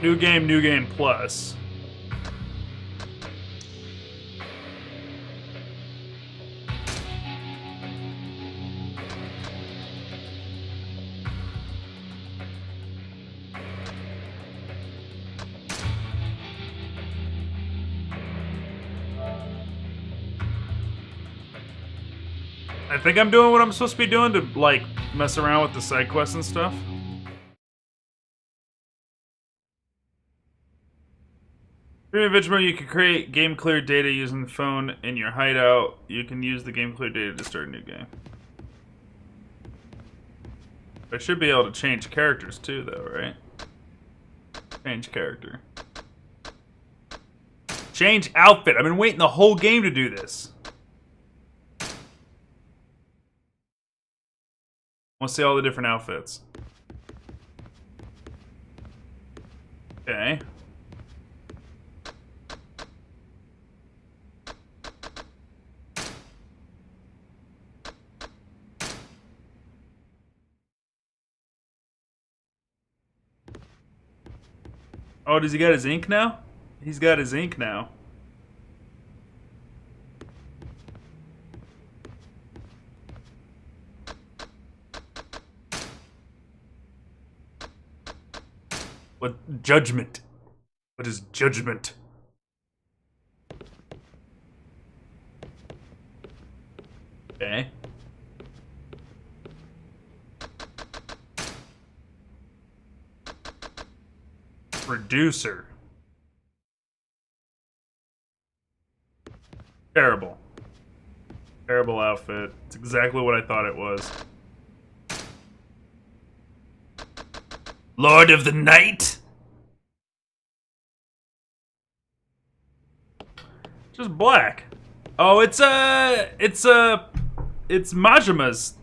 New game plus. I think I'm doing what I'm supposed to be doing to, like, mess around with the side quests and stuff. During Vigimo, you can create game clear data using the phone in your hideout. You can use the game clear data to start a new game. I should be able to change characters too, though, right? Change character. Change outfit. I've been waiting the whole game to do this. I want to see all the different outfits. Okay. Oh, does he got his ink now? He's got his ink now. What judgment? What is judgment? Okay. Reducer. Terrible. Terrible outfit. It's exactly what I thought it was. Lord of the Night? Just black. Oh, it's Majima's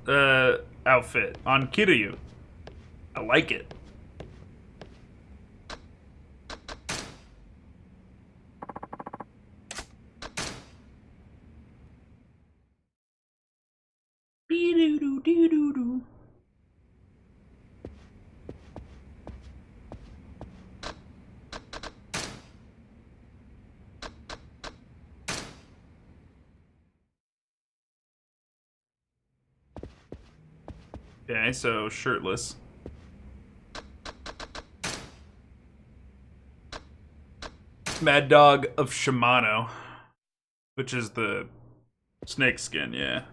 outfit on Kiryu. I like it. Okay, so shirtless. Mad Dog of Shimano, which is the snake skin, yeah.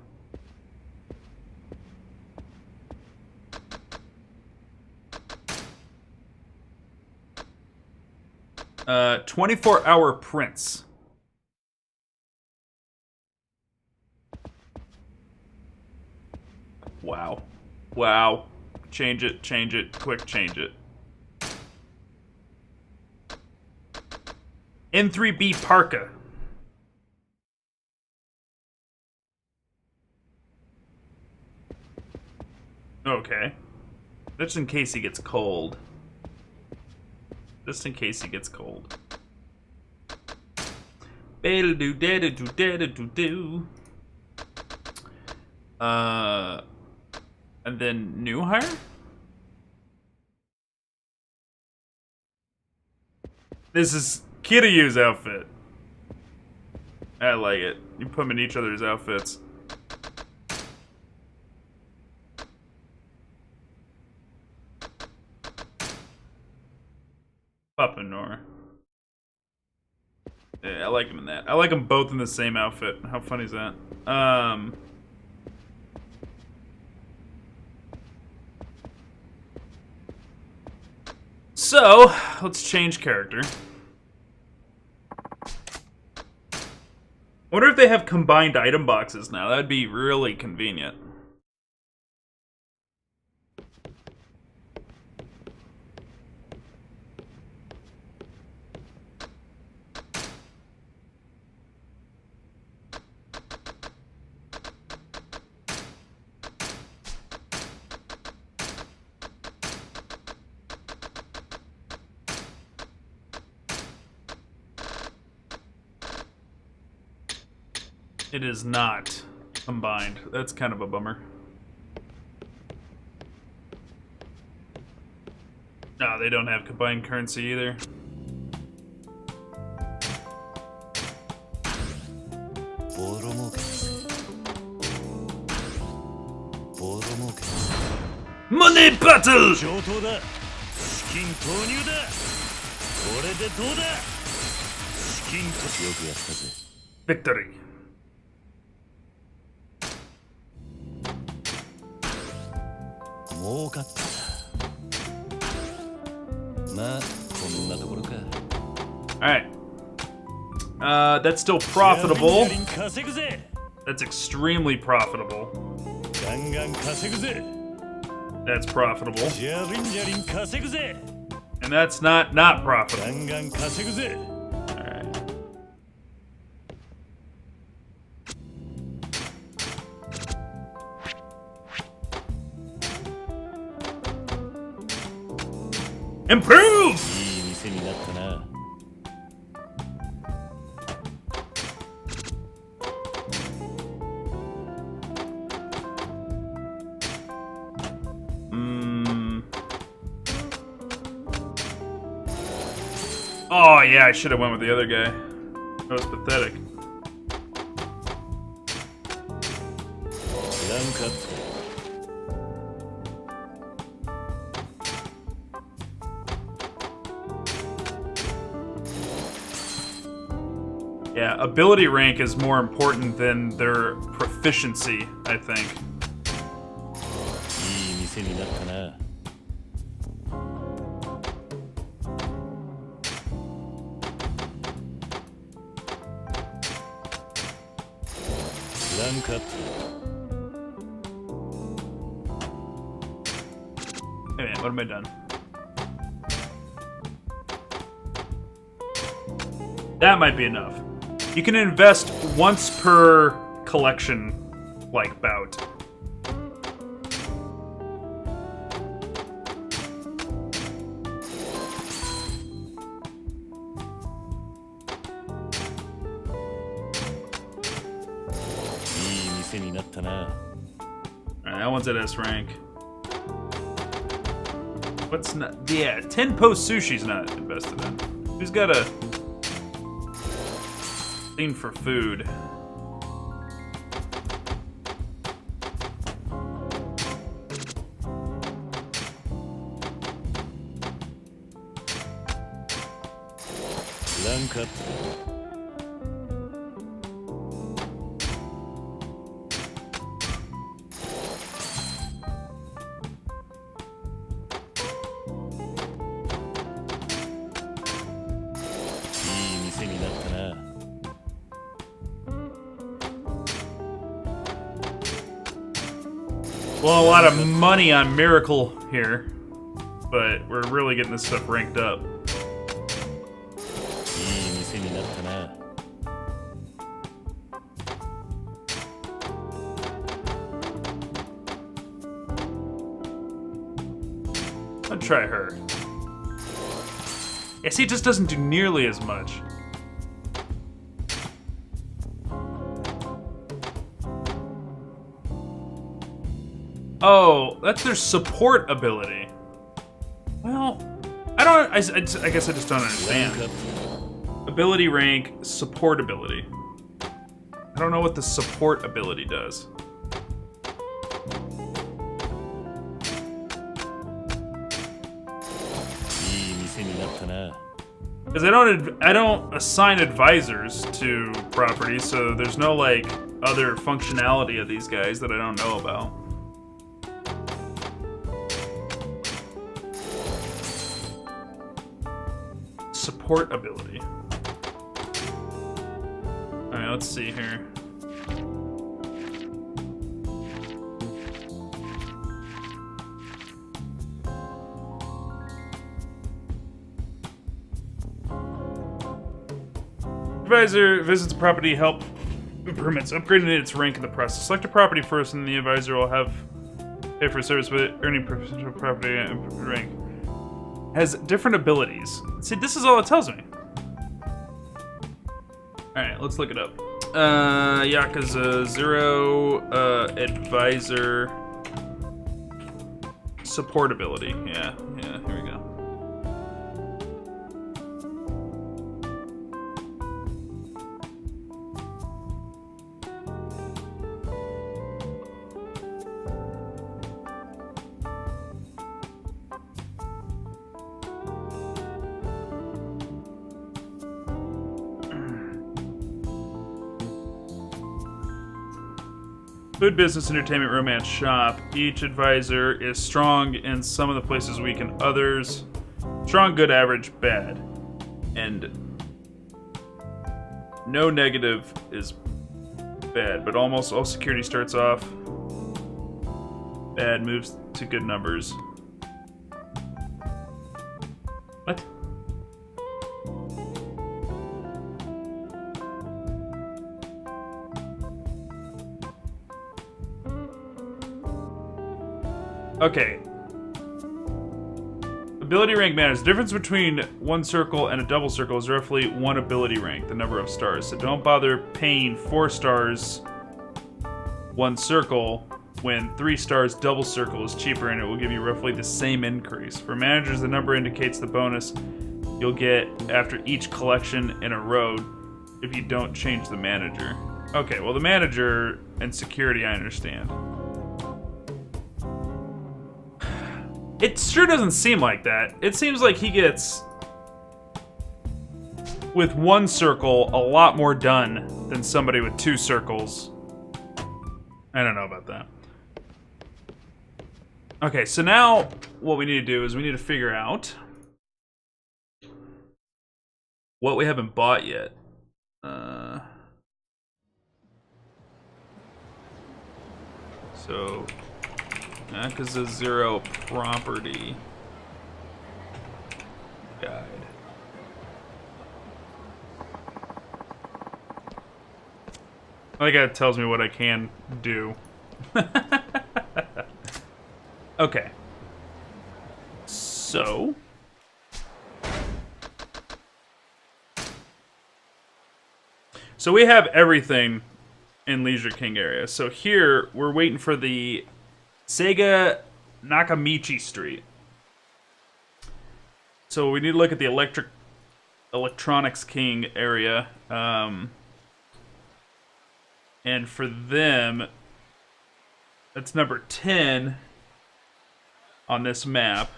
24-hour prince. Wow. Wow. Change it, quick change it. N3B parka. Okay. Just in case he gets cold. Just in case he gets cold. And then new hire? This is Kiryu's outfit. I like it. You put them in each other's outfits. Papanor. Yeah, I like him in that. I like them both in the same outfit. How funny is that? So, let's change character. I wonder if they have combined item boxes now. That'd be really convenient. It is not combined. That's kind of a bummer. No, they don't have combined currency either. Money battle! Victory. Alright. That's still profitable. That's extremely profitable. That's profitable. And that's not profitable. Alright. Improve! Oh yeah, I should have went with the other guy. That was pathetic. Yeah, ability rank is more important than their proficiency, I think. Hey man, what have I done? That might be enough. You can invest once per collection, like, bout. Alright, that one's at S rank. What's not? Yeah, 10 post sushi's not invested in. Who's got a thing for food? Well, a lot of money on Miracle here, but we're really getting this stuff ranked up. I'll try her. Yeah, see, it just doesn't do nearly as much. Oh, that's their support ability. Well, I guess I just don't understand. Ability rank, support ability. I don't know what the support ability does. Because I don't assign advisors to properties, so there's no, like, other functionality of these guys that I don't know about. Support ability. Alright, let's see here. Advisor visits a property, help improvements, upgrading its rank in the process. Select a property first, and the advisor will have pay for service with earning professional property and rank. Has different abilities. See, this is all it tells me. Alright, let's look it up. Yakuza 0, advisor, support ability. Yeah, here we go. Food, business, entertainment, romance, shop. Each advisor is strong in some of the places, weak in others. Strong, good, average, bad. And no negative is bad, but almost all security starts off bad, moves to good numbers. What? Okay. Ability rank matters. The difference between one circle and a double circle is roughly one ability rank, the number of stars. So don't bother paying 4 stars one circle when 3 stars double circle is cheaper and it will give you roughly the same increase. For managers, the number indicates the bonus you'll get after each collection in a row if you don't change the manager. Okay, well the manager and security I understand. It sure doesn't seem like that. It seems like he gets, with 1 circle, a lot more done than somebody with 2 circles. I don't know about that. Okay, so now what we need to do is we need to figure out what we haven't bought yet. So... Yakuza 0 property guide. I think that tells me what I can do. Okay. So... So we have everything in Leisure King area. So here, we're waiting for the Sega Nakamichi Street. So we need to look at the Electronics King area. And for them, that's number 10 on this map.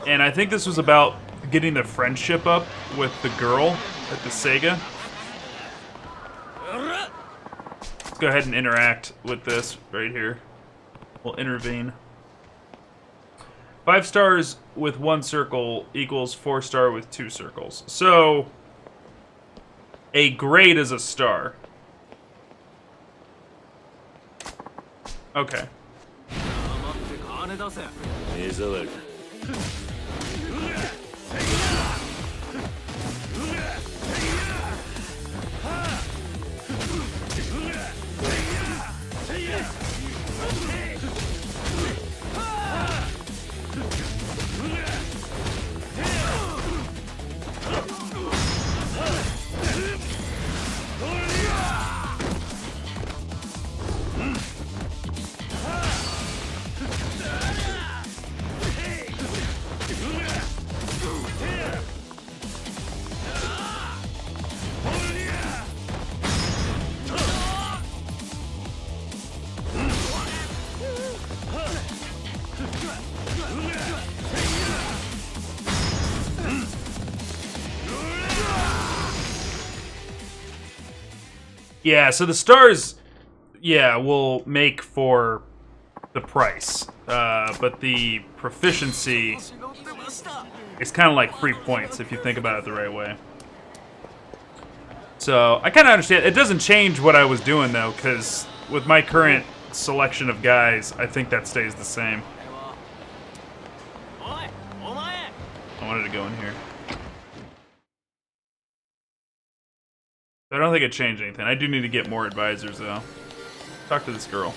And I think this was about getting the friendship up with the girl at the Sega. Let's go ahead and interact with this right here. We'll intervene. 5 stars with 1 circle equals 4 star with 2 circles. So, a grade is a star. Okay. Yeah, so the stars, yeah, will make for the price. But the proficiency is kind of like free points if you think about it the right way. So, I kind of understand. It doesn't change what I was doing, though, because with my current selection of guys, I think that stays the same. I wanted to go in here. I don't think it changed anything. I do need to get more advisors, though. Talk to this girl.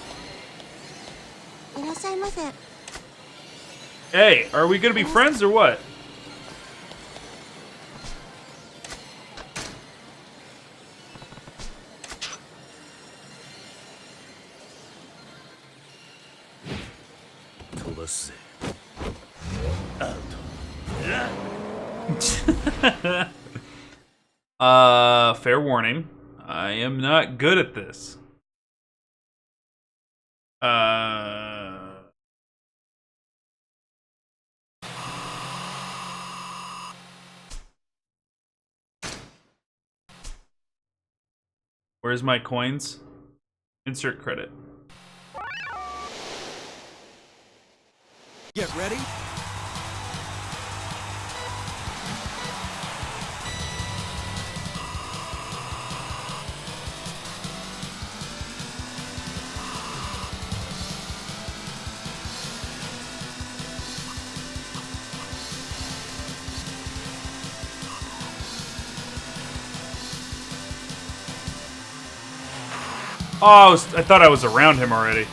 Hey, are we gonna be friends or what? Fair warning. I am not good at this. Where's my coins? Insert credit. Get ready. Oh, I thought I was around him already.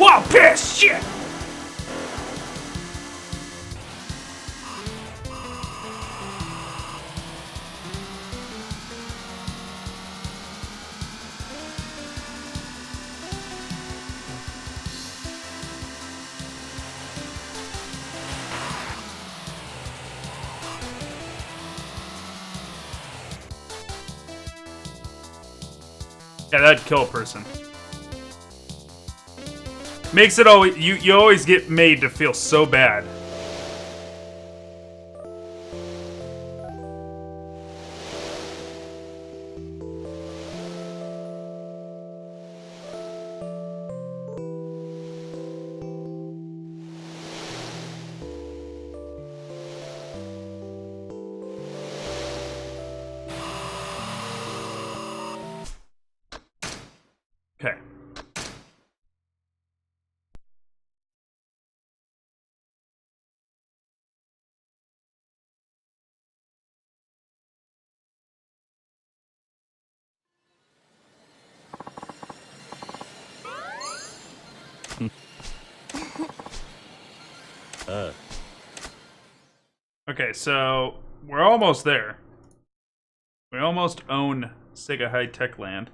Whoa, piss! Shit! Yeah, that'd kill a person. Makes it always you always get made to feel so bad. Okay. Okay, so we're almost there. We almost own Sega High Tech Land.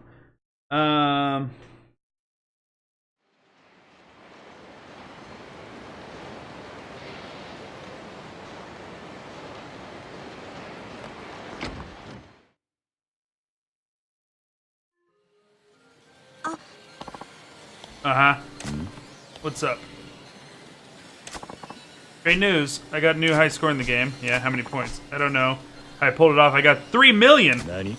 Uh-huh. What's up? Great news. I got a new high score in the game. Yeah, how many points? I don't know. I pulled it off. I got 3 million! Nani?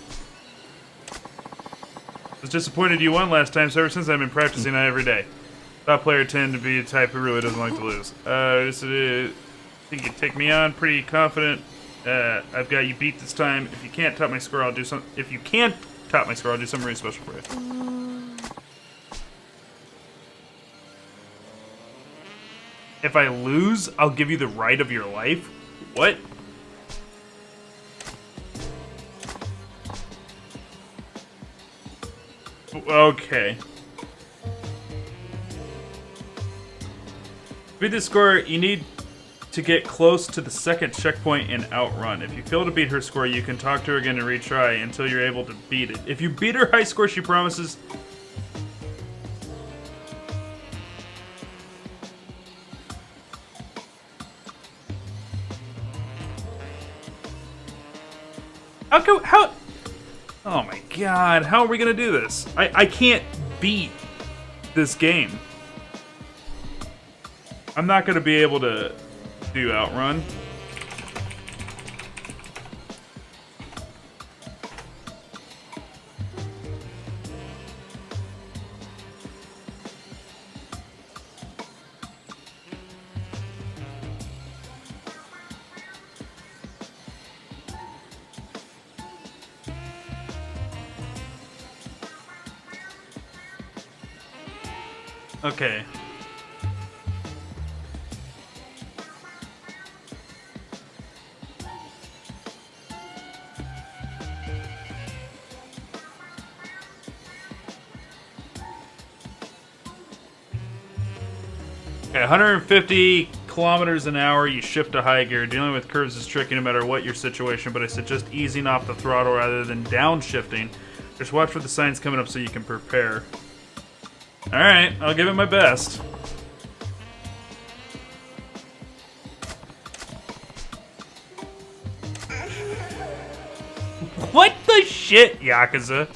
Was disappointed you won last time, so ever since I've been practicing that every day. Top player tend to be a type who really doesn't like to lose. Think you take me on? Pretty confident. I've got you beat this time. If you can't top my score, I'll do some. If you can't top my score, I'll do something really special for you. If I lose, I'll give you the right of your life? What? Okay. To beat this score, you need to get close to the second checkpoint and outrun. If you fail to beat her score, you can talk to her again and retry until you're able to beat it. If you beat her high score, she promises... How? Oh my god, how are we gonna do this? I can't beat this game. I'm not gonna be able to do outrun. Okay. Okay, 150 kilometers an hour, you shift to high gear. Dealing with curves is tricky no matter what your situation, but I suggest easing off the throttle rather than downshifting. Just watch for the signs coming up so you can prepare. Alright, I'll give it my best. What the shit, Yakuza?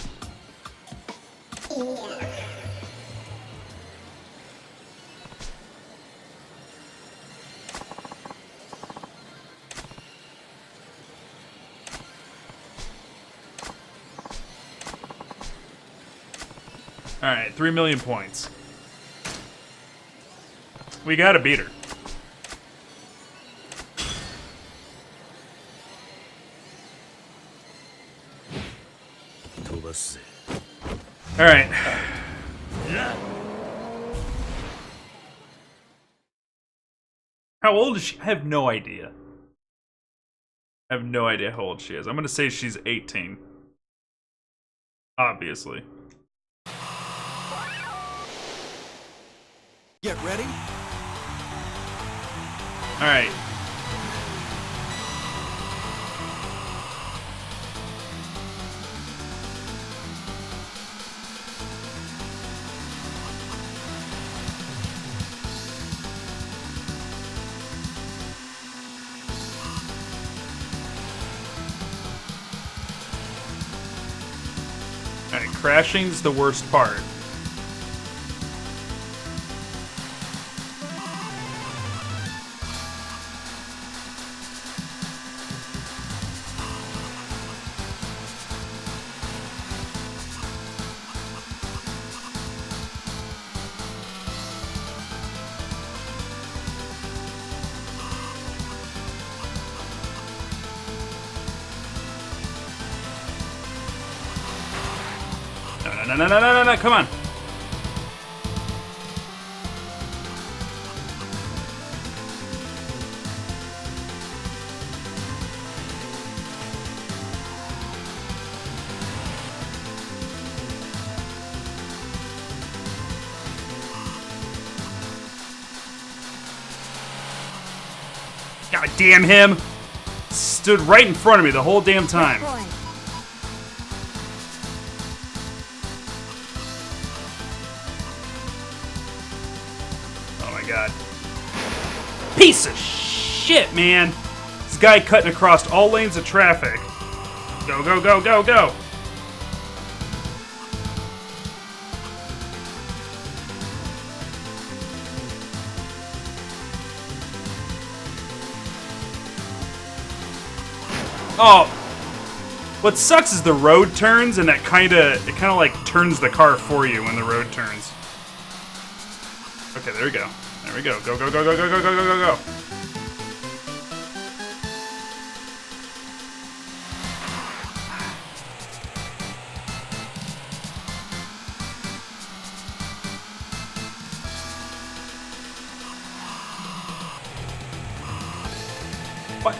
Alright, 3 million points. We gotta beat her. Alright. How old is she? I have no idea. I have no idea how old she is. I'm gonna say she's 18. Obviously. Get ready. Alright. Alright, crashing's the worst part. No, come on. God damn him! Stood right in front of me the whole damn time. God. Piece of shit, man! This guy cutting across all lanes of traffic. Go, go, go, go, go! Oh! What sucks is the road turns, and it kind of like turns the car for you when the road turns. Okay, there we go. There we go. Go, go, go, go, go, go, go, go, go, go. What?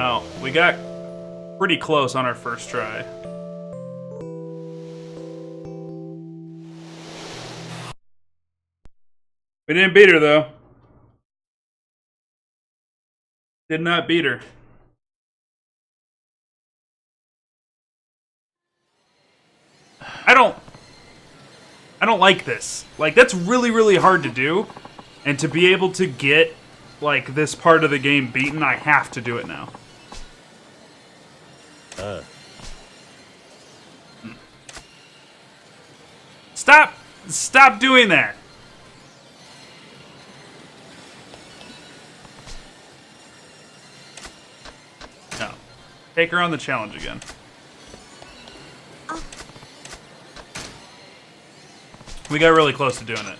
Oh, we got pretty close on our first try. We didn't beat her, though. Did not beat her. I don't like this. Like, that's really, really hard to do. And to be able to get, like, this part of the game beaten, I have to do it now. Stop doing that. No. Take her on the challenge again. We got really close to doing it.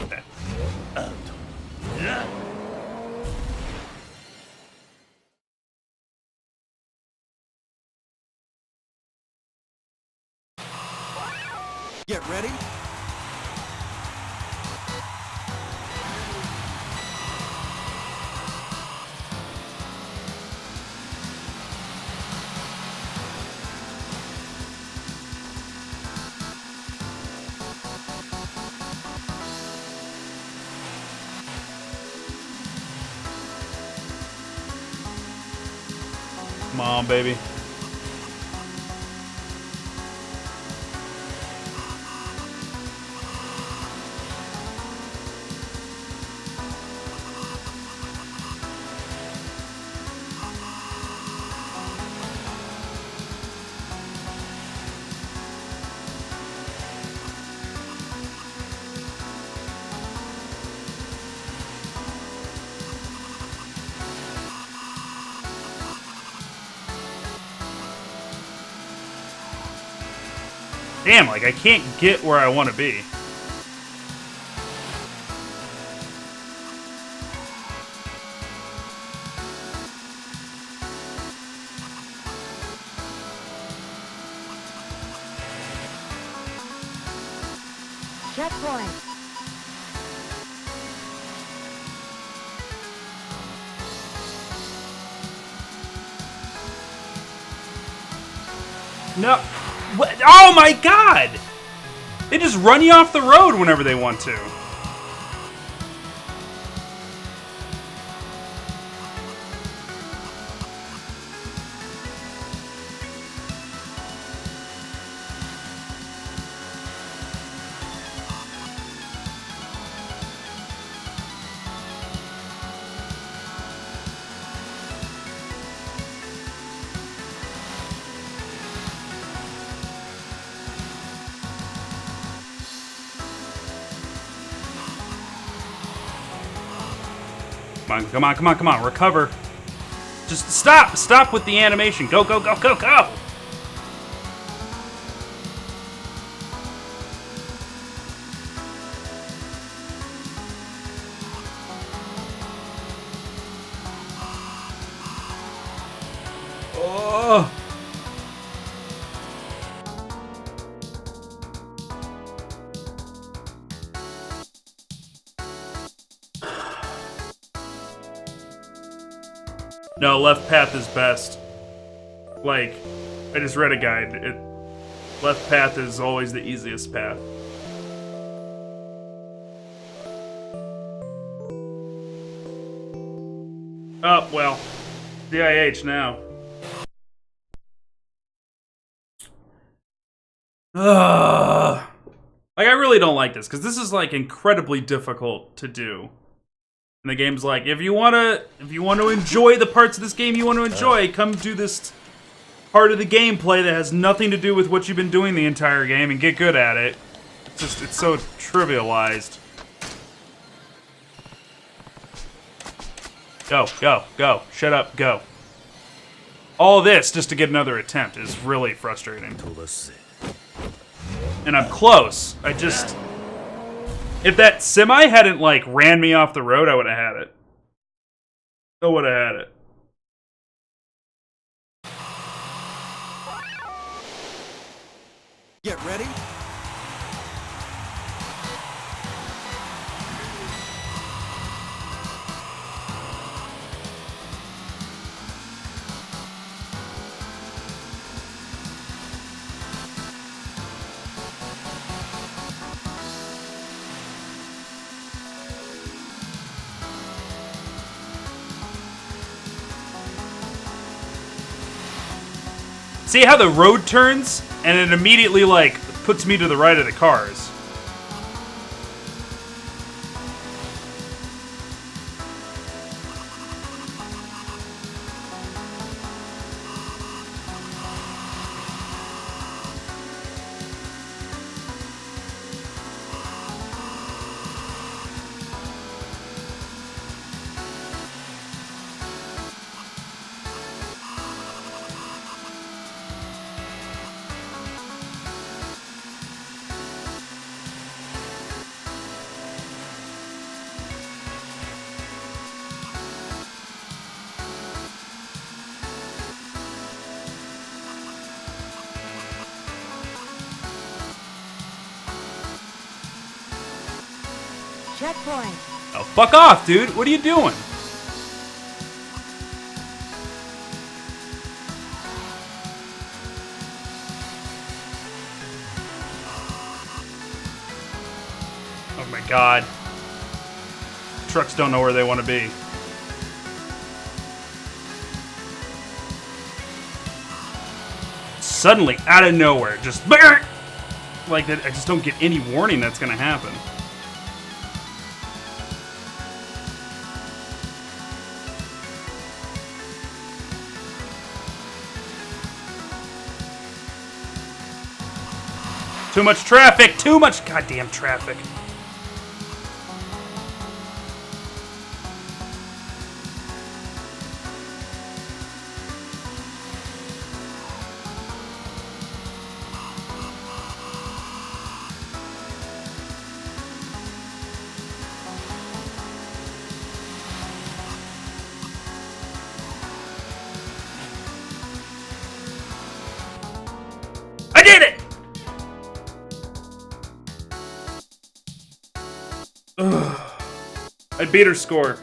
Okay. Get ready. Come on, baby. Damn, like, I can't get where I want to be. Checkpoint. No. What? Oh my god! They just run you off the road whenever they want to. Come on, come on, come on, recover. Just stop with the animation. Go, go, go, go, go! Oh! No, left path is best. Like, I just read a guide. Left path is always the easiest path. Oh, well. DIH now. Ugh. Like, I really don't like this, because this is, like, incredibly difficult to do. And the game's like, if you wanna enjoy the parts of this game you want to enjoy, come do this part of the gameplay that has nothing to do with what you've been doing the entire game and get good at it. It's so trivialized. Go, go, go. Shut up, go. All this just to get another attempt is really frustrating. And I'm close. If that semi hadn't, like, ran me off the road, I would have had it. I would have had it. Get ready. See how the road turns? And it immediately, like, puts me to the right of the cars. Checkpoint. Oh, fuck off, dude. What are you doing? Oh my god. Trucks don't know where they want to be. Suddenly, out of nowhere, just like that. I just don't get any warning that's gonna happen. Too much traffic! Too much goddamn traffic! I did it! Ugh. I beat her score.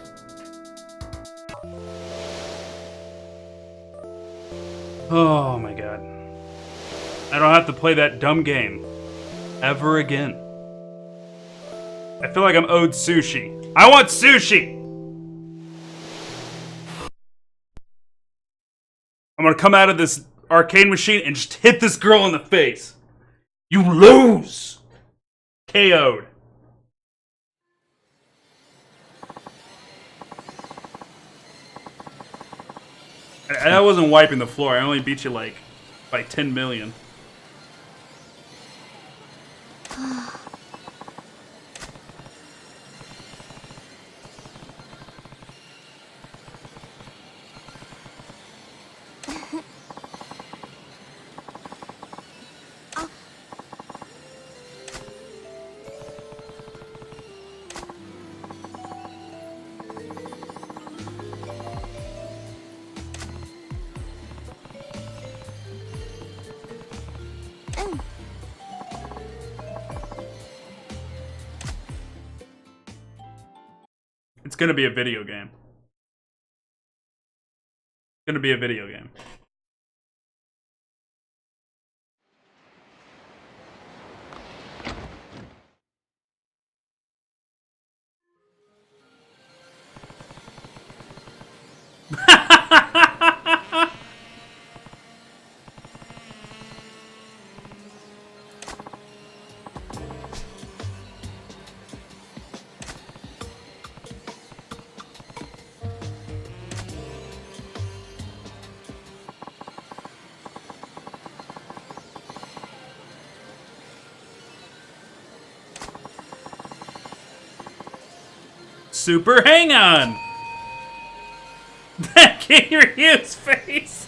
Oh my god. I don't have to play that dumb game ever again. I feel like I'm owed sushi. I want sushi! I'm gonna come out of this arcade machine and just hit this girl in the face. You lose! KO'd. And I wasn't wiping the floor. I only beat you like by 10 million. It's gonna be a video game. It's gonna be a video game. Super hang on! That King Ryu's face!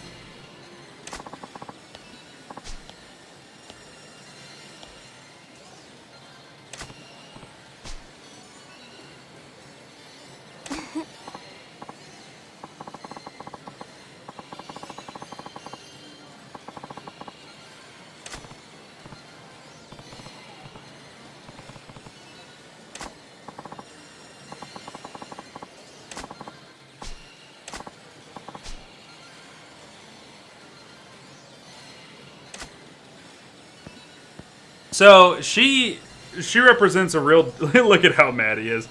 So she represents a real look at how mad he is.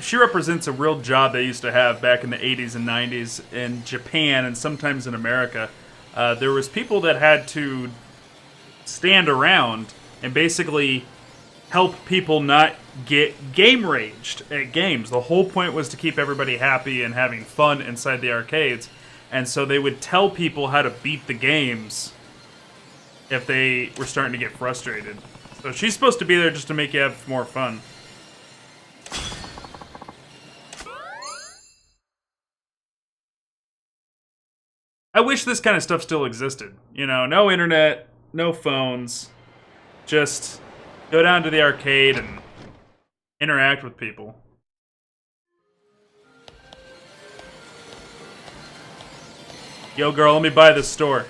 She represents a real job they used to have back in the 80s and 90s in Japan and sometimes in America. There was people that had to stand around and basically help people not get game raged at games. The whole point was to keep everybody happy and having fun inside the arcades. And so they would tell people how to beat the games if they were starting to get frustrated. So she's supposed to be there just to make you have more fun. I wish this kind of stuff still existed. You know, no internet, no phones. Just go down to the arcade and interact with people. Yo, girl, let me buy this store.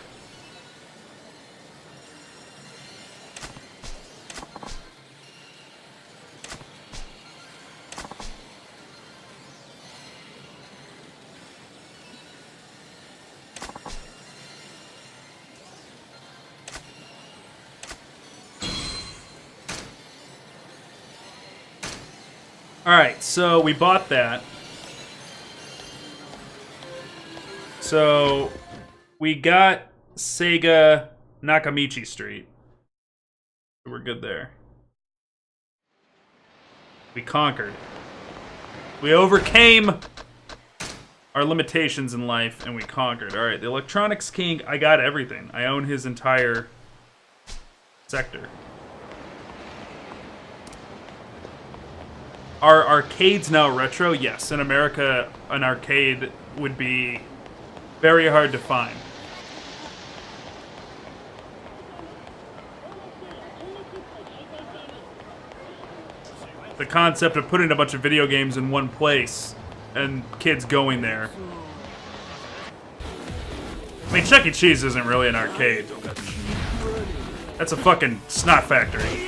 Alright, so we bought that. So we got Sega Nakamichi Street. We're good there. We conquered. We overcame our limitations in life, and we conquered. Alright, the Electronics King, I got everything. I own his entire sector. Are arcades now retro? Yes. In America, an arcade would be very hard to find. The concept of putting a bunch of video games in one place and kids going there. I mean, Chuck E. Cheese isn't really an arcade. That's a fucking snot factory.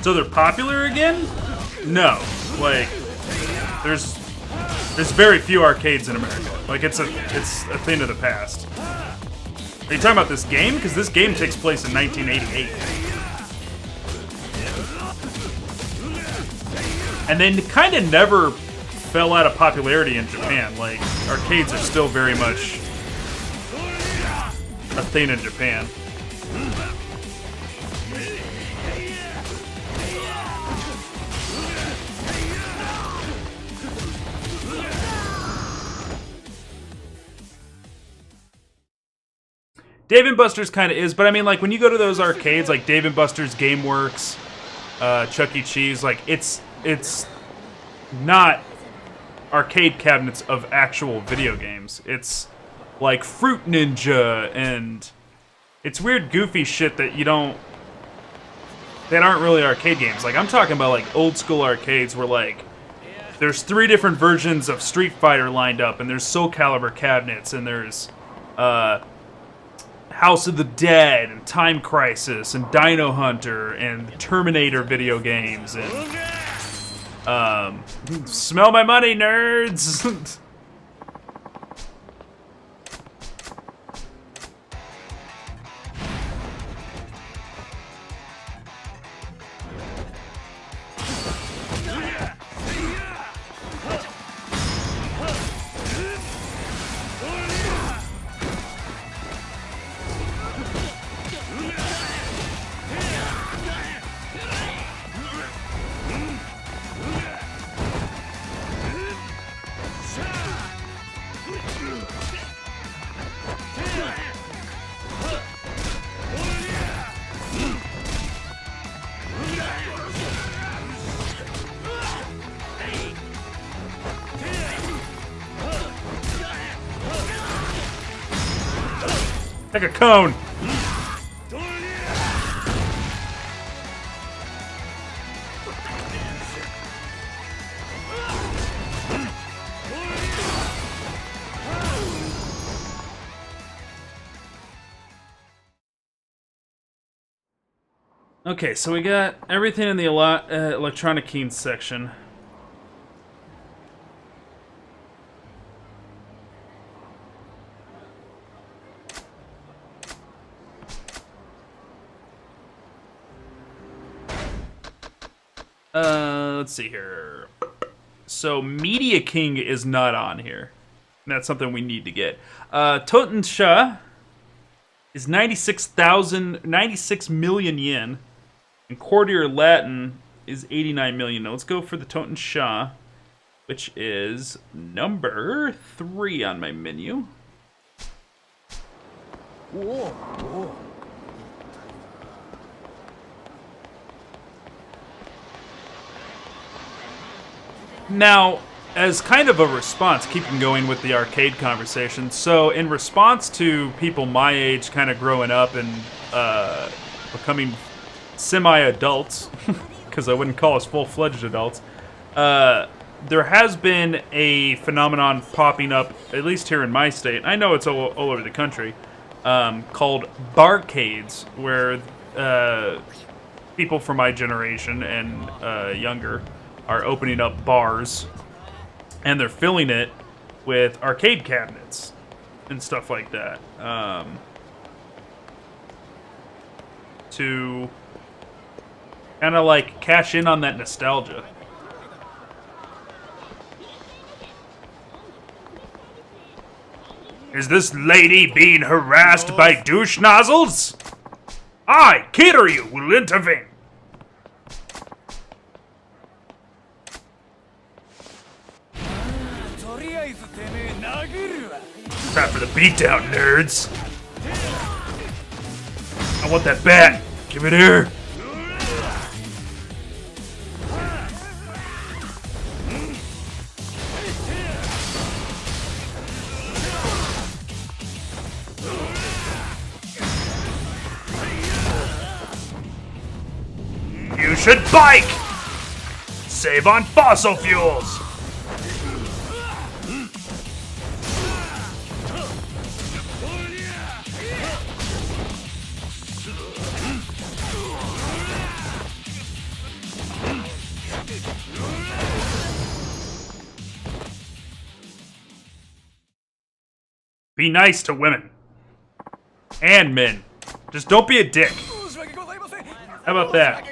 So they're popular again? No. Like, there's very few arcades in America. Like, it's a thing of the past. Are you talking about this game? Because this game takes place in 1988. And then kind of never fell out of popularity in Japan. Like, arcades are still very much a thing in Japan. Dave & Buster's kind of is, but I mean, like, when you go to those arcades, like Dave & Buster's, GameWorks, Chuck E. Cheese, like, it's not arcade cabinets of actual video games. It's, like, Fruit Ninja, and it's weird, goofy shit that that aren't really arcade games. Like, I'm talking about, like, old-school arcades where, like, there's 3 different versions of Street Fighter lined up, and there's Soul Calibur cabinets, and there's, House of the Dead, and Time Crisis, and Dino Hunter, and Terminator video games, and smell my money, nerds! Like a cone. Okay, so we got everything in the electronic keys section. Let's see here. So Media King is not on here. That's something we need to get. Totensha is 96 million yen. And Courtier Latin is 89 million. Now let's go for the Totensha, which is number 3 on my menu. Whoa, whoa. Now, as kind of a response, keeping going with the arcade conversation, so in response to people my age kind of growing up and becoming semi-adults, because I wouldn't call us full-fledged adults, there has been a phenomenon popping up, at least here in my state. I know it's all over the country, called barcades, where people from my generation and younger are opening up bars, and they're filling it with arcade cabinets and stuff like that, to kind of like cash in on that nostalgia. Is this lady being harassed by douche nozzles? I, Kiryu, will intervene. Time for the beatdown, nerds. I want that bat. Give it here. You should bike! Save on fossil fuels! Be nice to women. And men. Just don't be a dick. How about that?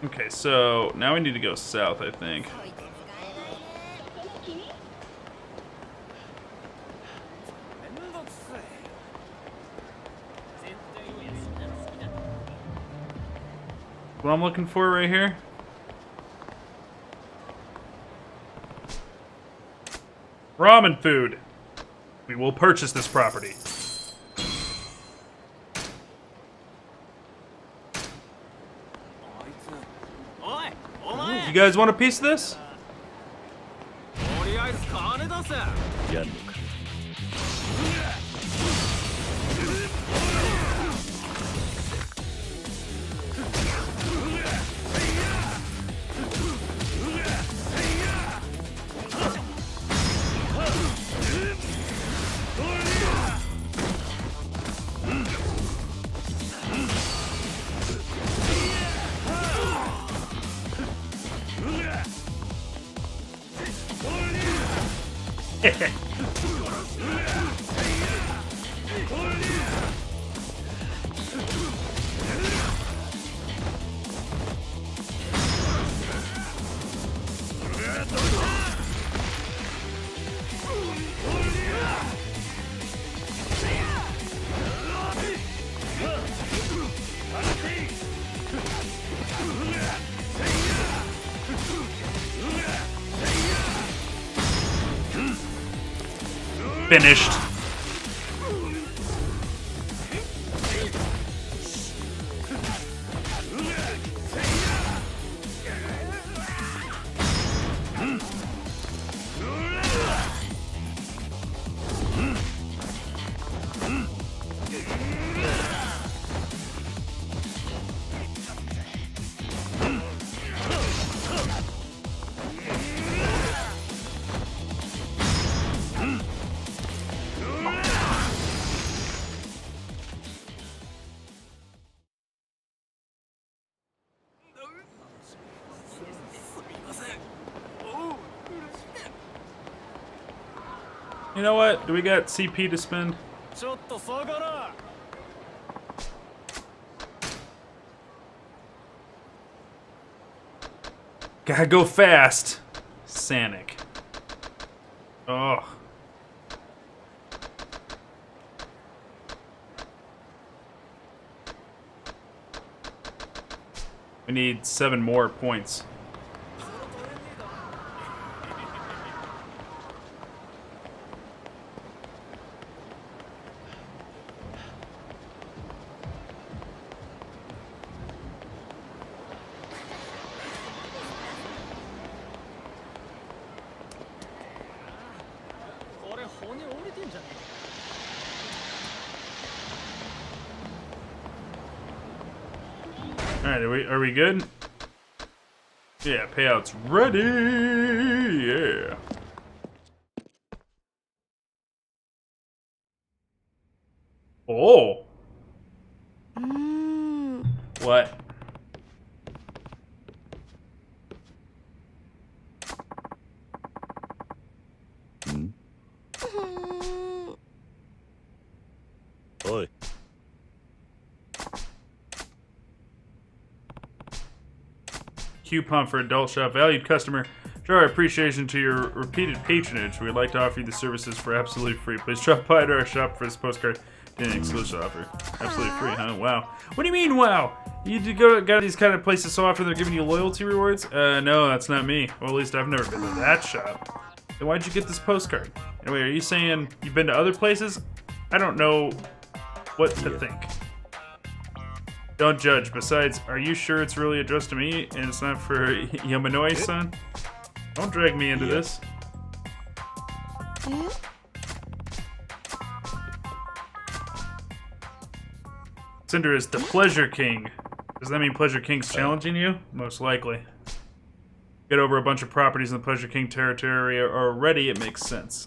Okay, so now we need to go south, I think. What I'm looking for right here? Ramen food. We will purchase this property. You guys want a piece of this? Finished. You know what? Do we got CP to spend? Gotta go fast. Sanic. Oh. We need 7 more points. Alright, are we good? Yeah, payout's ready! Yeah. Oh! What? Oi. Coupon for adult shop. Valued customer. Show our appreciation to your repeated patronage. We'd like to offer you the services for absolutely free. Please drop by to our shop for this postcard. An exclusive offer. Absolutely free, huh? Wow. What do you mean, wow? You go to these kind of places so often they're giving you loyalty rewards? No, that's not me. Well, at least I've never been to that shop. Then why'd you get this postcard? Anyway, are you saying you've been to other places? I don't know what to think. Don't judge. Besides, are you sure it's really addressed to me and it's not for Yamanoi-san? Don't drag me into this. Cinder is the Pleasure King. Does that mean Pleasure King's challenging you? Most likely. Get over a bunch of properties in the Pleasure King territory already, it makes sense.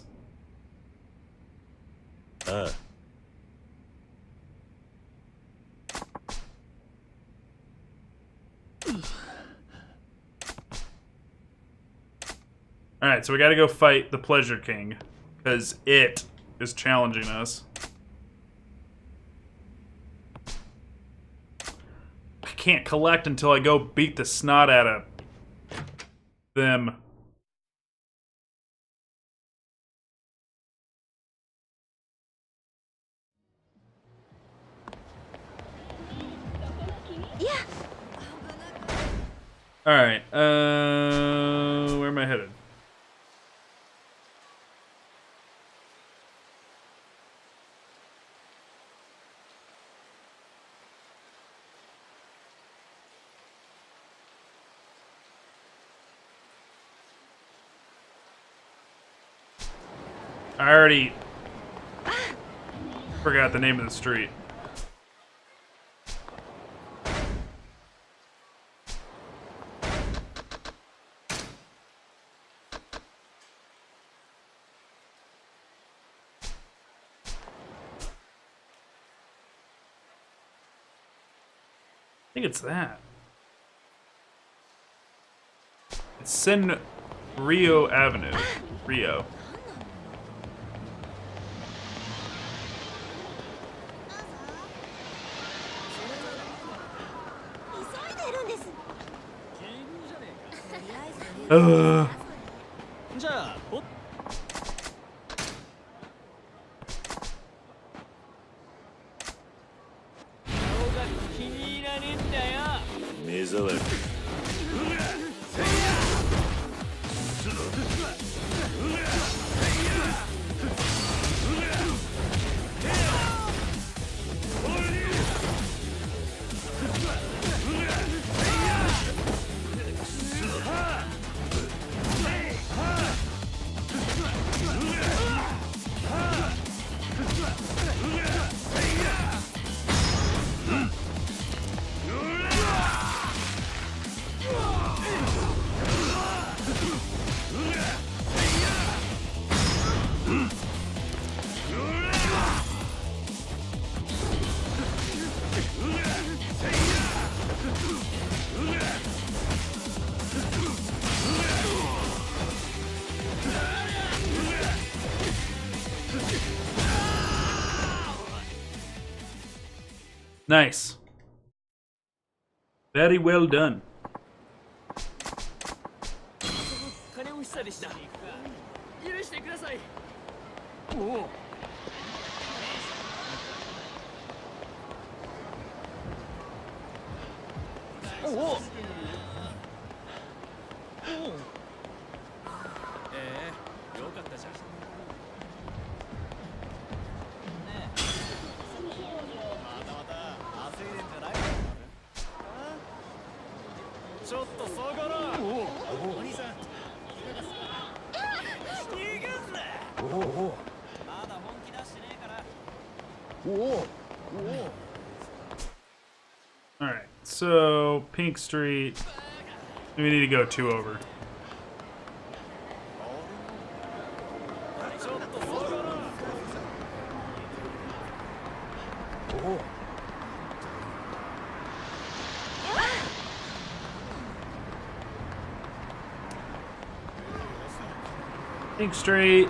Alright, so we gotta go fight the Pleasure King. Because it is challenging us. I can't collect until I go beat the snot out of them. Yeah. Alright, where am I headed? I already forgot the name of the street. I think it's that. It's Sen Rio Avenue. Rio. Ugh. じゃあお気に入らねえんだよ目障りNice. Very well done. 金欲しさでした許してくださいおおおおよかったじゃんちょっと下がらんお兄さん逃がすなまだ本気出してねえから Alright, so So, Pink Street. We need to go 2 over. Pink Street.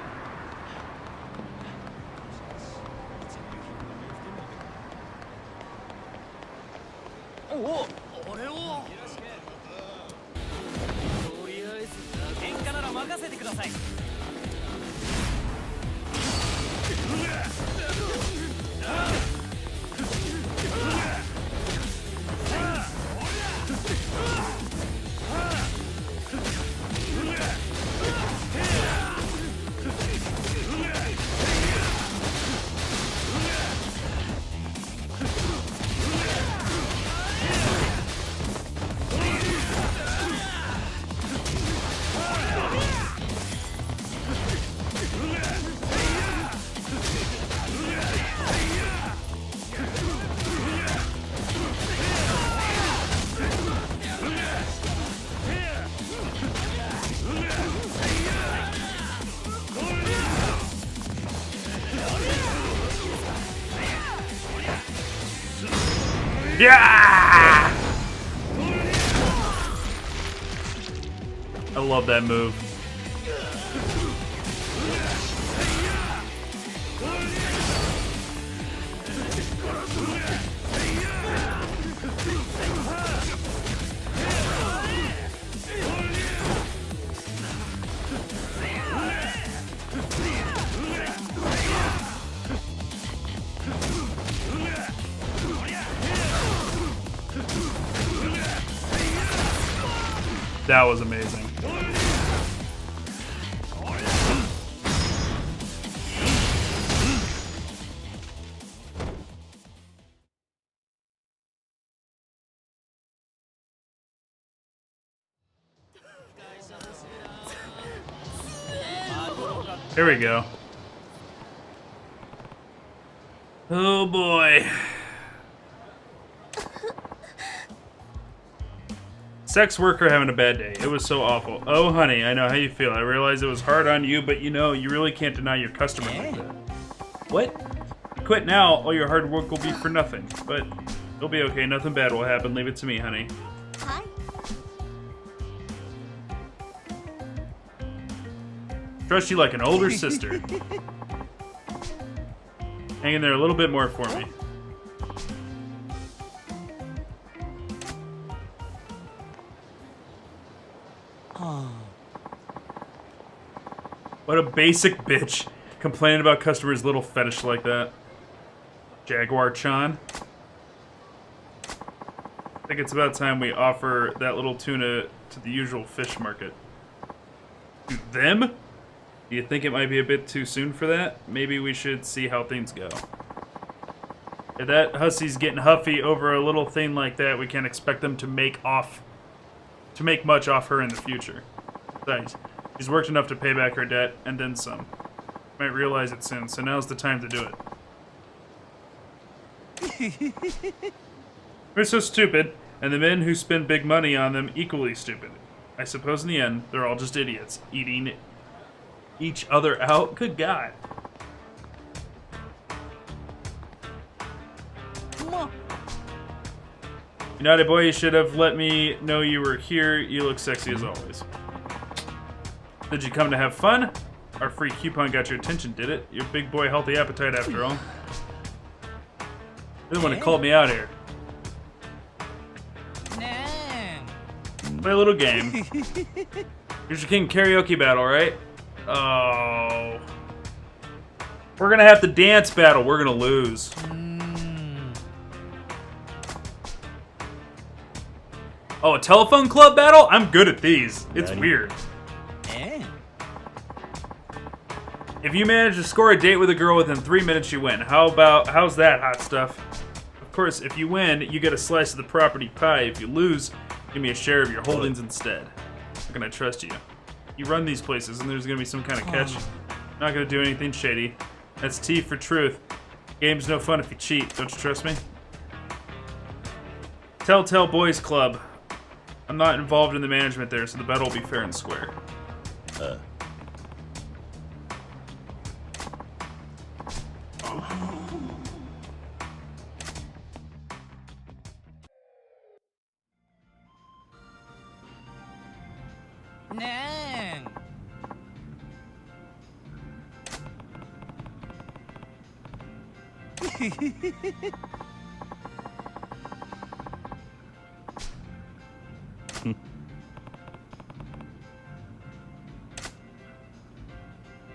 Yeah! I love that move. That was amazing. Here we go. Oh boy. Sex worker having a bad day. It was so awful. Oh, honey, I know how you feel. I realize it was hard on you, but you know, you really can't deny your customer like that. What? Quit now, all your hard work will be for nothing. But it'll be okay. Nothing bad will happen. Leave it to me, honey. Hi. Trust you like an older sister. Hang in there a little bit more for me. What a basic bitch. Complaining about customers' little fetish like that. Jaguar-chan. I think it's about time we offer that little tuna to the usual fish market. To them? Do you think it might be a bit too soon for that? Maybe we should see how things go. If that hussy's getting huffy over a little thing like that, we can't expect them to make much off her in the future. Thanks. She's worked enough to pay back her debt, and then some. Might realize it soon, so now's the time to do it. We're so stupid, and the men who spend big money on them equally stupid. I suppose in the end, they're all just idiots, eating each other out. Good God. You naughty boy, you should have let me know you were here. You look sexy as always. Did you come to have fun? Our free coupon got your attention, did it? Your big boy healthy appetite after all. You're the one who called me out here. Play a little game. Here's your king karaoke battle, right? Oh. We're gonna have to dance battle. We're gonna lose. Oh, a telephone club battle? I'm good at these. It's weird. If you manage to score a date with a girl within 3 minutes, you win. How's that, hot stuff? Of course, if you win, you get a slice of the property pie. If you lose, give me a share of your holdings instead. How can I trust you? You run these places, and there's gonna be some kind of catch. Not gonna do anything shady. That's T for truth. Game's no fun if you cheat. Don't you trust me? Telltale Boys Club. I'm not involved in the management there, so the battle will be fair and square. Nang.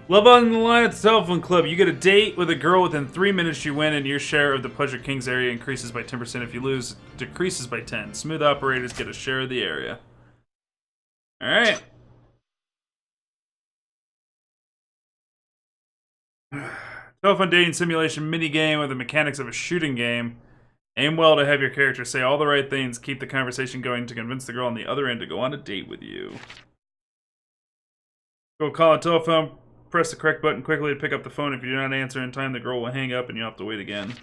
Love on the line at the telephone club. You get a date with a girl within 3 minutes. You win, and your share of the Pleasure Kings area increases by 10%. If you lose, decreases by 10. Smooth operators get a share of the area. All right. Telephone dating simulation minigame with the mechanics of a shooting game. Aim well to have your character say all the right things. Keep the conversation going to convince the girl on the other end to go on a date with you. Go call a telephone. Press the correct button quickly to pick up the phone. If you do not answer in time, the girl will hang up and you'll have to wait again.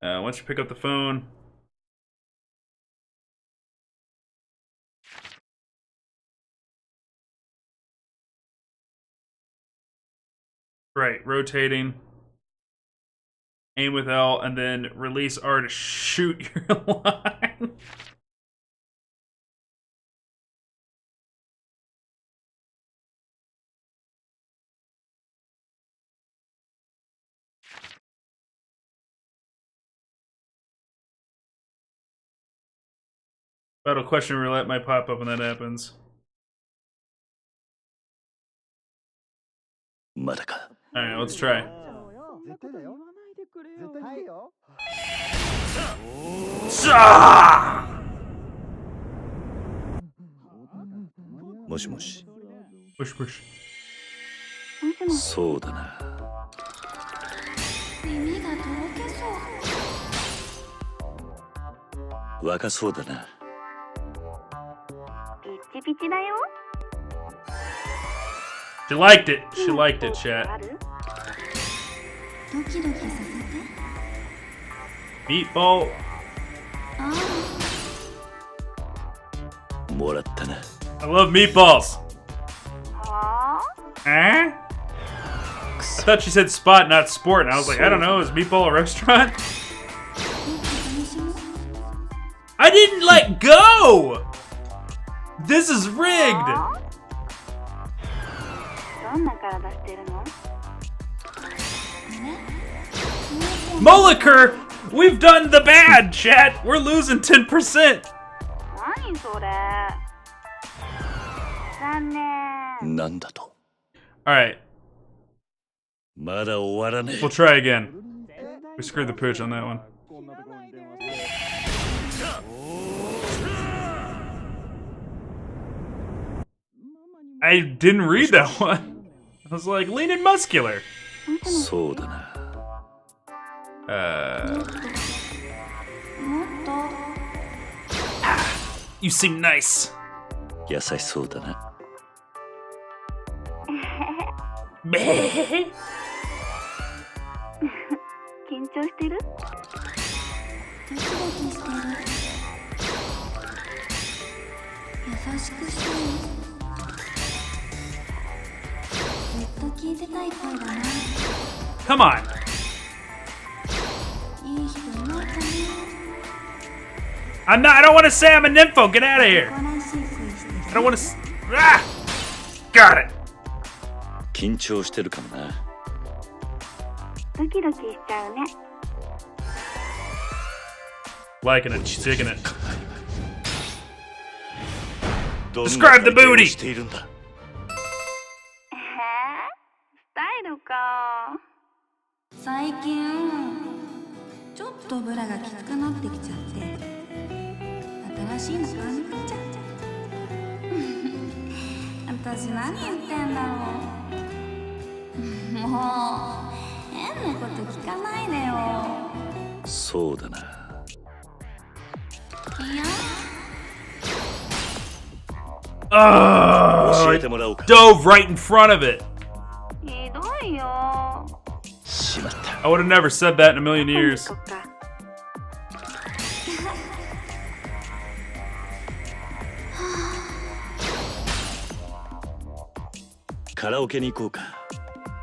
Once you pick up the phone... Right, rotating. Aim with L, and then release R to shoot your line. Battle question roulette might pop up when that happens. まだか。 Alright, let's try. 絶対だよ。絶対いいよ。 もしもし。 Push, push. そうだな。耳がとろけそう。若そうだな。ピッチピチだよ。 She liked it. She liked it, chat. ドキドキさせて。 Meatball. あもらったな。 I love meatballs. あ。 Huh? I thought she said spot, not sport, and I was like, I don't know, is meatball a restaurant? I didn't let go! This is rigged! どんな体してるの？ Moliker! We've done the bad, chat! We're losing 10%! 何それ？残念。なんだと。 Alright, まだ終わらねえ。 we'll try again. We screwed the pooch on that one. I didn't read that one. I was like, lean and muscular. そうだな。もっと。 You seem nice. 優しそうだな。 緊張してる？ドキドキしてる。優しくしてる。ずっと聞いてたい声だな。 Come on. いい人になったね。 I don't want to say I'm a nympho. Get out of here. 誇らしい声してる。 I don't want to. Ah! Got it. 緊張してるかもな。ドキドキしちゃうね。 Liking it. Digging it. どんな Describe the 体験を booty. しているんだ。へえ、スタイルか。最近ちょっとブラがきつくなってきちゃって、新しいの買わなくちゃ。私何言ってんだろう。もう変なこと聞かないでよ。そうだな。いや、 教 Oh, えてもらおうか。 dove right in front of it. ひどいよ。しまった。 I would have never said that in a million years. そっか。カラオケに行こうか。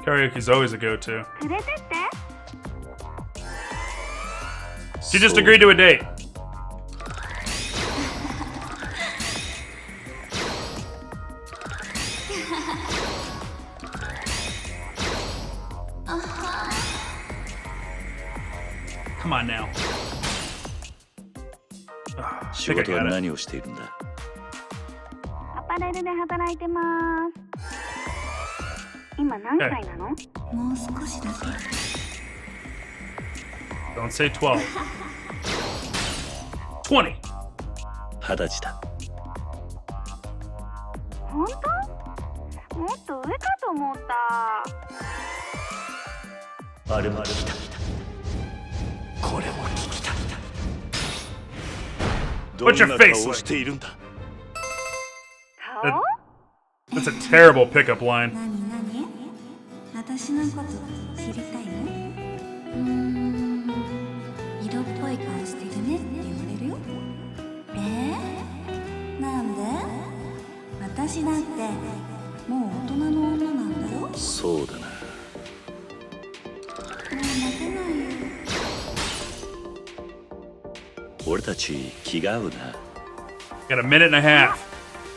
Karaoke's always a go-to. 連れてって She just agreed to a date. Come on now. I 仕 think I 事は got it. 何をしているんだ。アパレルで働いてます。今何歳なの？もう少しだけ。 Don't say 12. 20. 20歳だ。本当？もっと上かと思った。あれも聞きたい。これも聞きたい。どん What's your な face 顔を like? しているんだ。顔？ That's a terrible pickup line. 何？私のこと知りたいの？色っぽい顔してるねって言われるよ。なんで？私だってもう大人の女なんだよ。そうだな。もう待てないよ。俺たち気が合うな。 Got a minute and a half.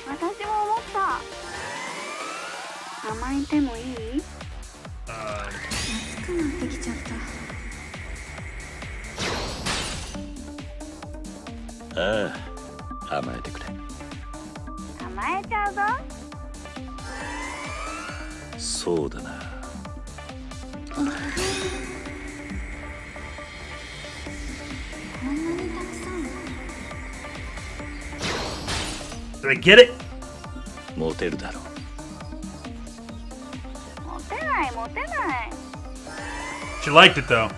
私も思った。甘えてもいい？熱くなってきちゃった。ああ、甘えてくれ。甘えちゃうぞ。そうだな。こんなにたくさん。 Did I get it? モテるだろう。モテないモテない。 She liked it though.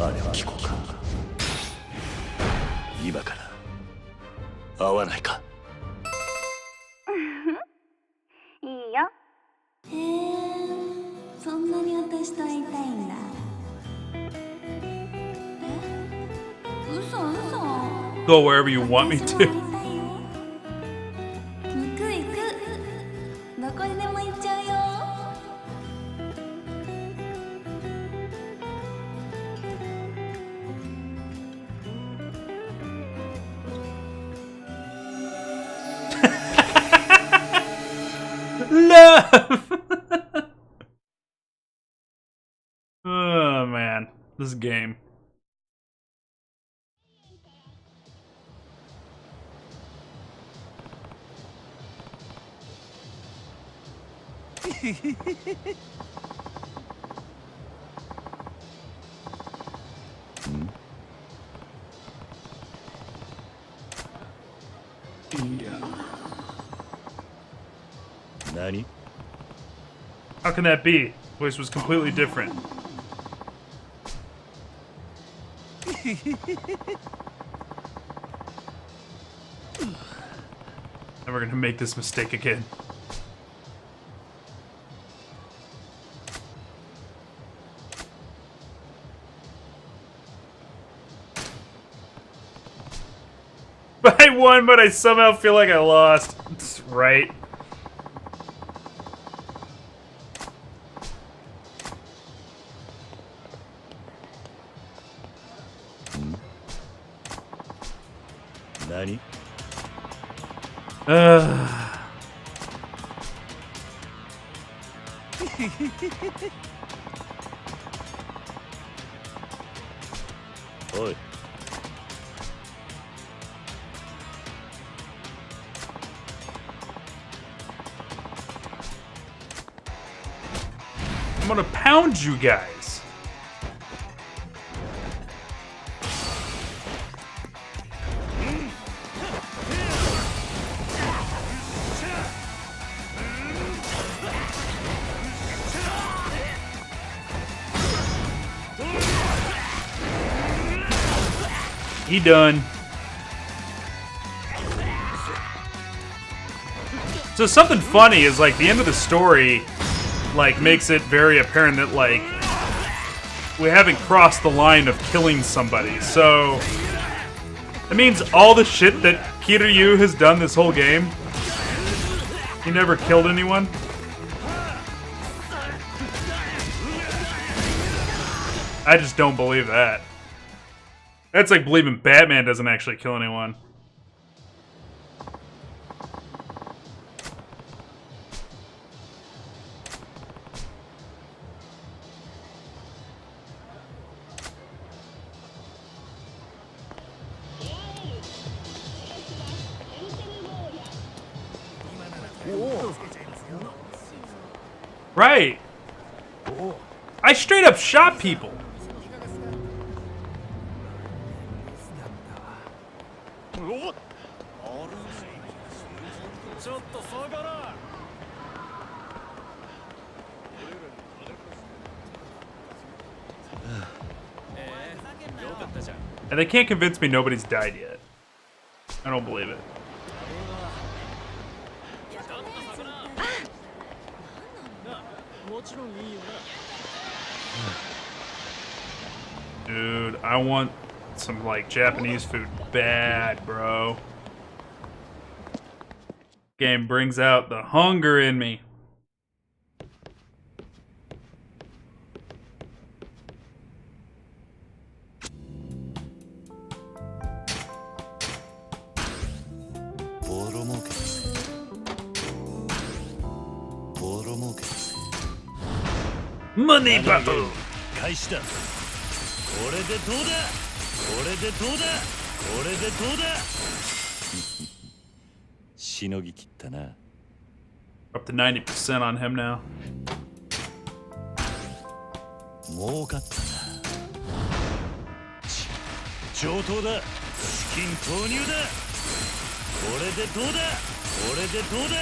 あれを聞こうか。今から会わないか。いいよ。へえ、そんなに私と会いたいんだ。嘘。 Go wherever you want me 私も会い to. たいよ。行く。どこにでも行っちゃうよ。 Love! Oh man, this game. Nani? How can that be? Voice was completely different. Never gonna make this mistake again. I won, but I somehow feel like I lost. That's right. Nani? Oi. I'm gonna pound you guys. He done. So something funny is like the end of the story like makes it very apparent that like we haven't crossed the line of killing somebody. So that means all the shit that Kiryu has done this whole game, he never killed anyone. I just don't believe that. That's like believing Batman doesn't actually kill anyone. Right. I straight up shot people. And they can't convince me nobody's died yet. I don't believe it. Dude, I want some like Japanese food bad, bro. Game brings out the hunger in me. Money battle. 開始だ。これでどうだ。これでどうだ。これでどうだ。しのぎきったな。Up to 90% on him now. 儲かったな。上等だ。資金投入だ。これでどうだ。これでどうだ。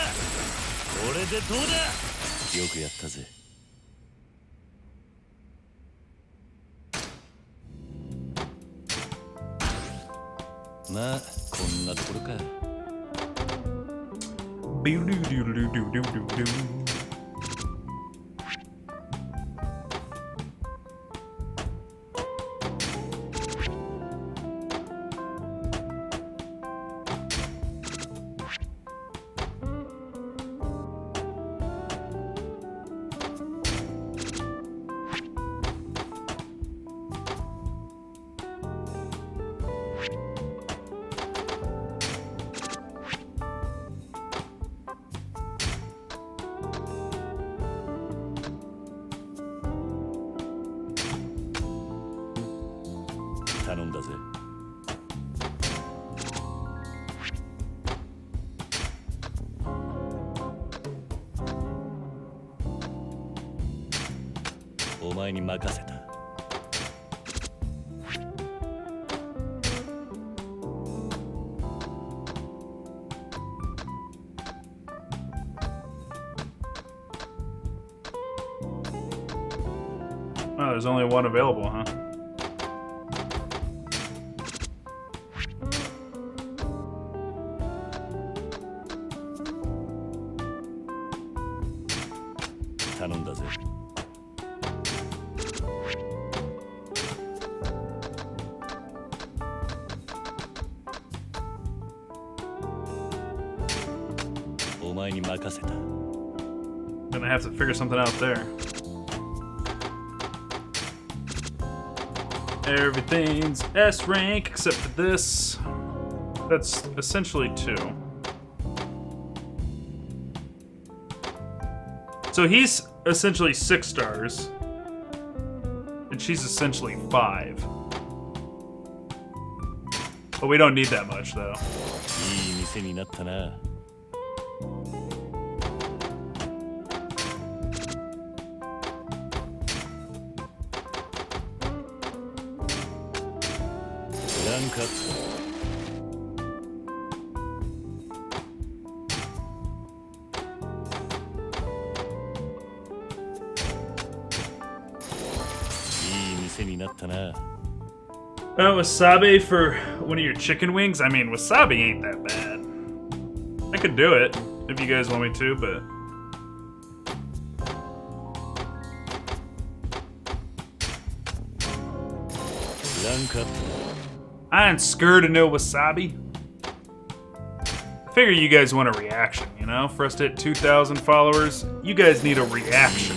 これでどうだ。よくやったぜ。まあこんなところか。頼んだぜ。お前に任せた。Oh, there's only one available, huh? Gonna have to figure something out there. Everything's S rank except for this. That's essentially 2. So he's essentially 6 stars. And she's essentially 5. But we don't need that much though. いい店になったな。Wasabi for one of your chicken wings? I mean, wasabi ain't that bad. I could do it if you guys want me to, but... I ain't scared of no wasabi. I figure you guys want a reaction, you know? For us to hit 2,000 followers, you guys need a reaction.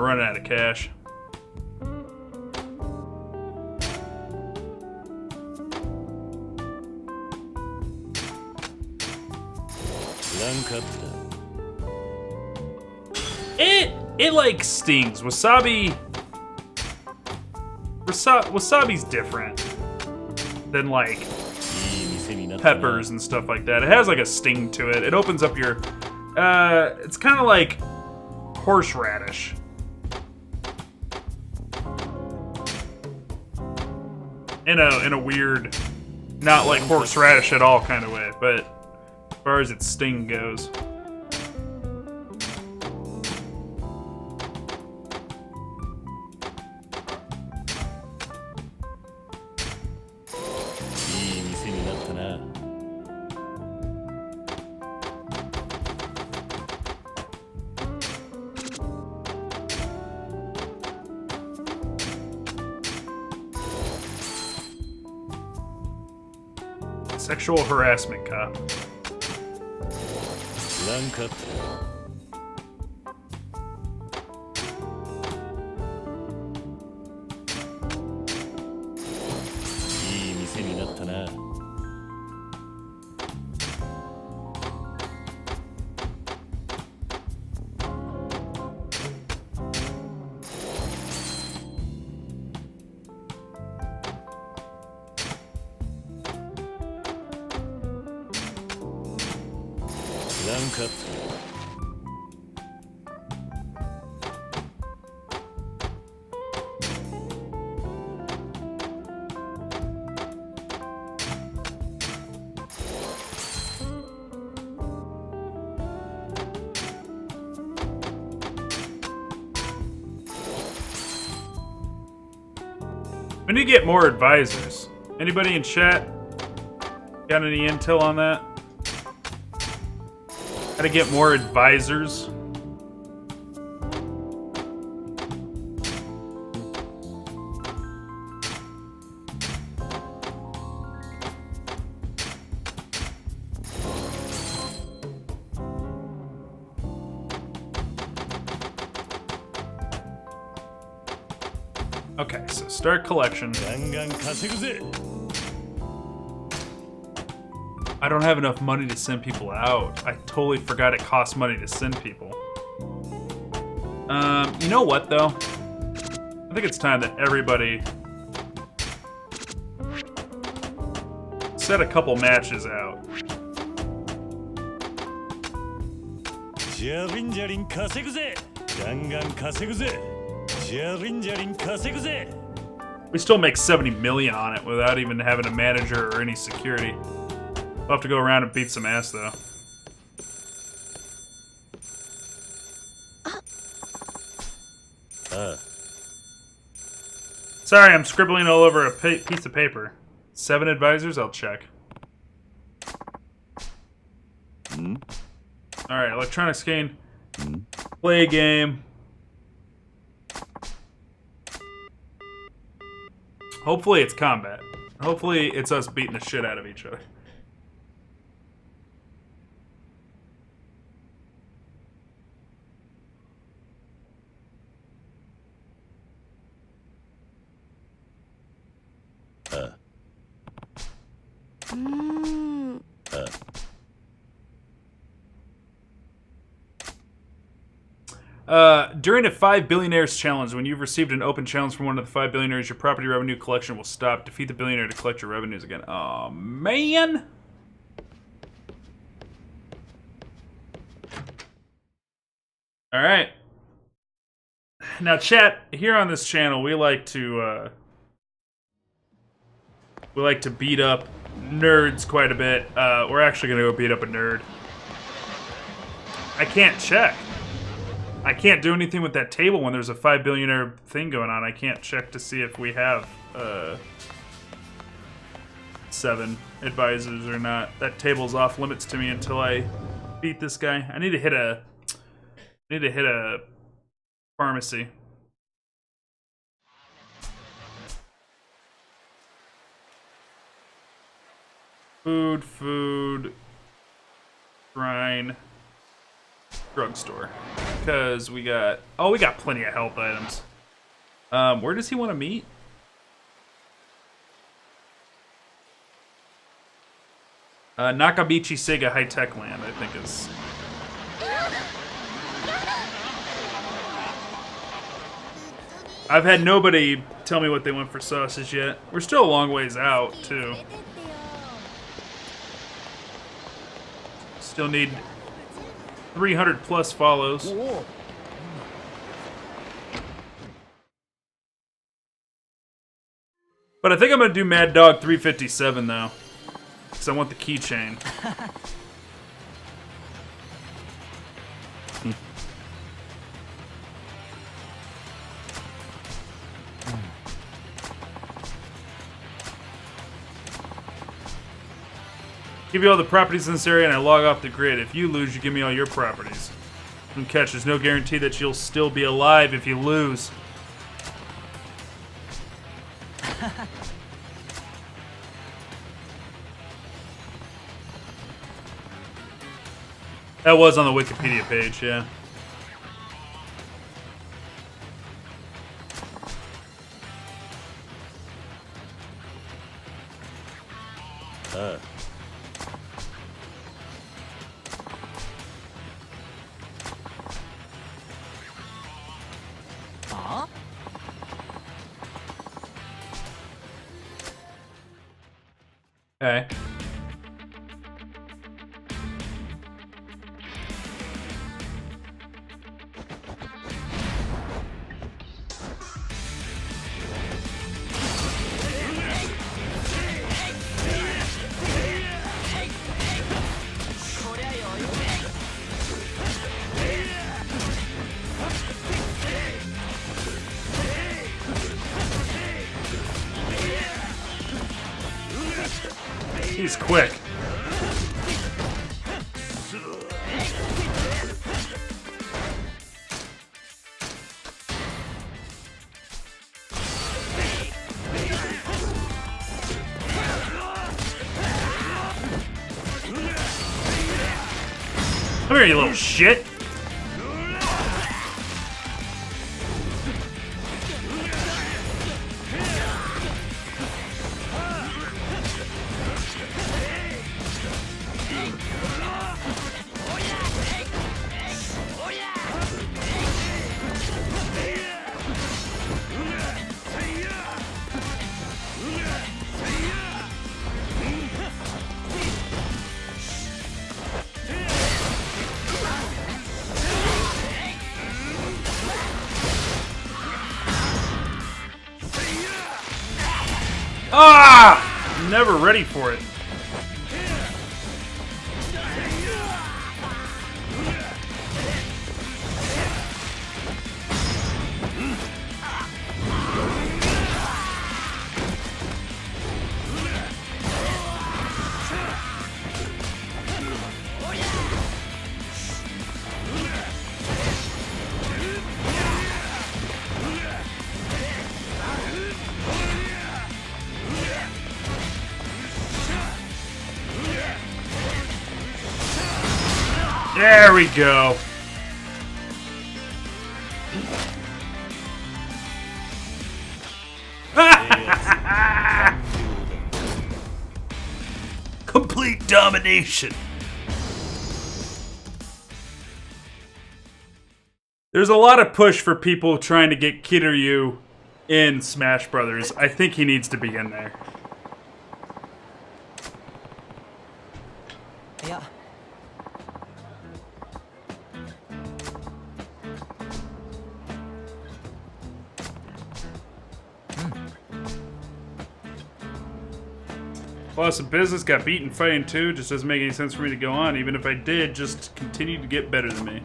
running out of cash. It like stings. Wasabi's different than like peppers and stuff like that. It has like a sting to it. It opens up your it's kind of like horseradish. In a weird, not like horseradish at all kind of way, but as far as its sting goes. Sexual harassment cop. We need to get more advisors. Anybody in chat got any intel on that? How to get more advisors? Okay, so start collection. I don't have enough money to send people out. I totally forgot it costs money to send people. You know what though? I think it's time that everybody set a couple matches out. We still make 70 million on it without even having a manager or any security. We'll have to go around and beat some ass though. Sorry, I'm scribbling all over a piece of paper. 7 advisors? I'll check. Alright, electronics gain. Play a game. Hopefully it's combat. Hopefully it's us beating the shit out of each other. During a 5 billionaires challenge, when you've received an open challenge from one of the 5 billionaires, your property revenue collection will stop. Defeat the billionaire to collect your revenues again. Oh man! Alright. Now chat, here on this channel, we like to beat up nerds quite a bit. We're actually gonna go beat up a nerd. I can't check. I can't do anything with that table when there's a 5 billionaire thing going on. I can't check to see if we have 7 advisors or not. That table's off limits to me until I beat this guy. I need to hit a pharmacy. Food, shrine. drugstore. Because we got plenty of health items. Where does he want to meet? Nakabichi Sega High Tech Land, I think is. I've had nobody tell me what they want for sausage yet. We're still a long ways out, too. Still need 300 plus follows. But I think I'm gonna do Mad Dog 357 though, because I want the keychain. Give you all the properties in this area and I log off the grid. If you lose, you give me all your properties. And catch, there's no guarantee that you'll still be alive if you lose. That was on the Wikipedia page, yeah. Okay. He's quick. Come here, you little shit. Ah! I'm never ready for it. There we go. Complete domination. There's a lot of push for people trying to get Kiryu in Smash Brothers. I think he needs to be in there. Yeah. Lost some business, got beaten fighting too. Just doesn't make any sense for me to go on. Even if I did, just continue to get better than me.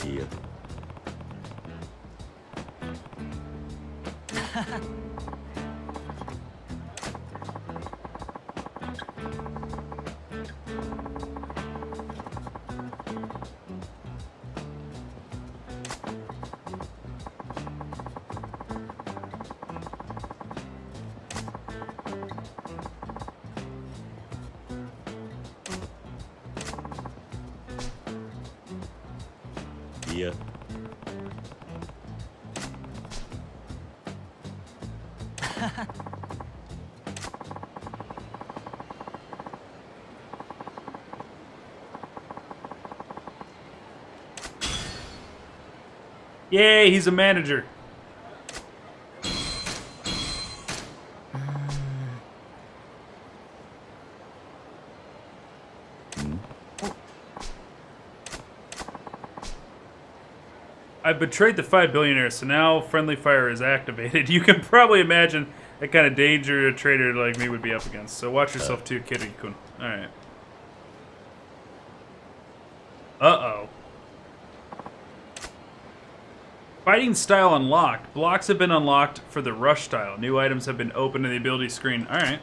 Yeah. や。Yay, he's a manager. I've betrayed the 5 billionaires, so now friendly fire is activated. You can probably imagine the kind of danger a trader like me would be up against. So watch yourself too, Kiryu-kun. Alright. Uh-oh. Fighting style unlocked. Blocks have been unlocked for the rush style. New items have been opened in the ability screen. Alright.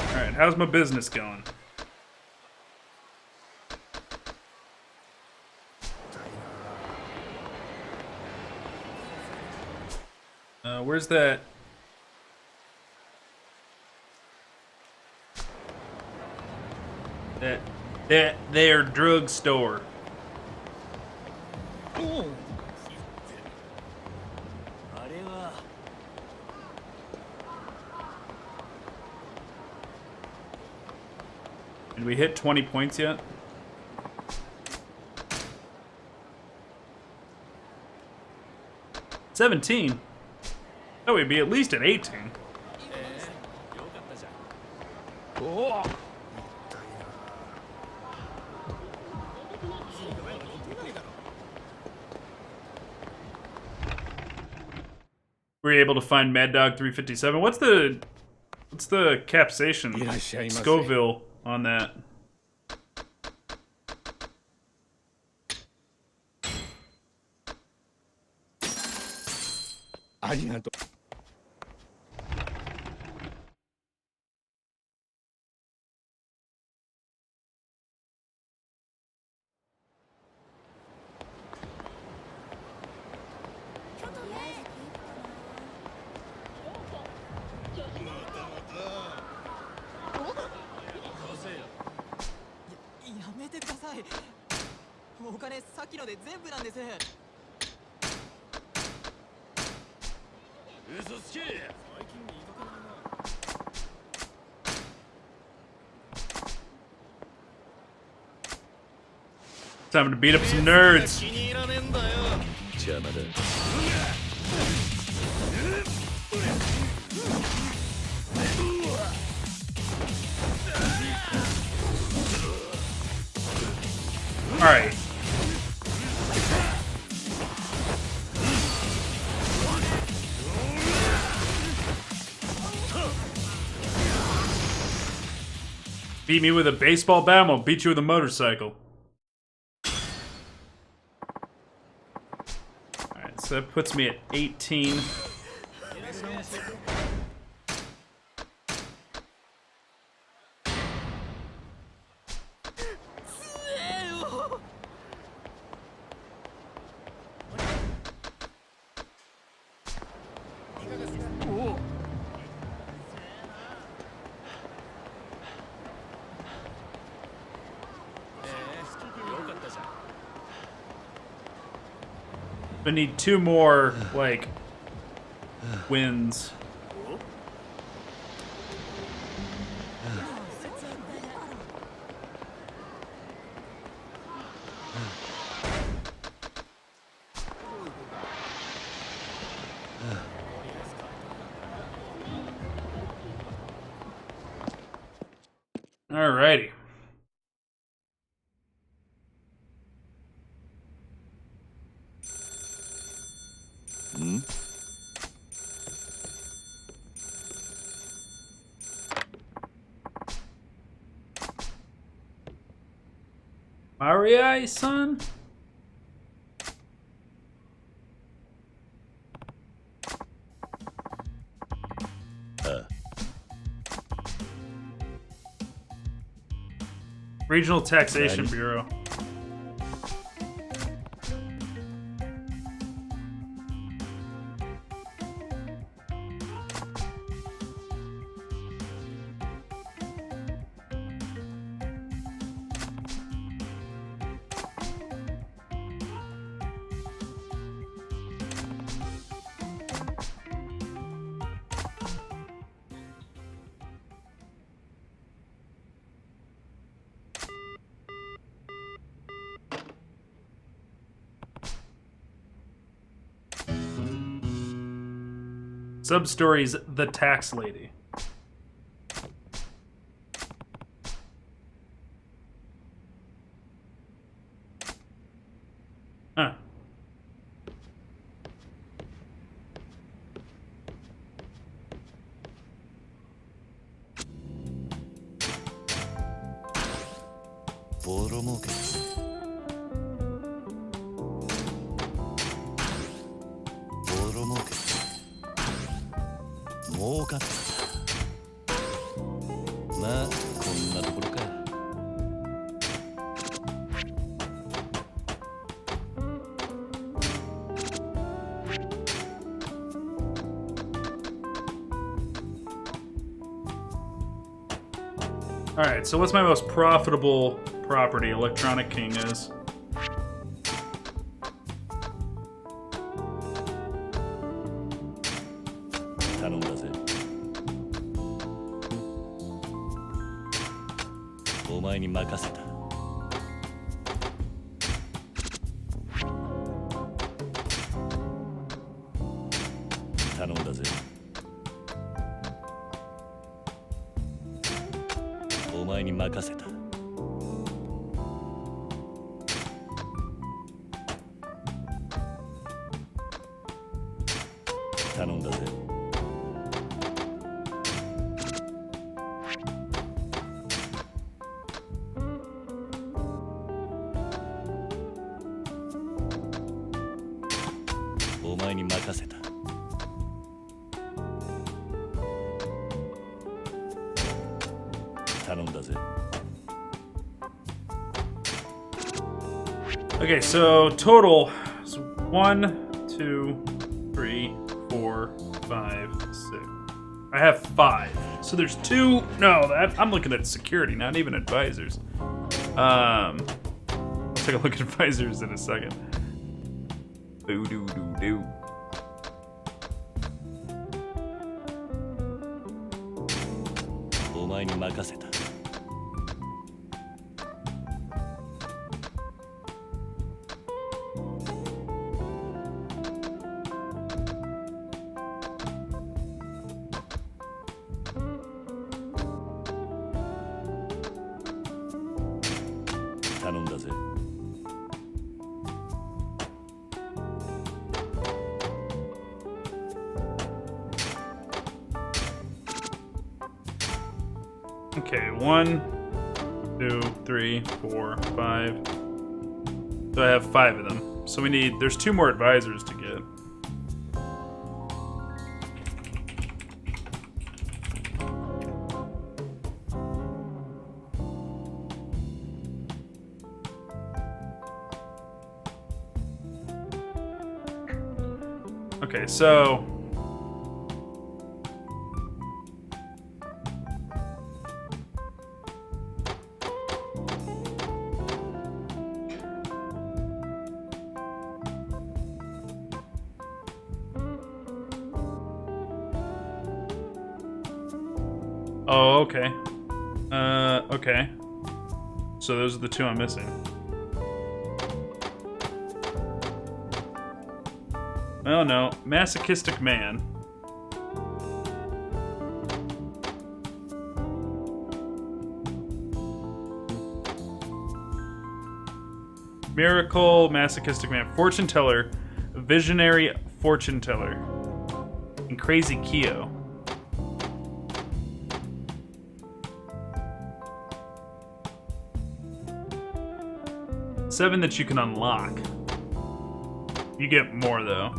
Alright, how's my business going? Where's that? That there drugstore. Did we hit 20 points yet? $17? Oh, we'd be at least at 18. Were you able to find Mad Dog 357? What's the capsation Scoville on that? Time to beat up some nerds. 邪魔だ。All right. Beat me with a baseball bat, I'm gonna beat you with a motorcycle. Alright, so that puts me at 18. I need 2 more, like, wins. Alrighty. Maria, son? Regional Taxation Bureau. Sub-stories The Tax Lady. Huh.ボロ儲けボロ儲け儲かったまあこんなところか。Alright, so what's my most profitable property? Electronic King is.頼んだぜ。お前に任せた。頼んだぜ。お前に任せた。頼んだぜ。お前に任せた。頼んだぜ。Okay, so total is 1, 2, 3, 4, 5, 6. I have 5. So there's 2. No, I'm looking at security, not even advisors. I'll take a look at advisors in a second. Boo doo doo doo.お前に任せた。頼んだぜ。Okay, 1, 2, 3, 4, 5. So I have 5 of them. So there's 2 more advisors to get. Okay, so oh, okay. Okay. So those are the 2 I'm missing. Oh no, masochistic man. Miracle, masochistic man, fortune teller, visionary fortune teller, and crazy Kyo. Seven that you can unlock. You get more though.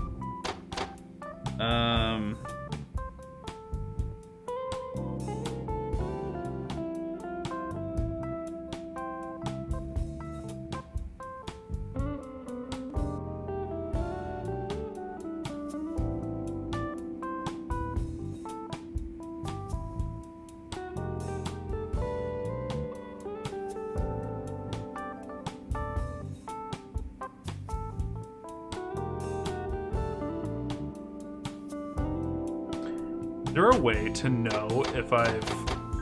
Is there a way to know if I've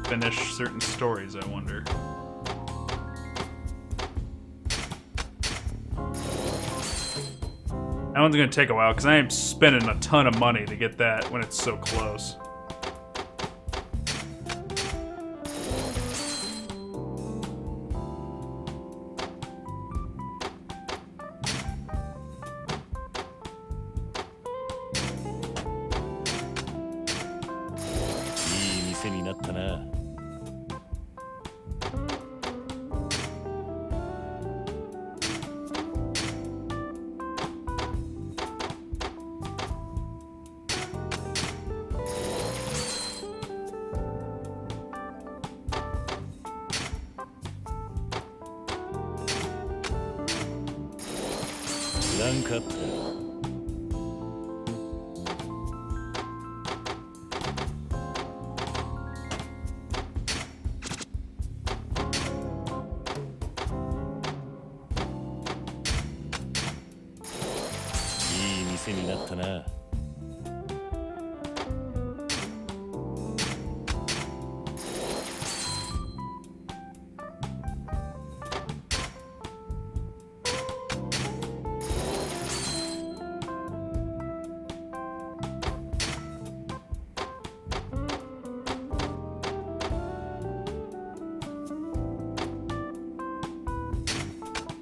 finished certain stories, I wonder? That one's gonna take a while because I am spending a ton of money to get that when it's so close.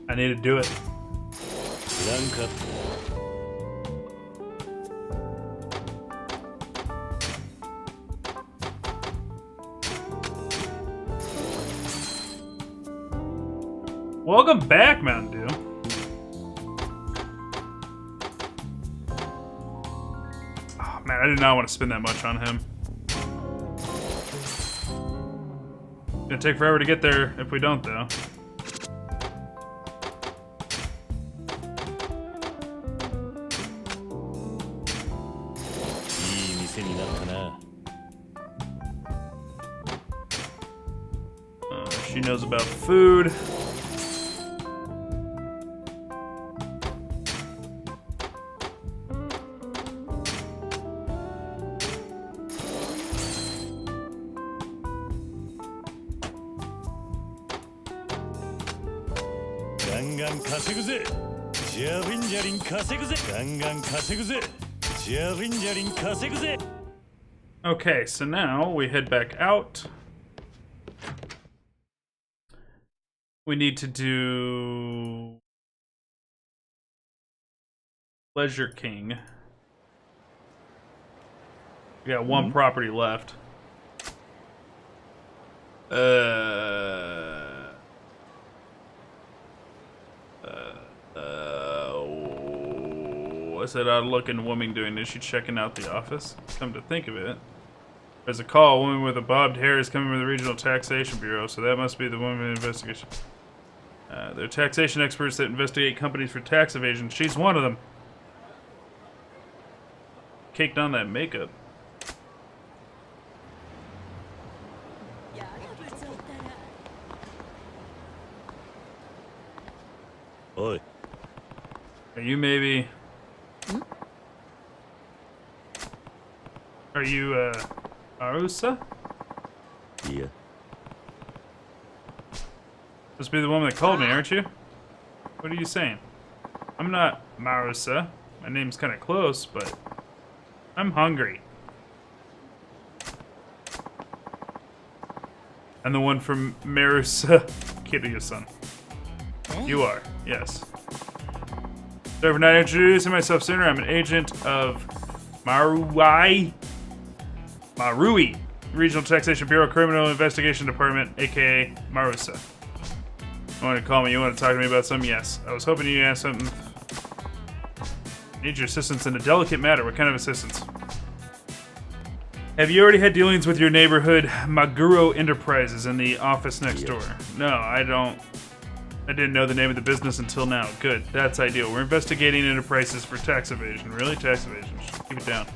I need to do it. Welcome back, Mountain Dew. Oh, man, I did not want to spend that much on him. Gonna take forever to get there if we don't, though. She knows about food. Okay, so now we head back out. We need to do Pleasure King. We got one property left. What's that odd-looking woman doing? Is she checking out the office? Come to think of it, there's a call. A woman with a bobbed hair is coming from the Regional Taxation Bureau, so that must be the woman in investigation. They're taxation experts that investigate companies for tax evasion. She's one of them. Caked on that makeup. Oi. Are you maybe... Are you, Arusa? Yeah. Must be the woman that called me, aren't you? What are you saying? I'm not Marusa. My name's kind of close, but I'm hungry. I'm the one from Marusa Kiryu-san. You are, yes. Sorry for not introducing myself sooner. I'm an agent of Marui, Regional Taxation Bureau Criminal Investigation Department, aka Marusa. You want to call me? You want to talk to me about something? Yes. I was hoping you'd ask something. I need your assistance in a delicate matter. What kind of assistance? Have you already had dealings with your neighborhood Maguro Enterprises in the office next door? No, I don't. I didn't know the name of the business until now. Good. That's ideal. We're investigating enterprises for tax evasion. Really? Tax evasion. Just keep it down.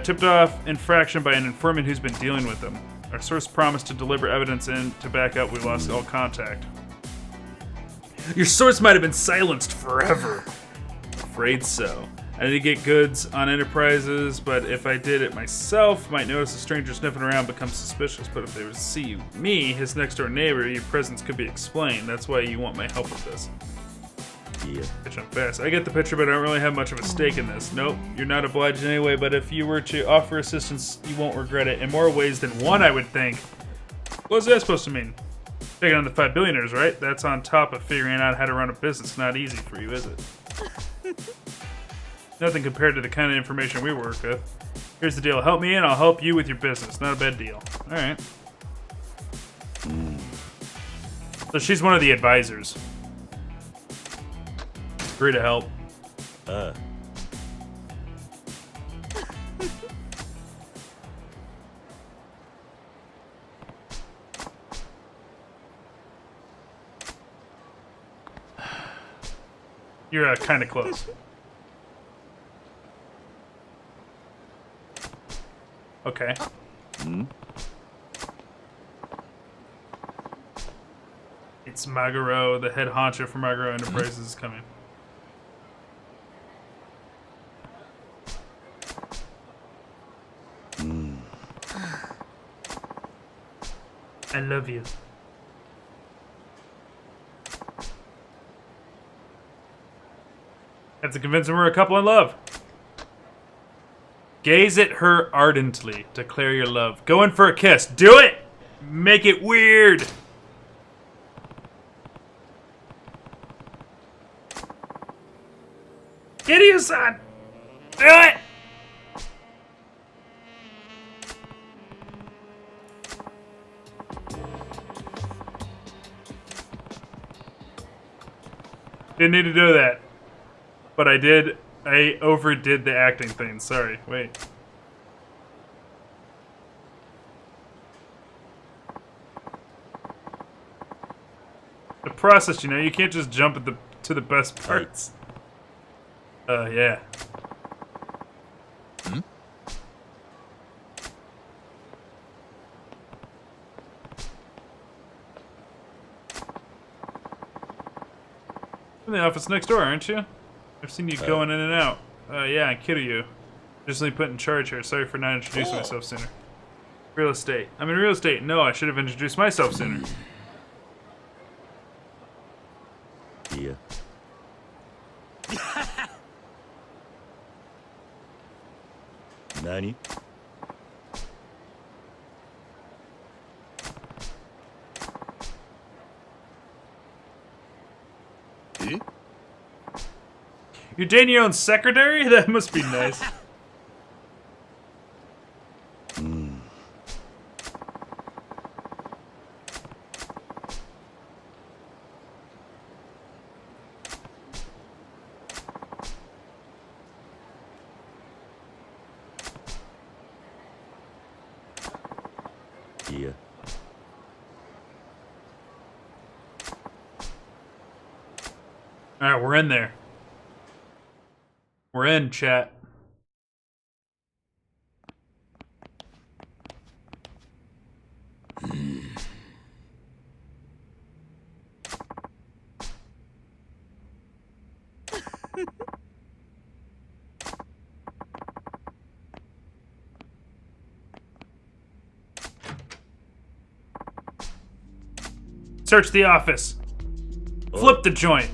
Tipped off infraction by an informant who's been dealing with them. Our source promised to deliver evidence in to back up. We lost all contact. Your source might have been silenced forever. Afraid so. I need to get goods on enterprises, but if I did it myself, might notice a stranger sniffing around, become suspicious. But if they would see me, his next door neighbor, your presence could be explained. That's why you want my help with this. Yeah. Pitch up fast. I get the picture, but I don't really have much of a stake in this. Nope, you're not obliged anyway, but if you were to offer assistance, you won't regret it. In more ways than one, I would think. What's that supposed to mean? Taking on the 5 billionaires, right? That's on top of figuring out how to run a business. Not easy for you, is it? Nothing compared to the kind of information we work with. Here's the deal. Help me and I'll help you with your business. Not a bad deal. Alright. So she's one of the advisors. Free to help. You're kind of close. Okay. It's Maguro, the head honcho for Maguro Enterprises is coming. I love you. Have to convince him we're a couple in love. Gaze at her ardently. Declare your love. Go in for a kiss. Do it! Make it weird. Get you, son! Do it! Didn't need to do that. But I did. I overdid the acting thing. Sorry. Wait. The process, you know, you can't just jump at to the best parts. Yeah. In the office next door, aren't you? I've seen you going in and out. Yeah, and Kiryu. Recently put in charge here. Sorry for not introducing myself sooner. Real estate. I'm in real estate. No, I should have introduced myself sooner. Yeah. Nani? You're dating your own secretary? That must be nice. Yeah. Alright, we're in there. We're in, chat. Search the office. Flip the joint.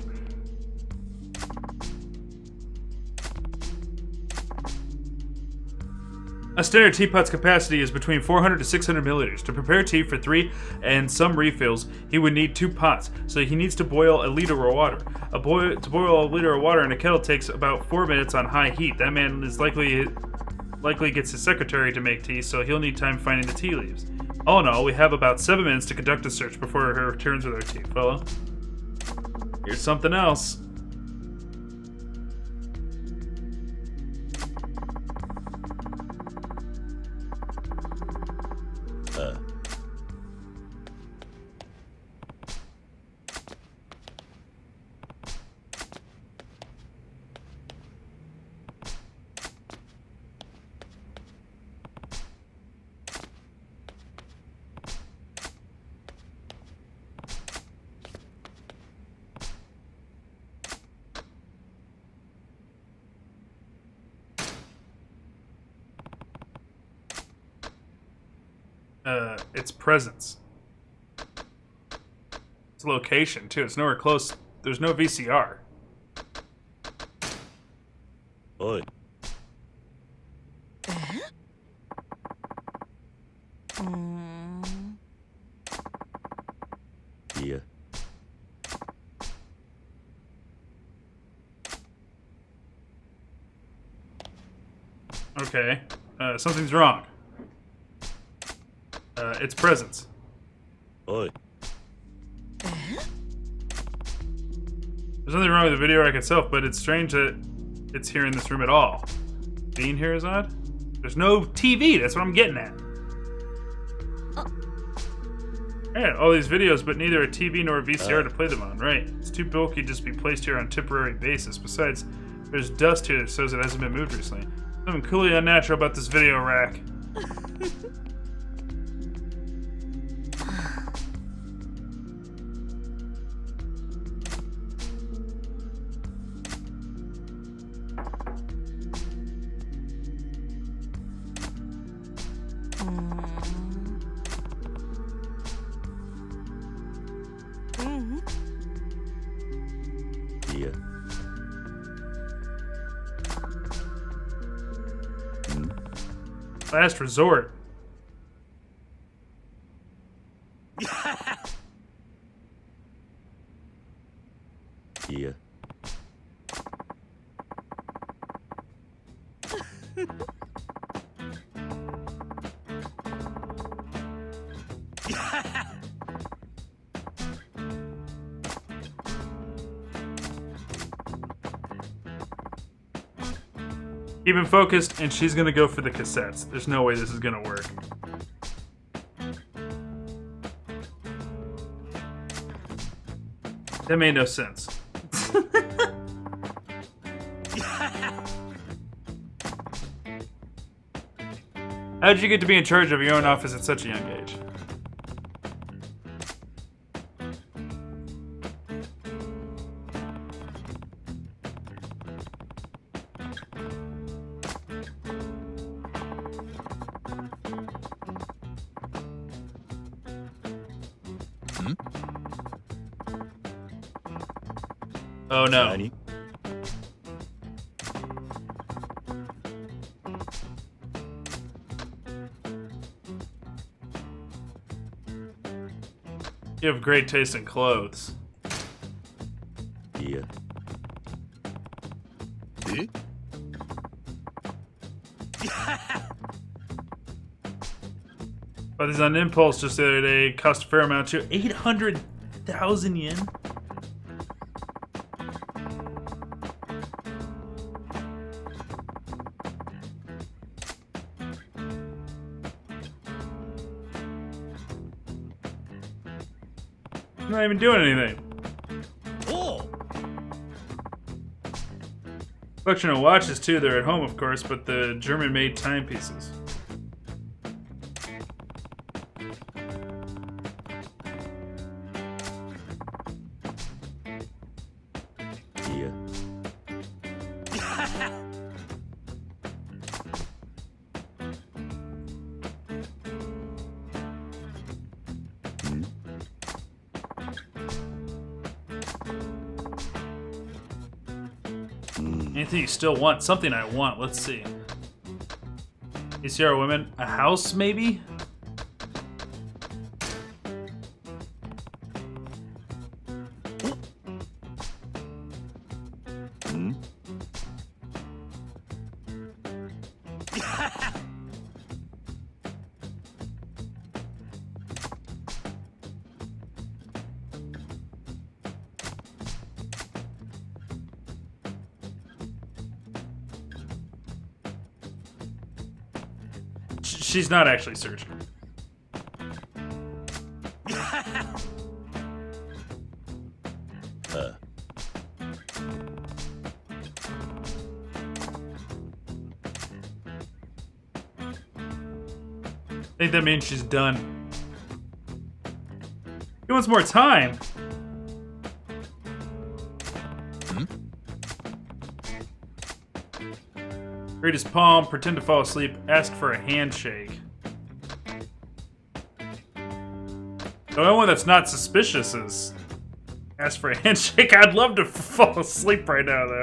A standard teapot's capacity is between 400 to 600 milliliters. To prepare tea for 3 and some refills, he would need 2 pots, so he needs to boil a liter of water. To boil a liter of water in a kettle takes about 4 minutes on high heat. That man is likely gets his secretary to make tea, so he'll need time finding the tea leaves. All in all, we have about 7 minutes to conduct a search before he returns with our tea, fella. Here's something else. Its presence. Its location, too. It's nowhere close. There's no VCR. おい いや Okay. Something's wrong. It's presence. おい There's nothing wrong with the video rack itself, but it's strange that it's here in this room at all. Being here is odd. There's no TV, that's what I'm getting at. Yeah, all these videos, but neither a TV nor a VCR to play them on. Right. It's too bulky to just be placed here on a temporary basis. Besides, there's dust here that shows it hasn't been moved recently. Something coolly unnatural about this video rack. Yeah. Last resort. Yeah. Keep him focused, and she's gonna go for the cassettes. There's no way this is gonna work. That made no sense. How did you get to be in charge of your own office at such a young age? Oh no. 何 You have great taste in clothes. いや え Bought these on impulse just the other day. Cost a fair amount too. 800,000 yen? I'm not even doing anything. おう Collection of watches too. They're at home, of course, but the German-made timepieces. Yeah. Anything you still want? Something I want. Let's see. ACR women. A house, maybe? She's not actually searching. I think that means she's done. He wants more time. Read his palm, pretend to fall asleep, ask for a handshake. The only one that's not suspicious is ask for a handshake. I'd love to fall asleep right now, though.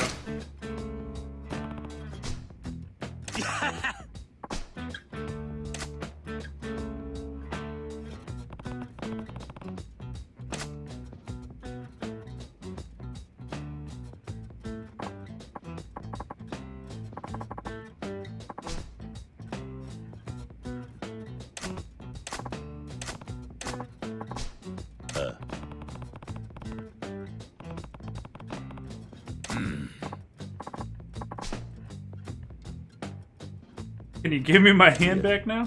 Can you give me my hand back now?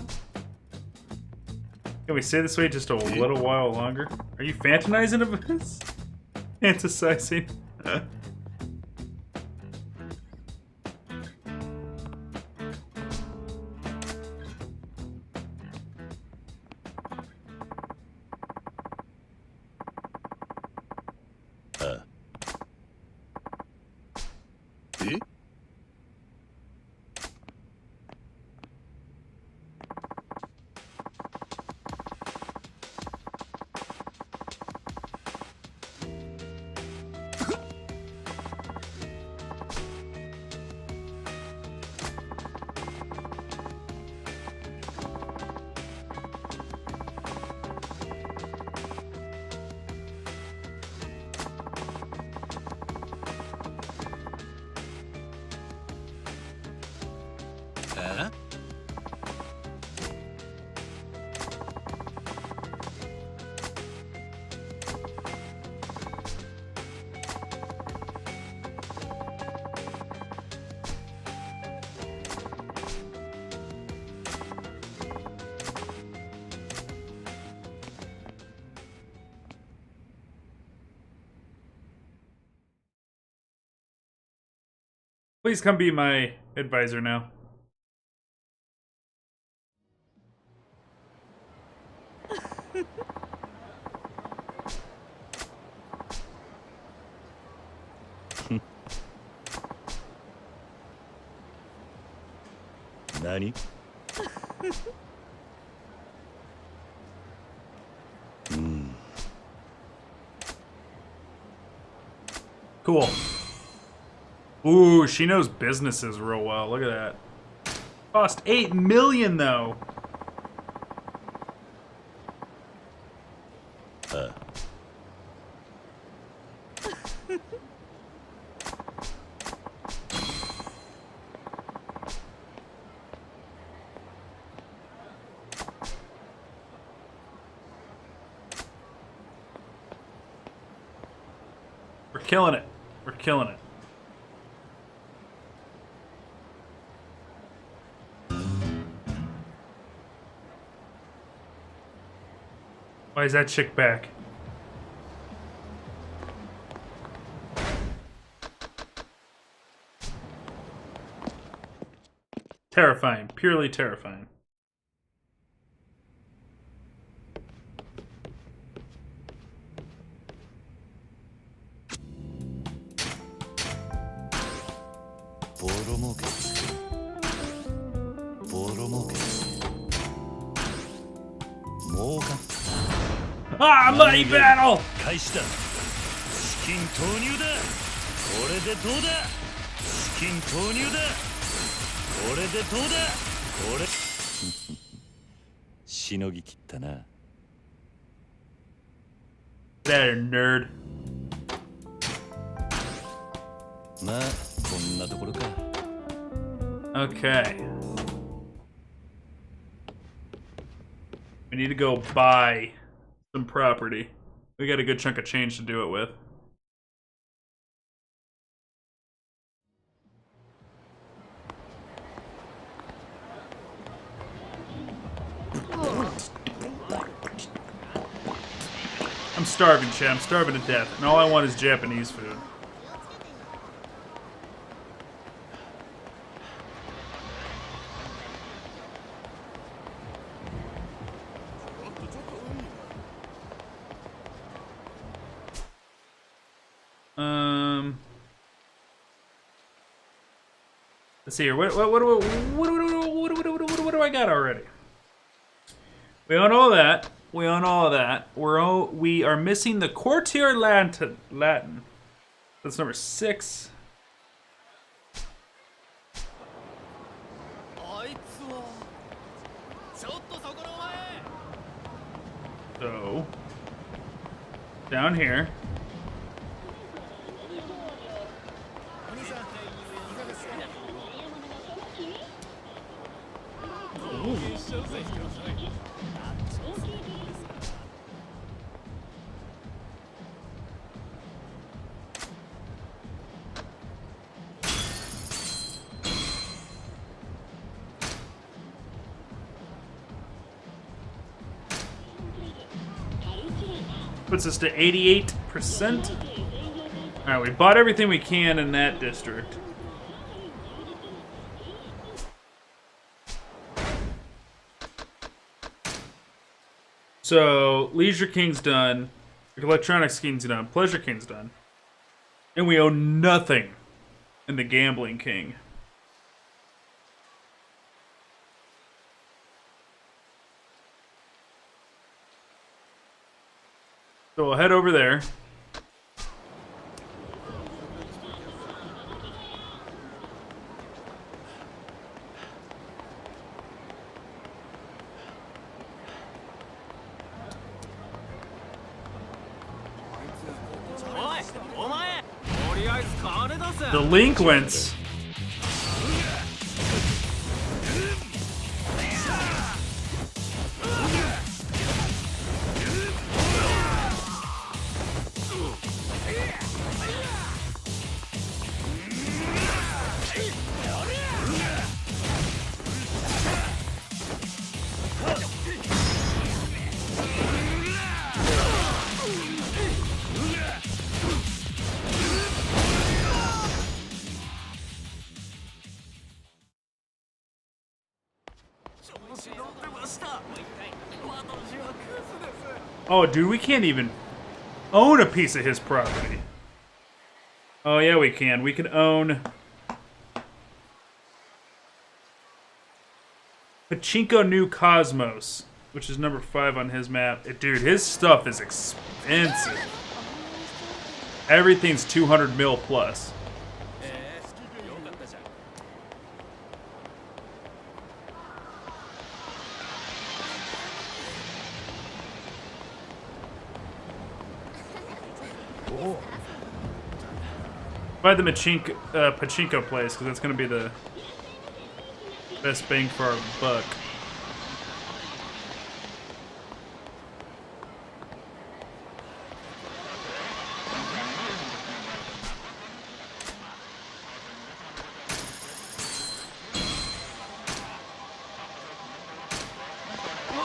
Can we stay this way just a little while longer? Are you fantasizing of this? Fantasizing. Please come be my advisor now. Nani? Cool. Ooh, she knows businesses real well. Look at that. Cost $8 million though. We're killing it. We're killing it. Why is that chick back? Terrifying. Purely terrifying. Ah, money battle! 開始だ資金投入だこれでどうだ資金投入だこれでどうだこれしのぎきったな Get out of here, nerd. まあこんなところか Okay. We need to go buy some property. We got a good chunk of change to do it with. I'm starving, Chad. I'm starving to death, and all I want is Japanese food. Let's see here. What do I got already? We own all that. We own all of that. We are missing the Courtier Latin. That's number 6. あいつはちょっとそこのお前 So down here. puts us to 88%. Alright, we bought everything we can in that district. So, Leisure King's done. Electronics King's done. Pleasure King's done. And we own nothing in the Gambling King. So we'll head over there. Delinquents. Oh, dude, we can't even own a piece of his property. Oh, yeah, we can. We can own Pachinko New Cosmos, which is number 5 on his map. Dude, his stuff is expensive. Everything's 200 mil plus. Buy the pachinko place, because that's going to be the best bang for our buck.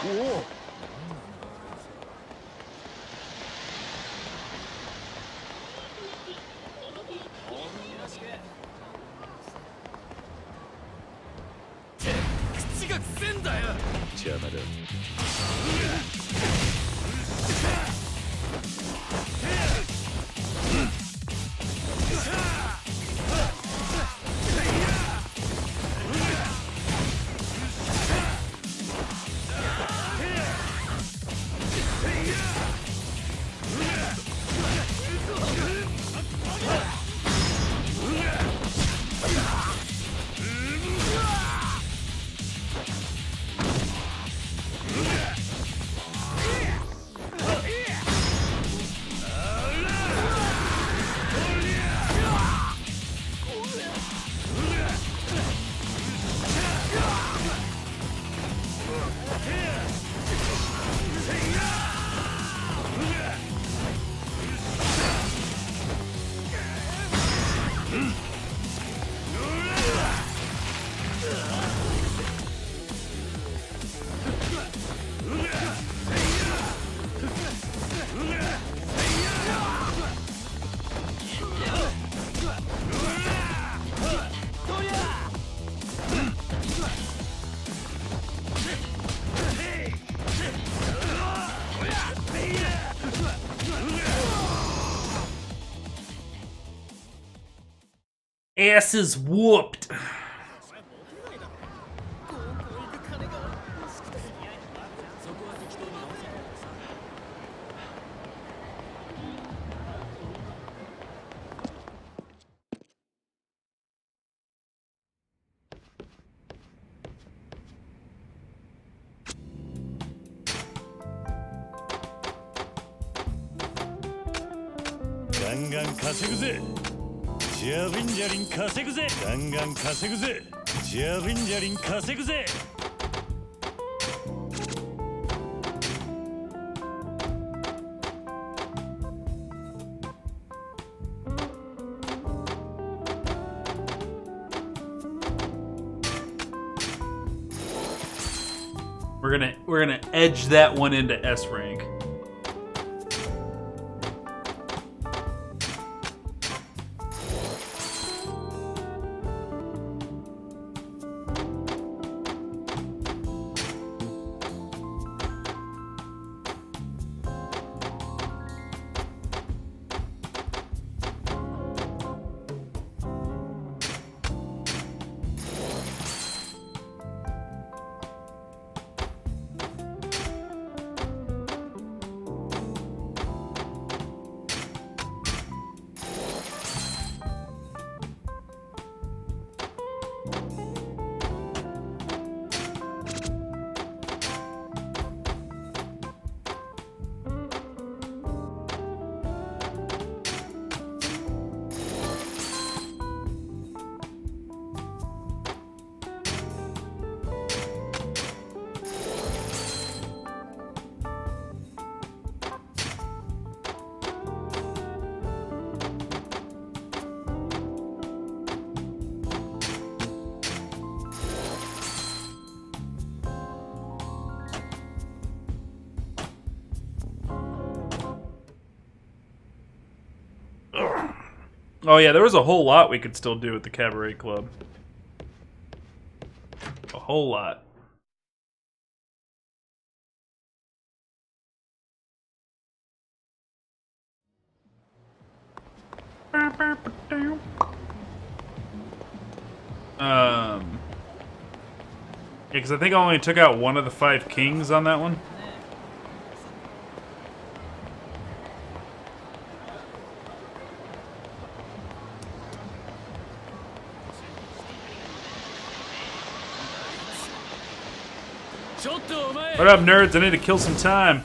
Whoa. Ass is whooped. gangan稼ぐぜジャリンジャリン稼ぐぜガンガン稼ぐぜジャリンジャリン稼ぐぜWe're gonna edge that one into S rank. Oh yeah, there was a whole lot we could still do at the Cabaret Club. A whole lot. Yeah, because I think I only took out one of the 5 kings on that one. What up, nerds? I need to kill some time.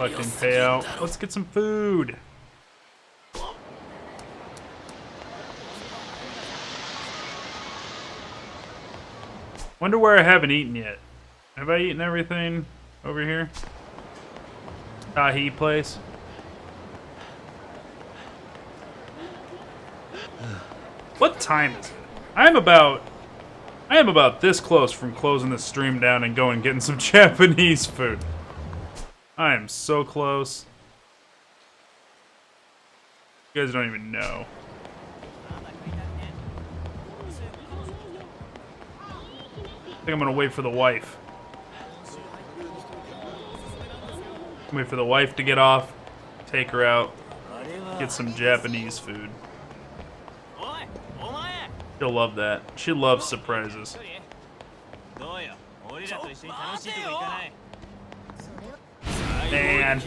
Collecting payout. Let's get some food. Wonder where I haven't eaten yet. Have I eaten everything over here? Tahi place. What time is it? I am about this close from closing this stream down and going and getting some Japanese food. I am so close. You guys don't even know. I think I'm gonna wait for the wife. Wait for the wife to get off, take her out, get some Japanese food. She'll love that. She loves surprises. Man.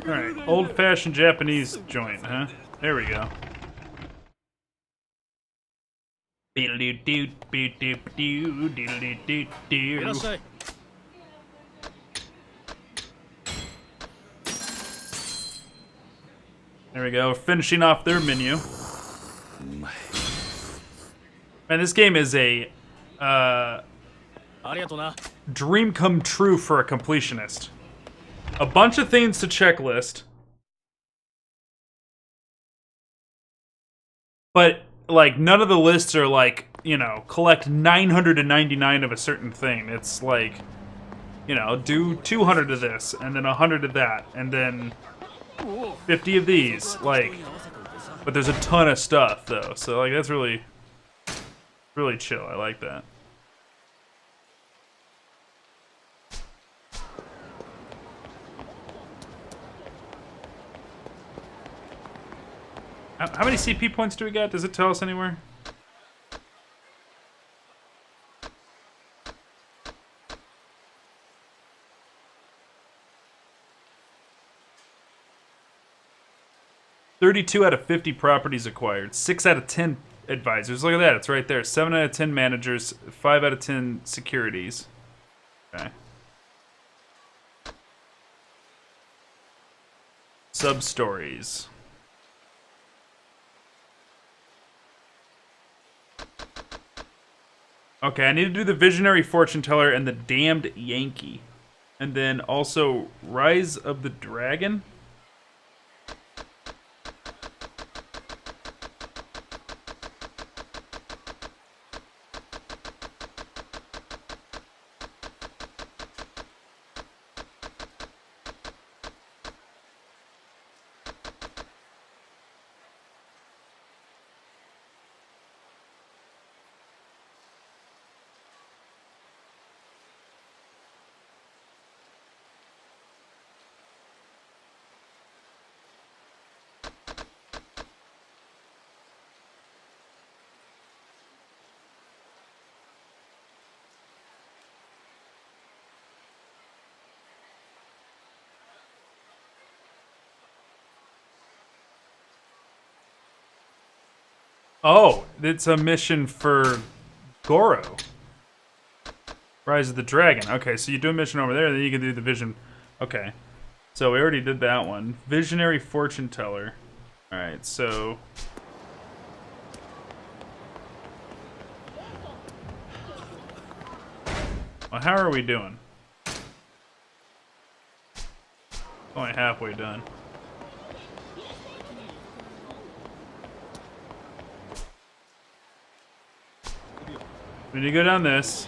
Alright, old-fashioned Japanese joint, huh? There we go. There we go, finishing off their menu. Man, this game is a dream come true for a completionist. A bunch of things to checklist, but like none of the lists are like, you know, collect 999 of a certain thing. It's like, you know, do 200 of this and then 100 of that and then 50 of these. Like, but there's a ton of stuff though, so like that's really chill. I like that. How many CP points do we got? Does it tell us anywhere? 32 out of 50 properties acquired. 6 out of 10 advisors. Look at that. It's right there. 7 out of 10 managers. 5 out of 10 securities. Okay. Sub-stories. Okay, I need to do the Visionary Fortune Teller and the Damned Yankee. And then also Rise of the Dragon. Oh, it's a mission for Goro. Rise of the Dragon. Okay, so you do a mission over there, then you can do the vision. Okay. So we already did that one. Visionary Fortune Teller. Alright, so... Well, how are we doing? Only halfway done. We need to go down this.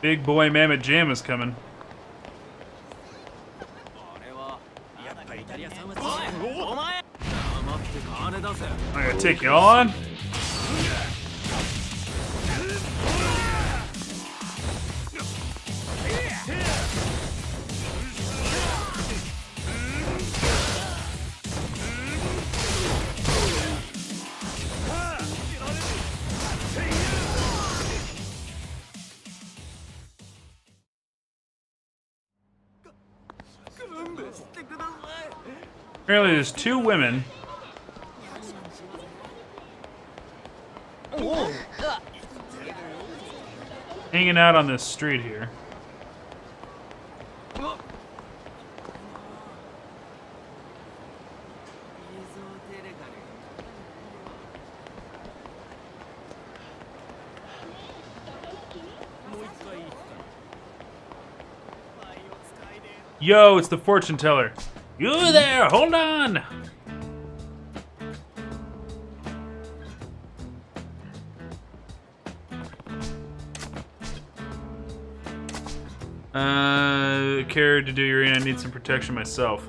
Big boy Mammoth Jam is coming. I'm gonna take you all on. Apparently there's 2 women. Hanging out on this street here. Yo, it's the fortune teller. You there, hold on! Care to do your I need some protection myself.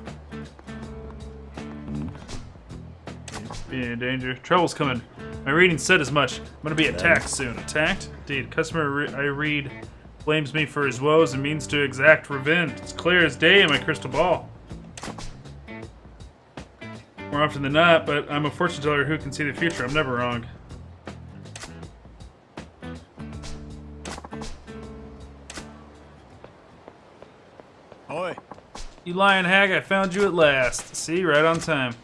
Being in danger. Trouble's coming. My reading said as much. I'm gonna be attacked soon. Attacked? Indeed. Customer I read blames me for his woes and means to exact revenge. It's clear as day in my crystal ball. More often than not, but I'm a fortune teller who can see the future. I'm never wrong. Oi. You lying hag, I found you at last. See, right on time.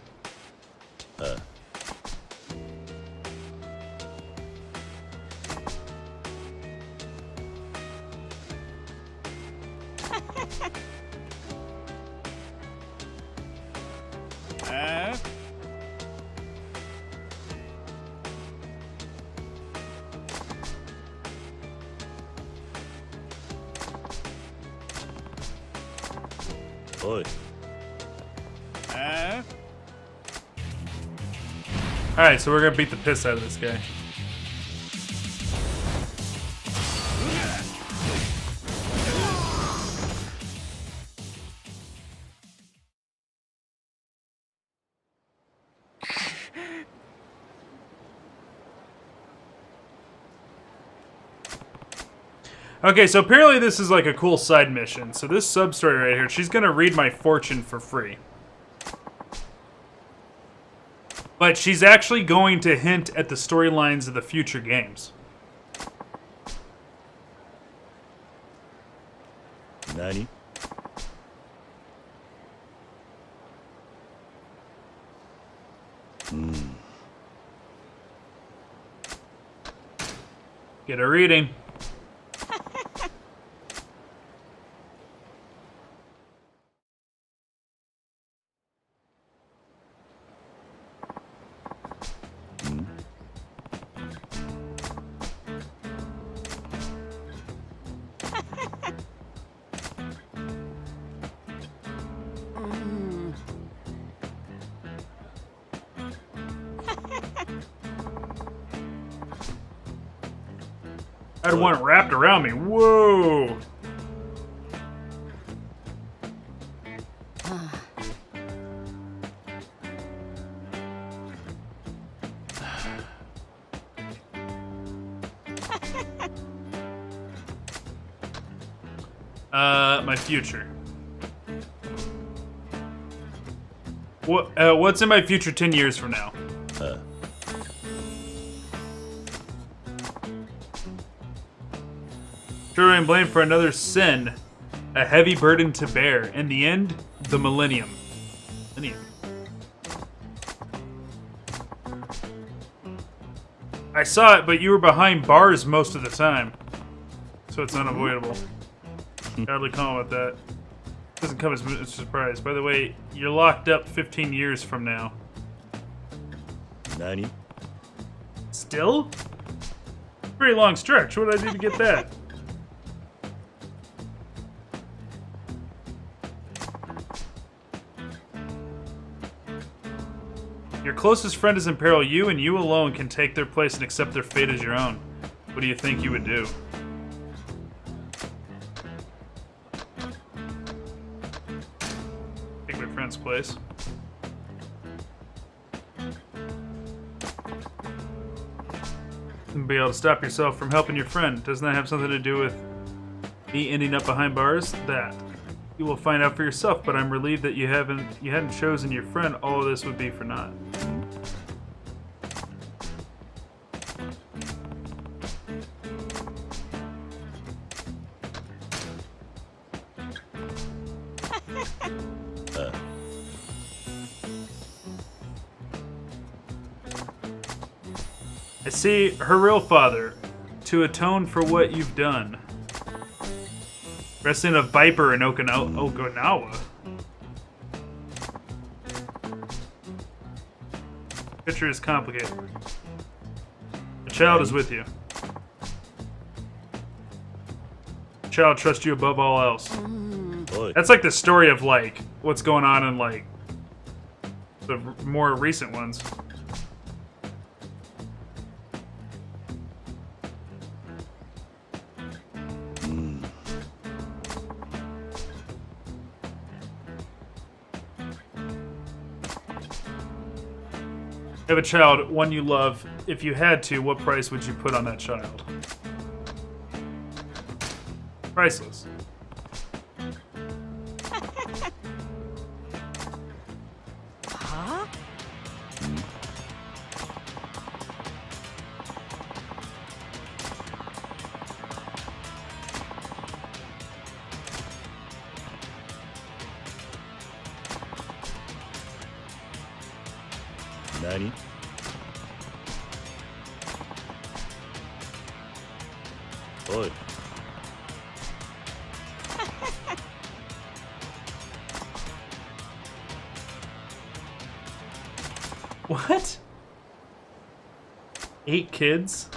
Oi. Alright, so we're gonna beat the piss out of this guy. Okay, so apparently this is like a cool side mission. So this sub-story right here, she's gonna read my fortune for free. But she's actually going to hint at the storylines of the future games. Nani? Get a reading. I'd want it wrapped around me. Whoa! My future. What's in my future 10 years from now? Sure, I'm blamed for another sin, a heavy burden to bear. In the end, the millennium. I saw it, but you were behind bars most of the time, so it's unavoidable. Hardly comment with that. Doesn't come as a surprise. By the way, you're locked up 15 years from now. Nani? Still? Pretty long stretch. What did I do to get that? Your closest friend is in peril. You and you alone can take their place and accept their fate as your own. What do you think you would do? Take my friend's place. Be able to stop yourself from helping your friend. Doesn't that have something to do with me ending up behind bars? That you will find out for yourself. But I'm relieved that you hadn't chosen your friend. All of this would be for naught. I see her real father, to atone for what you've done. Resident of Viper in Okinawa. Picture is complicated. A child is with you. A child trusts you above all else. Oi. That's like the story of like what's going on in like the more recent ones. Have a child, one you love. If you had to, what price would you put on that child? Priceless. Huh? Nani? Oi. What? 8 kids?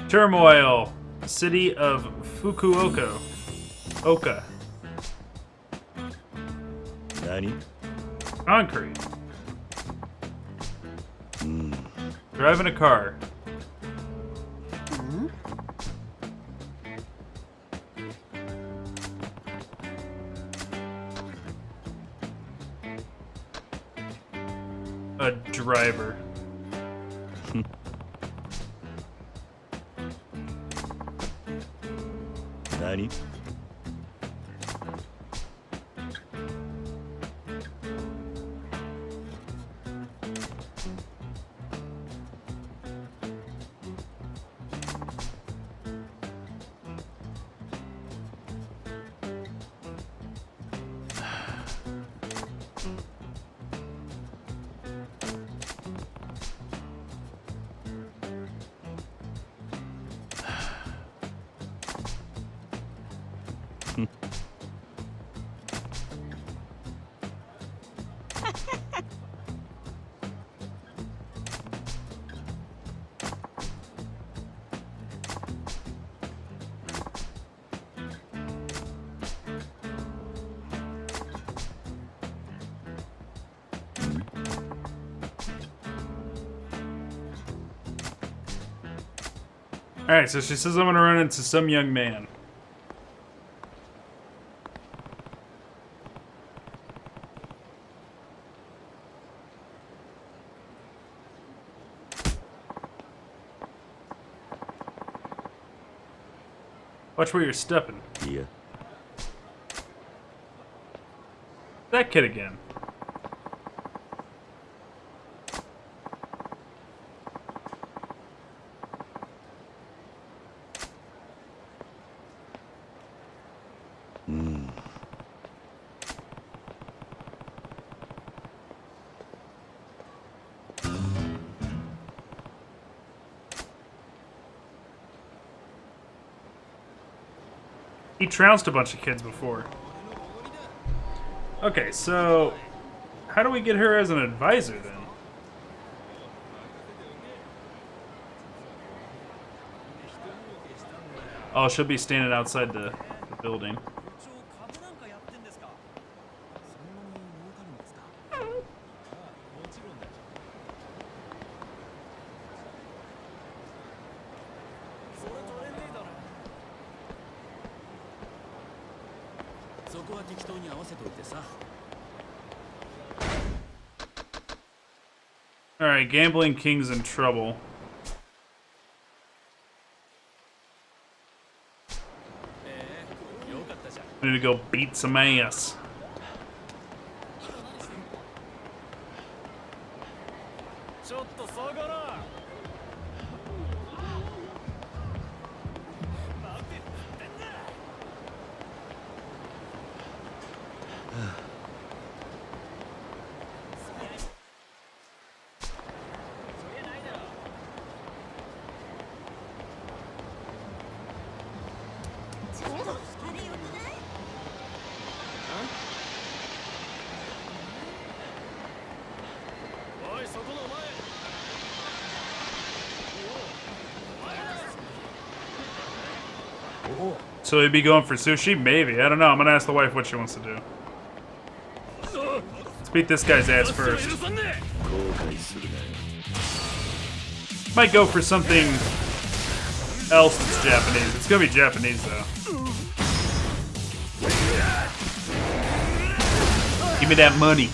Turmoil. City of Fukuoka. Oka. Nani? Concrete. Driving a car. A driver. Nani? Alright, so she says I'm gonna run into some young man. Watch where you're stepping. Yeah. That kid again. He trounced a bunch of kids before. Okay, so how do we get her as an advisor then? Oh, she'll be standing outside the building. 株なんかやってんですか。そんなに儲かるんですか。ああ、もちろんだ。それ取れねえだろ。そこは適当に合わせといてさ。 Alright, gambling king's in trouble. I need to go beat some ass. ちょっと下がら。待てって言ってんだ。そりゃないだろ。ちょっとあれよくない？おい、そこのお前。 So he'd be going for sushi? Maybe. I don't know. I'm gonna ask the wife what she wants to do. Let's beat this guy's ass first. 後悔するなよ。 Might go for something else that's Japanese. It's gonna be Japanese though. Give me that money.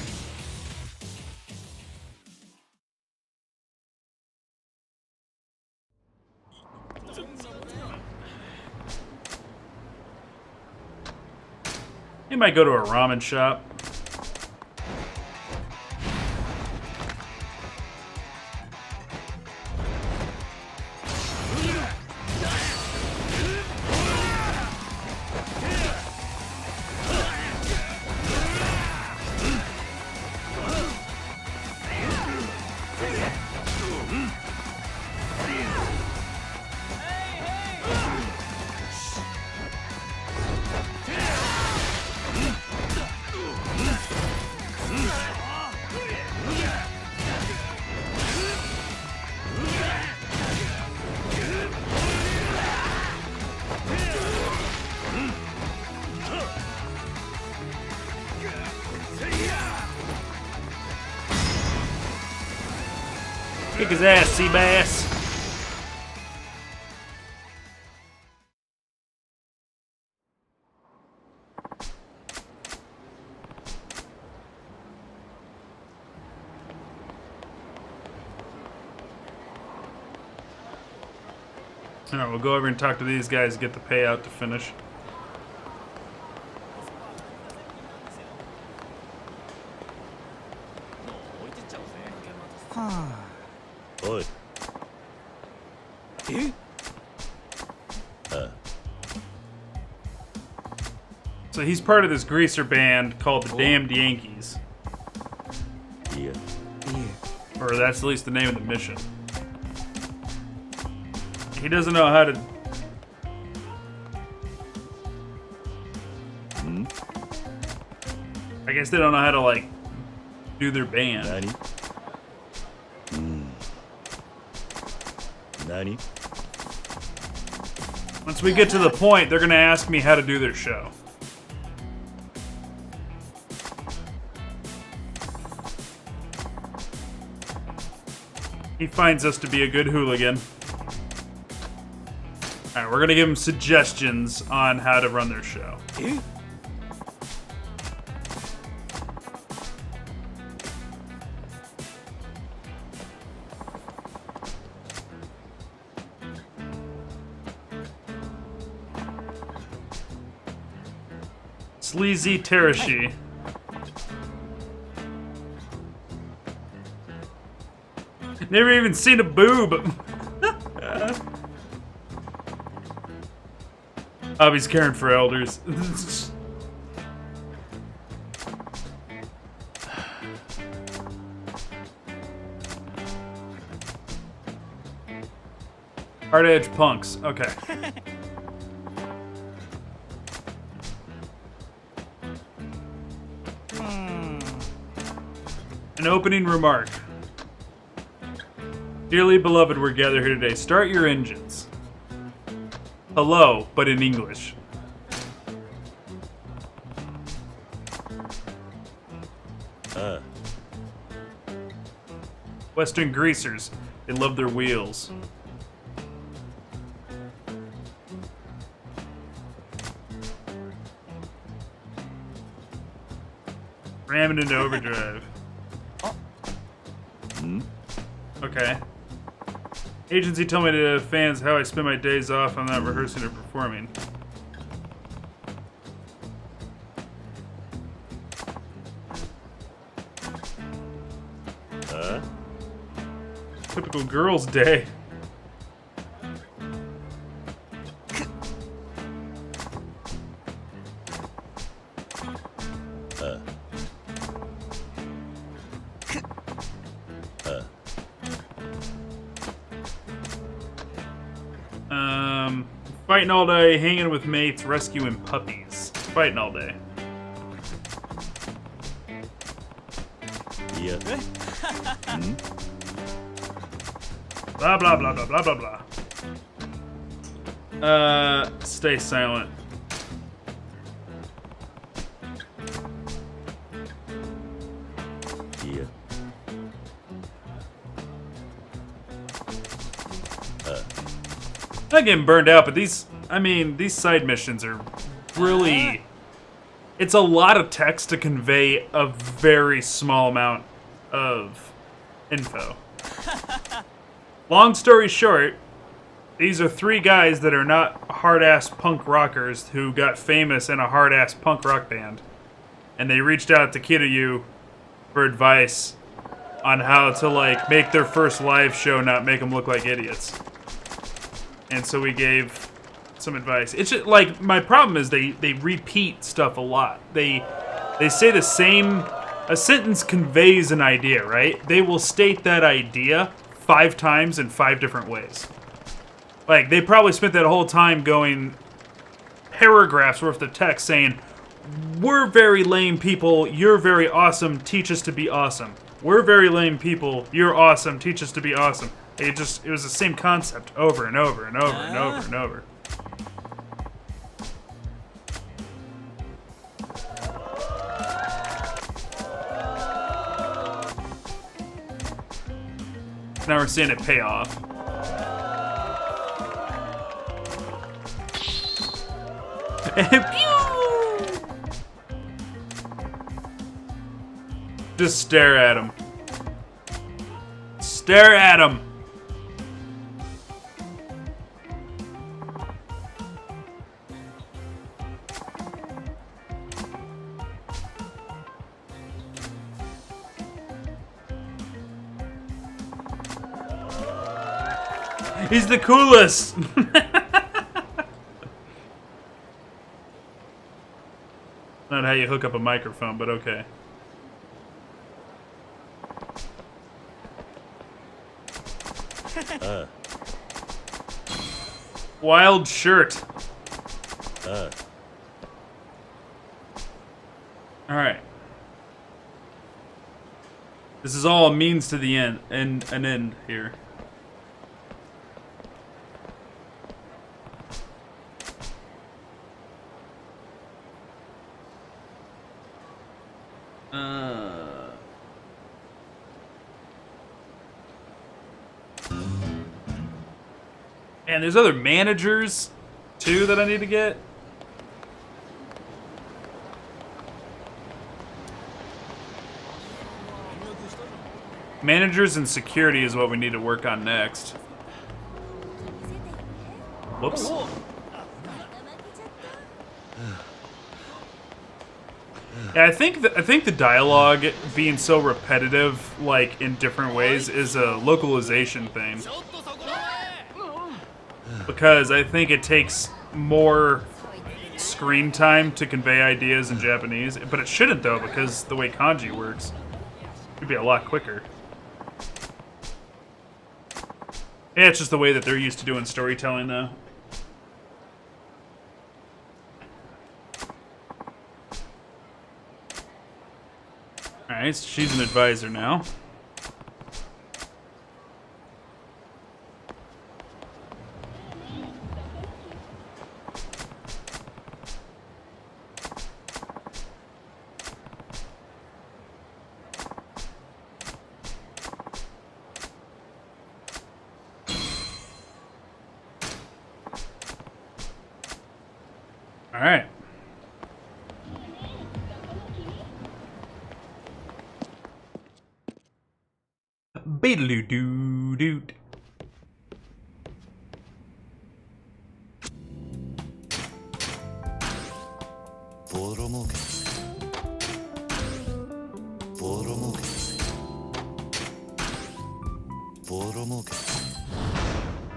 He might go to a ramen shop. Kick his ass, Seabass. Alright, we'll go over and talk to these guys, get the payout to finish.おい。え？ So he's part of this greaser band called the Damned Yankees. いや。 Or that's at least the name of the mission. He doesn't know how to... I guess they don't know how to, like, do their band. 何？ Once we get to the point, they're gonna ask me how to do their show. He finds us to be a good hooligan. Alright, we're gonna give him suggestions on how to run their show. Sleazy Terashi. Never even seen a boob. Hobby's caring for elders. Hard edge punks. Okay. An opening remark. Dearly beloved, we're gathered here today. Start your engines. Hello, but in English. Western greasers. They love their wheels. Ramming into overdrive. Okay. Agency told me to fans how I spend my days off. I'm not rehearsing or performing. Typical girls' day. Fighting all day, hanging with mates, rescuing puppies. Fighting all day. Yeah. Blah, blah, blah, blah, blah, blah, blah. Stay silent. Yeah. Not getting burned out, but these side missions are really... It's a lot of text to convey a very small amount of info. Long story short, these are three guys that are not hard-ass punk rockers who got famous in a hard-ass punk rock band. And they reached out to Kiryu for advice on how to, like, make their first live show not make them look like idiots. And so we gave some advice. It's just, like, my problem is they repeat stuff a lot. They say the same... A sentence conveys an idea, right? They will state that idea 5 times in 5 different ways. Like, they probably spent that whole time going paragraphs worth of text saying, we're very lame people, you're very awesome, teach us to be awesome. We're very lame people, you're awesome, teach us to be awesome. It was the same concept over and over and over and over and over. Now we're seeing it pay off. Just stare at him. Stare at him. He's the coolest. Not how you hook up a microphone, but okay. Wild shirt. Alright. This is all a means to the end, and an end here. And there's other managers, too, that I need to get. Managers and security is what we need to work on next. Whoops. Yeah, I think the dialogue being so repetitive, like in different ways, is a localization thing. Because I think it takes more screen time to convey ideas in Japanese, but it shouldn't though, because the way kanji works, it'd be a lot quicker. Yeah, it's just the way that they're used to doing storytelling though. Alright, so she's an advisor now. Alright. Beedaloo-doo-doot.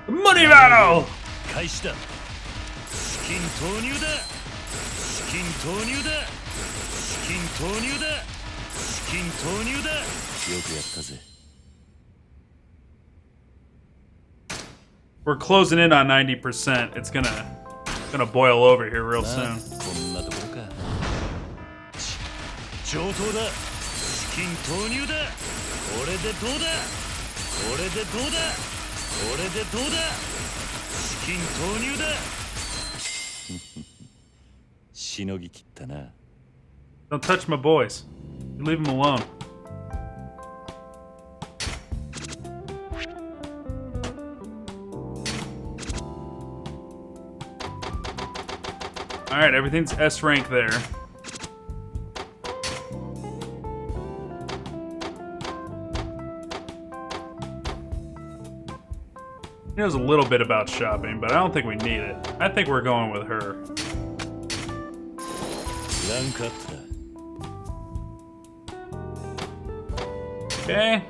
Money battle! 開始だ。資金投入だ。資金投入だ。資金投入だ。資金投入だ。よくやったぜ。We're closing in on 90%. It's gonna boil over here real soon. こんなところか。上等だ。資金投入だ。これでどうだ。これでどうだ。これでどうだ。資金投入だ。しのぎきったな。Don't touch my boys. You leave them alone. Alright, everything's S rank there. He knows a little bit about shopping, but I don't think we need it. I think we're going with her. ランクアップだ。 Okay.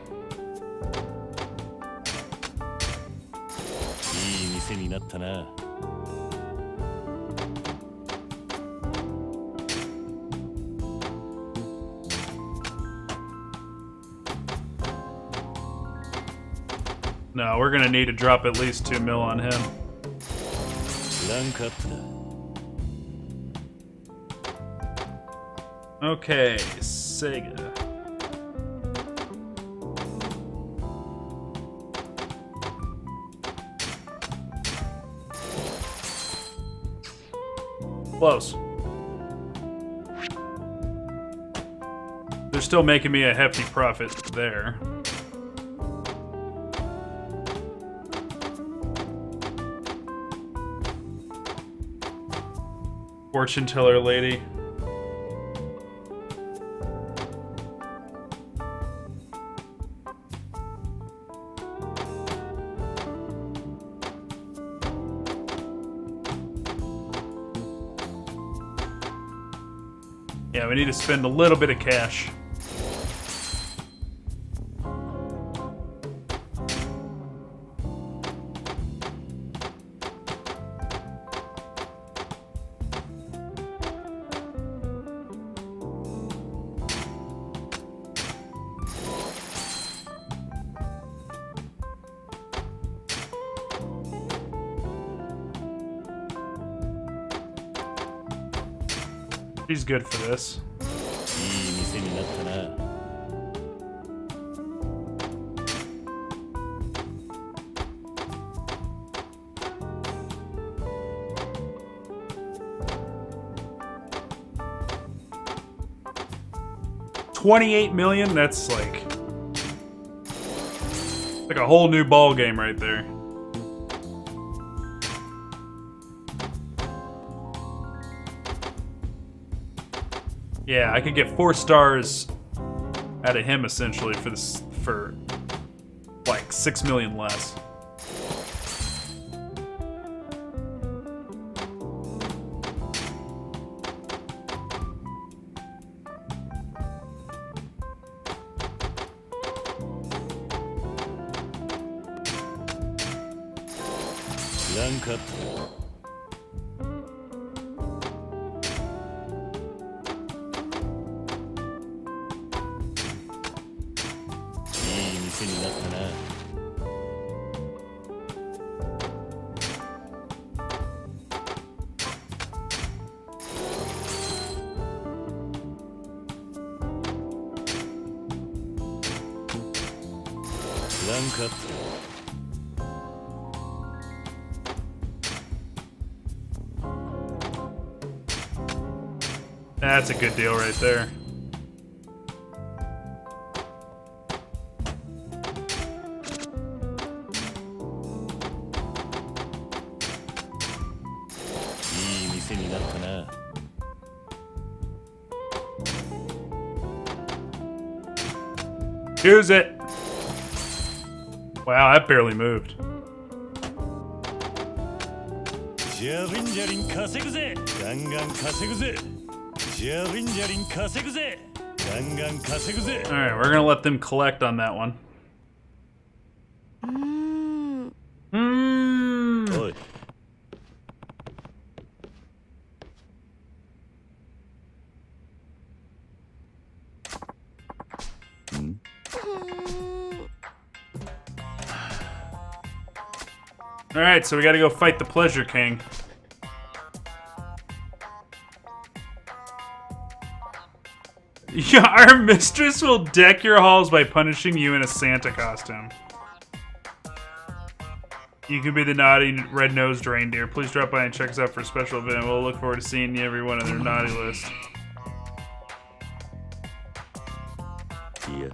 いい店になったな。 No, we're gonna need to drop at least 2 mil on him. ランクアップだ。 Okay, Sega. Close. They're still making me a hefty profit there. Fortune teller lady. Yeah, we need to spend a little bit of cash. She's good for this. いい店になったな。$28 million? That's like a whole new ball game right there. Yeah, I could get 4 stars out of him essentially for like 6 million less. Rank up. Rank up. That's a good deal right there. Use it. Wow, that barely moved. ジャリンジャリン稼ぐぜ。ガンガン稼ぐぜ。ジャリンジャリン稼ぐぜ。ガンガン稼ぐぜ。 All right, we're gonna let them collect on that one. おい。All right, so we gotta go fight the Pleasure King. Yeah, our mistress will deck your halls by punishing you in a Santa costume. You can be the naughty red-nosed reindeer. Please drop by and check us out for a special event. We'll look forward to seeing you everyone on their naughty list. Yeah.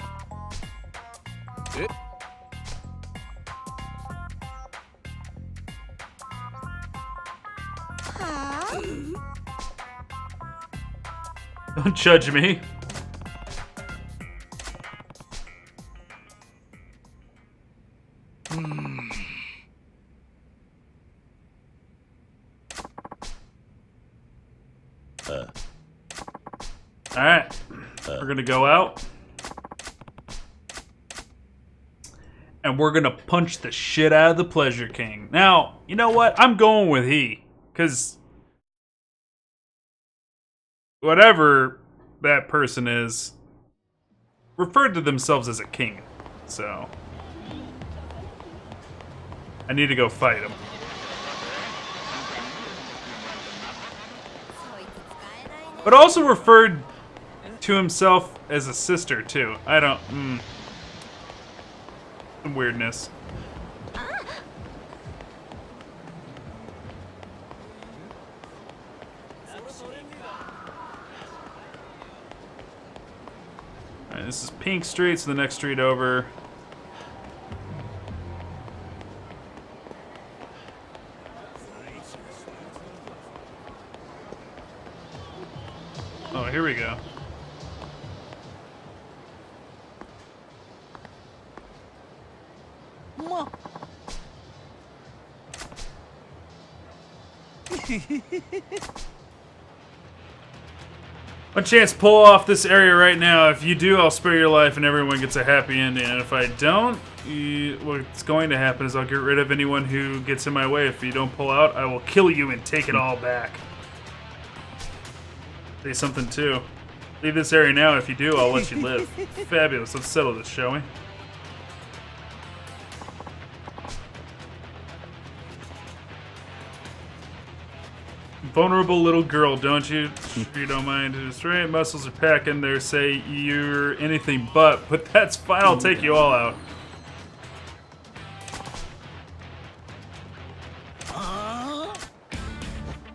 Don't judge me. Alright, we're gonna go out. And we're gonna punch the shit out of the Pleasure King. Now, you know what? I'm going with he. Because whatever that person is referred to themselves as a king. So I need to go fight him. But also referred to himself as a sister too. I don't some weirdness. Alright, this is Pink Street, so the next street over. Oh, here we go. One chance to pull off this area right now. If you do, I'll spare your life and everyone gets a happy ending. And if I don't, what's going to happen is I'll get rid of anyone who gets in my way. If you don't pull out, I will kill you and take it all back. Say something too. Leave this area now. If you do, I'll let you live. Fabulous. Let's settle this, shall we? vulnerable little girl, don't you? If you don't mind. His right muscles are packing there, say you're anything but that's fine, I'll take you all out.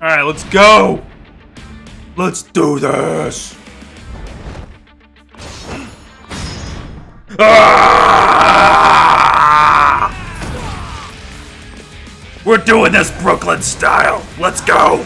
Alright, let's go! Let's do this! Ah! We're doing this Brooklyn style! Let's go!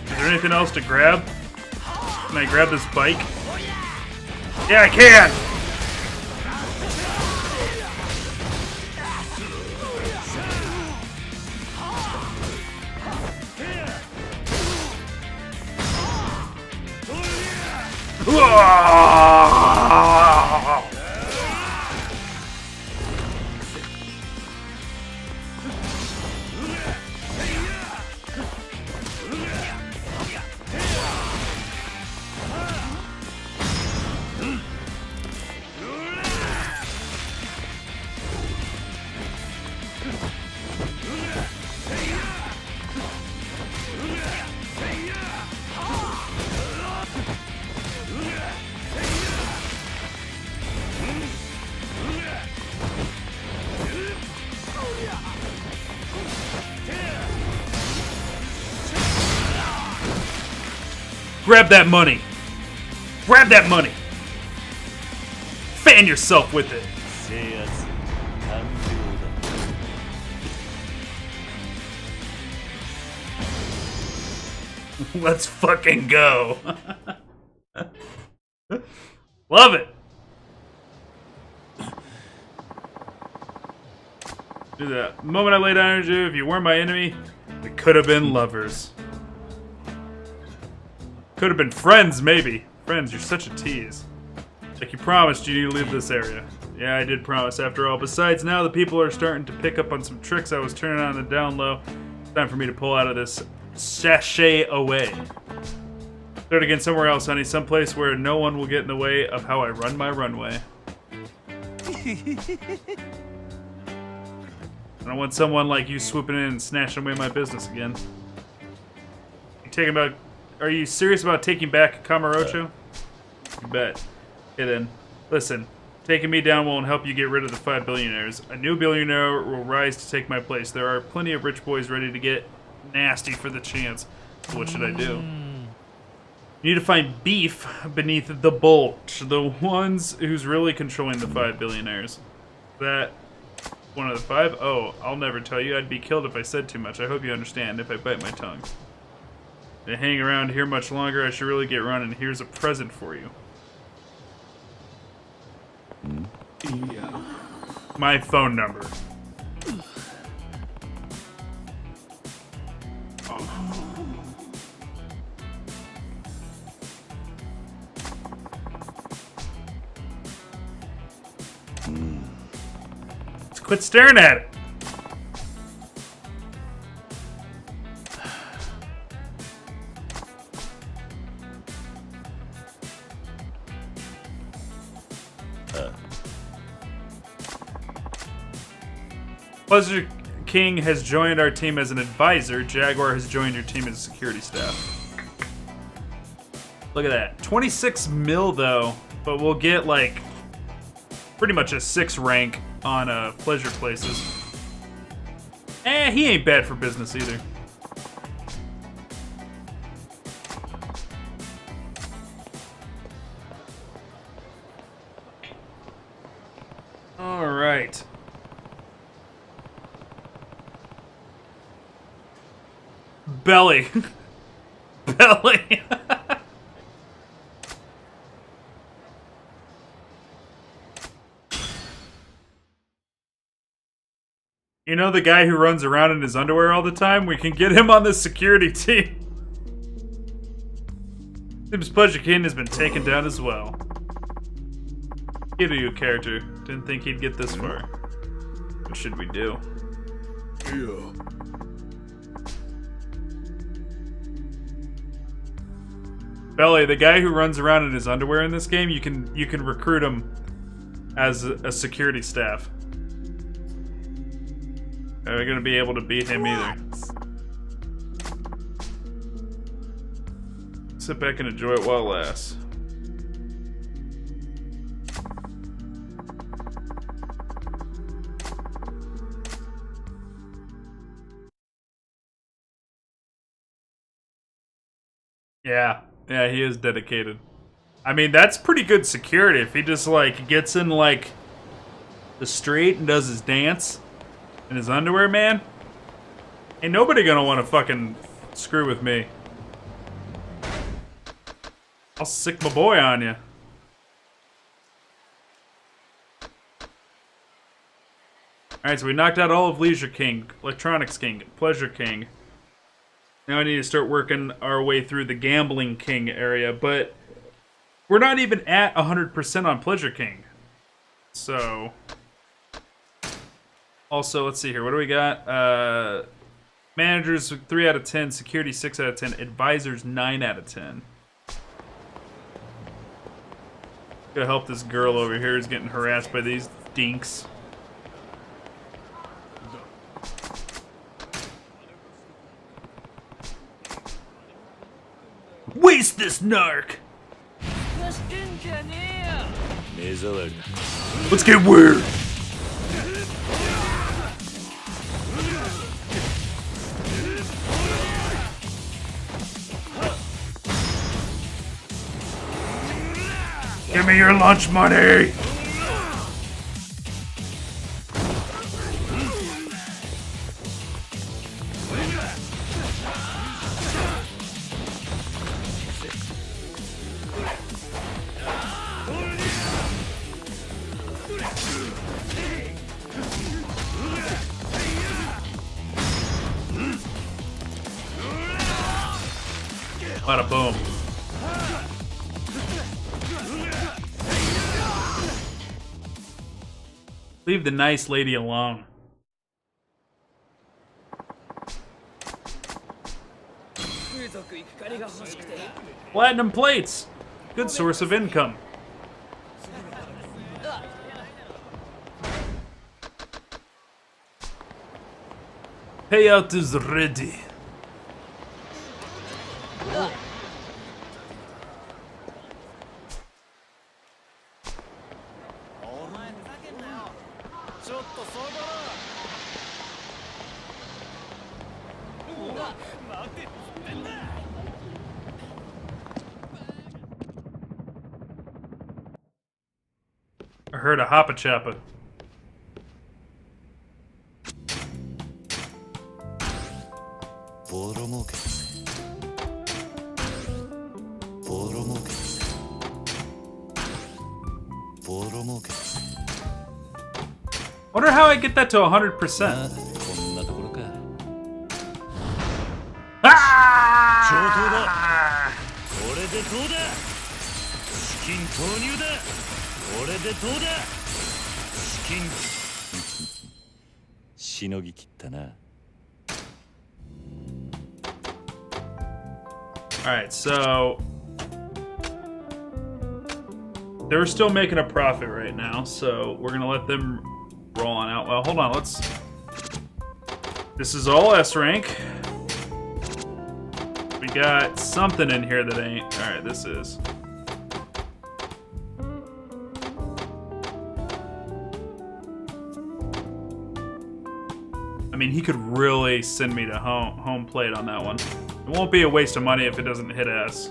Is there anything else to grab? Can I grab this bike? Yeah, I can! Grab that money! Grab that money! Fan yourself with it! 制圧完了だ。 Let's fucking go! Love it! Do that. The moment I laid down on you, if you weren't my enemy, we could have been lovers. Could have been friends, maybe. Friends, you're such a tease. Like you promised, you need to leave this area. Yeah, I did promise after all. Besides, now the people are starting to pick up on some tricks I was turning on the down low. It's time for me to pull out of this sachet away. Start again somewhere else, honey. Someplace where no one will get in the way of how I run my runway. I don't want someone like you swooping in and snatching away my business again. Are you serious about taking back Kamurocho? You bet. Okay then. Listen, taking me down won't help you get rid of the 5 billionaires. A new billionaire will rise to take my place. There are plenty of rich boys ready to get nasty for the chance. So what should I do? You need to find beef beneath the bulge. The ones who's really controlling the 5 billionaires. That one of the 5? Oh, I'll never tell you. I'd be killed if I said too much. I hope you understand if I bite my tongue. To hang around here much longer, I should really get running. Here's a present for you. Yeah. My phone number. Let's quit staring at it. Pleasure King has joined our team as an advisor. Jaguar has joined your team as security staff. Look at that. 26 mil though, but we'll get like pretty much a 6 rank on pleasure places. He ain't bad for business either. All right. Belly. Belly. You know the guy who runs around in his underwear all the time? We can get him on the security team. Seems Pleasure King has been taken down as well. Kiryu character. Didn't think he'd get this far. What should we do? Yeah. Belly, the guy who runs around in his underwear in this game, you can recruit him as a security staff. Are we gonna be able to beat him either? Sit back and enjoy it while it lasts. Yeah, he is dedicated. I mean, that's pretty good security if he just, like, gets in, like, the street and does his dance in his underwear, man. Ain't nobody gonna want to fucking screw with me. I'll sick my boy on you. Alright, so we knocked out all of Leisure King, Electronics King, Pleasure King. Now I need to start working our way through the Gambling King area, but we're not even at 100% on Pleasure King. So... Also, let's see here. What do we got? Managers 3 out of 10, security 6 out of 10, advisors 9 out of 10. Gotta help this girl over here who's getting harassed by these dinks. Waste this narc! Let's get weird! Give me your lunch money! Bada boom. Leave the nice lady alone. Platinum plates! Good source of income. Payout is ready. I heard a hoppa choppa. Wonder how I get that to 100%. Ah! これでどうだ資金投入だこれでどうだ資金しのぎきったな Alright, so they're still making a profit right now, so we're gonna let them roll on out. Well, hold on, let's... This is all S rank. We got something in here that ain't... Alright, this is... I mean, he could really send me to home plate on that one. It won't be a waste of money if it doesn't hit S.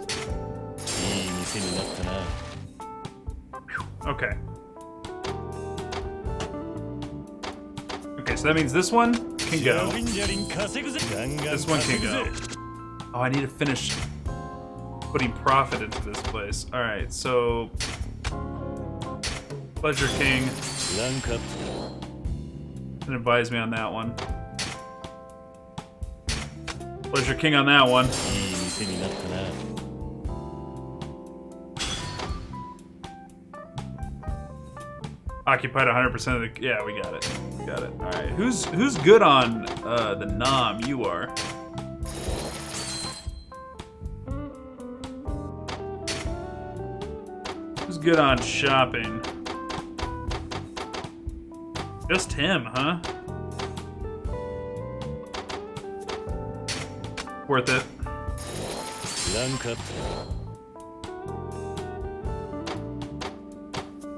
Okay. Okay, so that means this one can go. This one can go. Oh, I need to finish putting profit into this place. Alright, so... Pleasure King. And advise me on that one. Pleasure King on that one. いい店になったな。 Occupied 100% of the. Yeah, we got it. Got it. All right. Who's good on the nom? You are. Who's good on shopping? Just him, huh? Worth it. ランクアップ。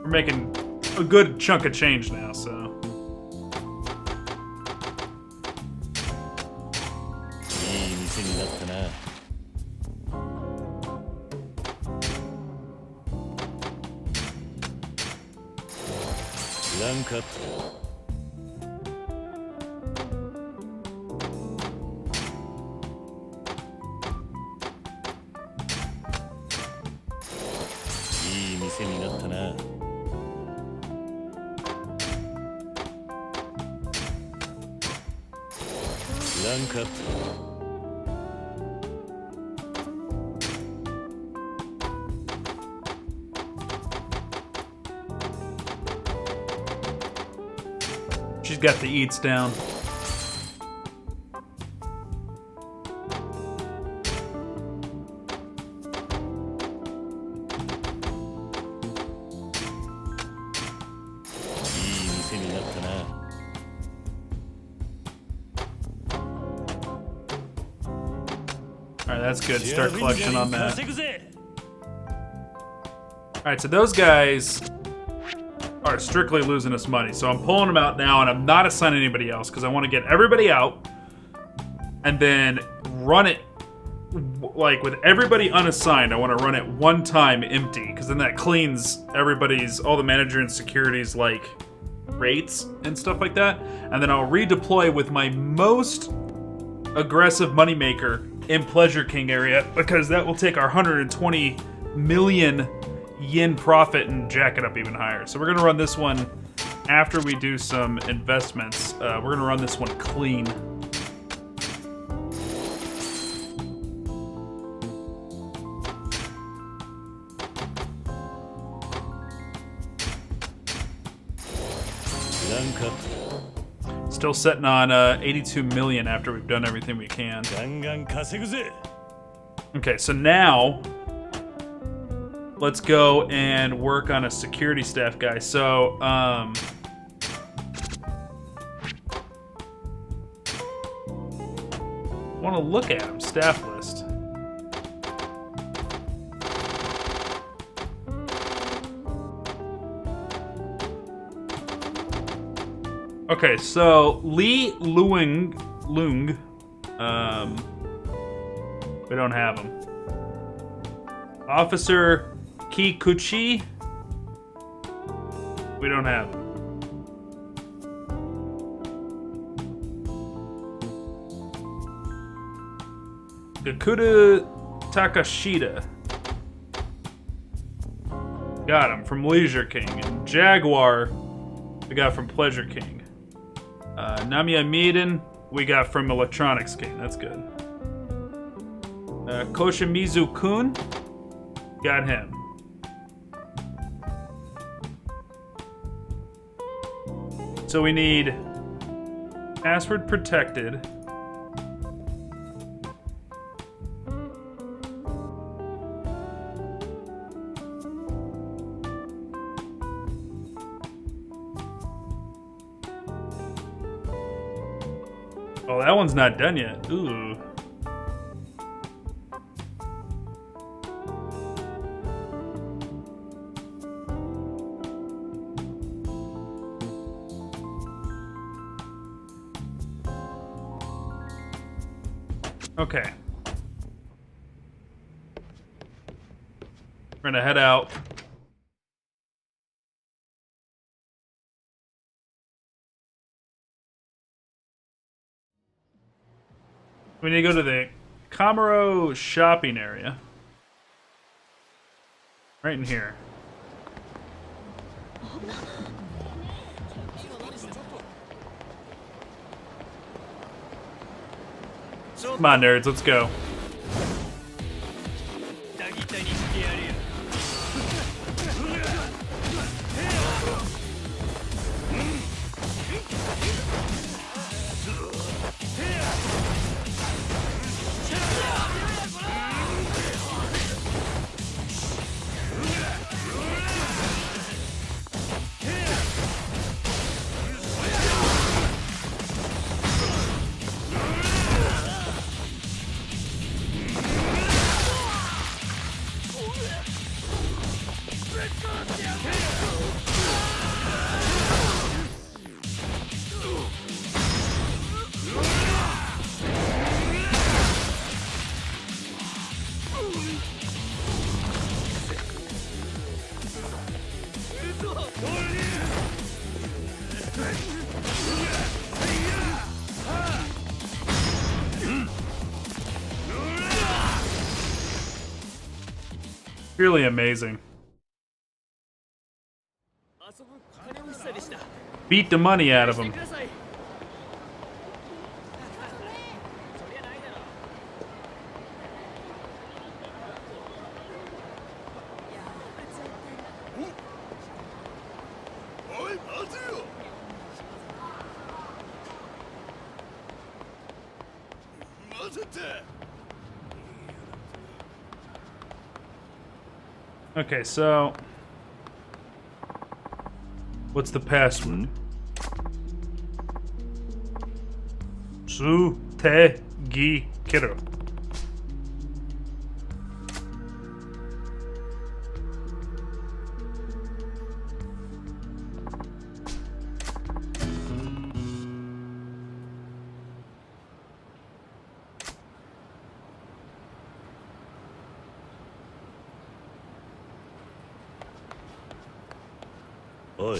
We're making a good chunk of change now, so. いい店になったな。 ランクアップ。 いい店になったな。 ランクアップ。 She's got the eats down. Alright, that's good. Start collection on that. Alright, so those guys are strictly losing us money. So I'm pulling them out now, and I'm not assigning anybody else because I want to get everybody out and then run it like with everybody unassigned. I want to run it one time empty because then that cleans everybody's, all the manager and security's like rates and stuff like that. And then I'll redeploy with my most aggressive moneymaker in Pleasure King area because that will take our 120 million yen profit and jack it up even higher. So we're gonna run this one after we do some investments. We're gonna run this one clean. Still sitting on 82 million after we've done everything we can. Okay, so now let's go and work on a security staff guy. So, want to look at him, staff list. Okay, so Li Lung, we don't have him. Officer Kikuchi, we don't have him. Gakuda Takashita, got him from Leisure King. And Jaguar, we got from Pleasure King. Namiya Maiden, we got from Electronics King. That's good. Koshimizu Kun, got him. So we need password protected. Oh, that one's not done yet. Ooh. Okay. We're gonna head out. We need to go to the Kamaro shopping area. Right in here. Come on, nerds, let's go. ダギタにしてやるよ Really amazing. 遊ぶ金欲しさでした Beat the money out of して him. くださいそりゃないだろ Okay, so what's the password? Su te gi kiro. Oi.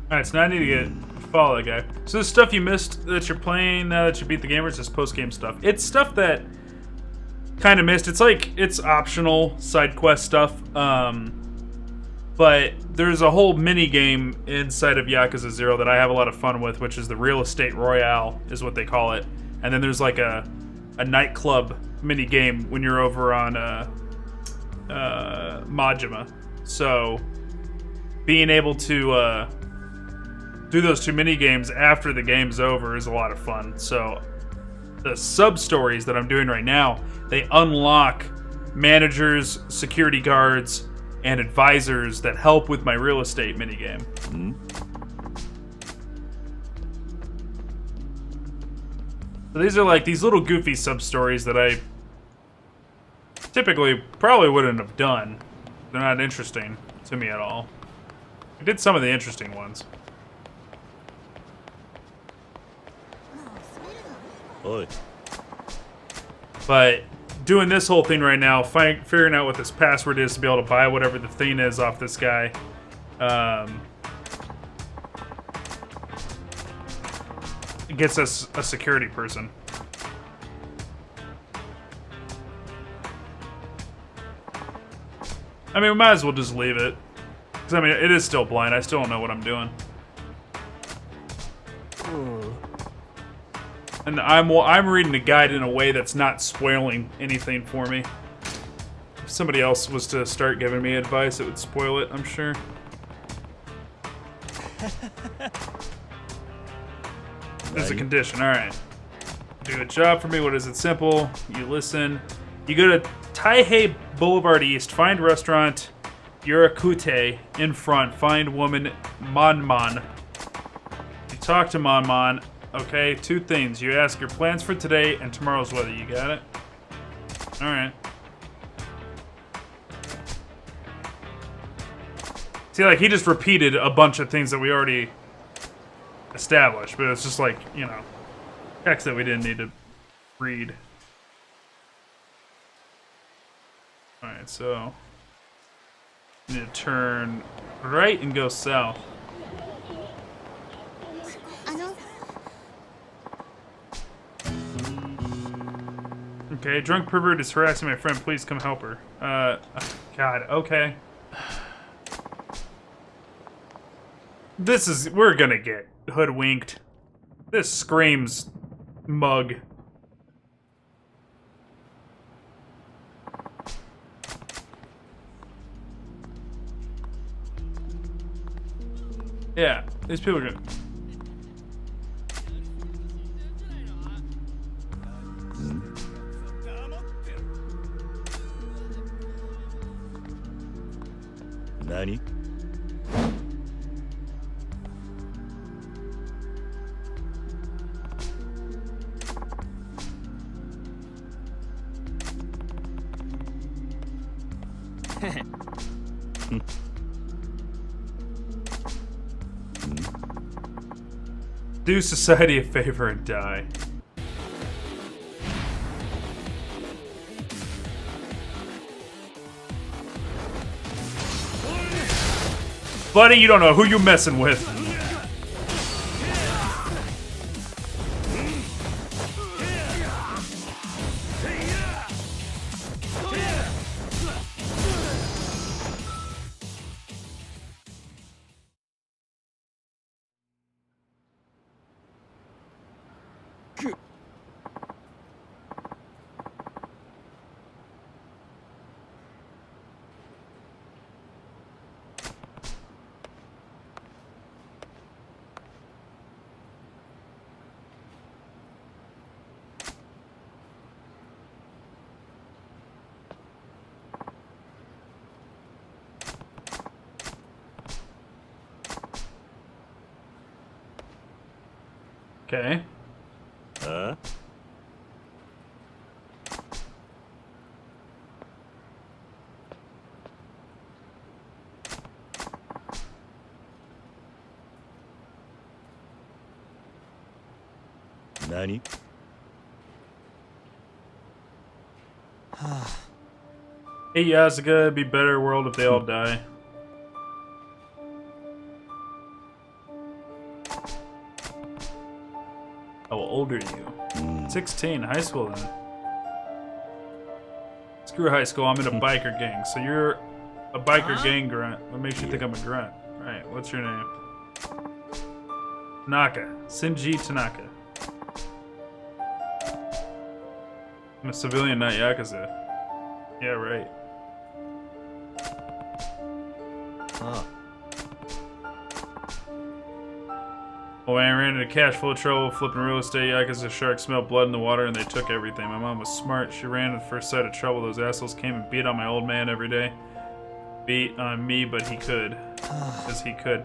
Alright, so now I need to follow that guy. So this stuff you missed that you're playing now that you beat the game, or it's just post-game stuff? It's stuff that kind of missed. It's like, it's optional side quest stuff. But there's a whole mini game inside of Yakuza 0 that I have a lot of fun with, which is the Real Estate Royale, is what they call it. And then there's like a nightclub mini game when you're over on Majima. So being able to do those two mini games after the game's over is a lot of fun. So the sub stories that I'm doing right now, they unlock managers, security guards, and advisors that help with my real estate minigame. So these are like these little goofy sub stories that I typically probably wouldn't have done. They're not interesting to me at all. I did some of the interesting ones. Oi. But doing this whole thing right now, figuring out what this password is to be able to buy whatever the thing is off this guy. It gets us a security person. I mean, we might as well just leave it. 'Cause, I mean, it is still blind. I still don't know what I'm doing. And I'm reading the guide in a way that's not spoiling anything for me. If somebody else was to start giving me advice, it would spoil it, I'm sure. There's a condition, alright. Do a job for me, what is it? Simple. You listen. You go to Taihei Boulevard East, find restaurant Yurakute in front, find woman Monmon. You talk to Monmon. Okay, two things. You ask your plans for today and tomorrow's weather. You got it? Alright. See, like, he just repeated a bunch of things that we already established, but it's just like, you know, text that we didn't need to read. Alright, so you need to turn right and go south. あの Okay, drunk pervert is harassing my friend. Please come help her. God, okay. We're gonna get hoodwinked. This screams mug. Yeah, these people are gonna... Nani? Do society a favor and die. Buddy, you don't know who you messing with. Okay. Huh? Nani? Hey, Yakuza, it'd be a better world if they all die. How old are you? 16, high school then. Screw high school, I'm in a biker gang. So you're a biker gang grunt. What makes you think I'm a grunt? Right, what's your name? Tanaka. Shinji Tanaka. I'm a civilian, not Yakuza. Yeah, right. Oh, I ran into cash full of trouble flipping real estate. Yakuza sharks smelled blood in the water and they took everything. My mom was smart. She ran at the first sight of trouble. Those assholes came and beat on my old man every day. Beat on me, but he could. Because he could.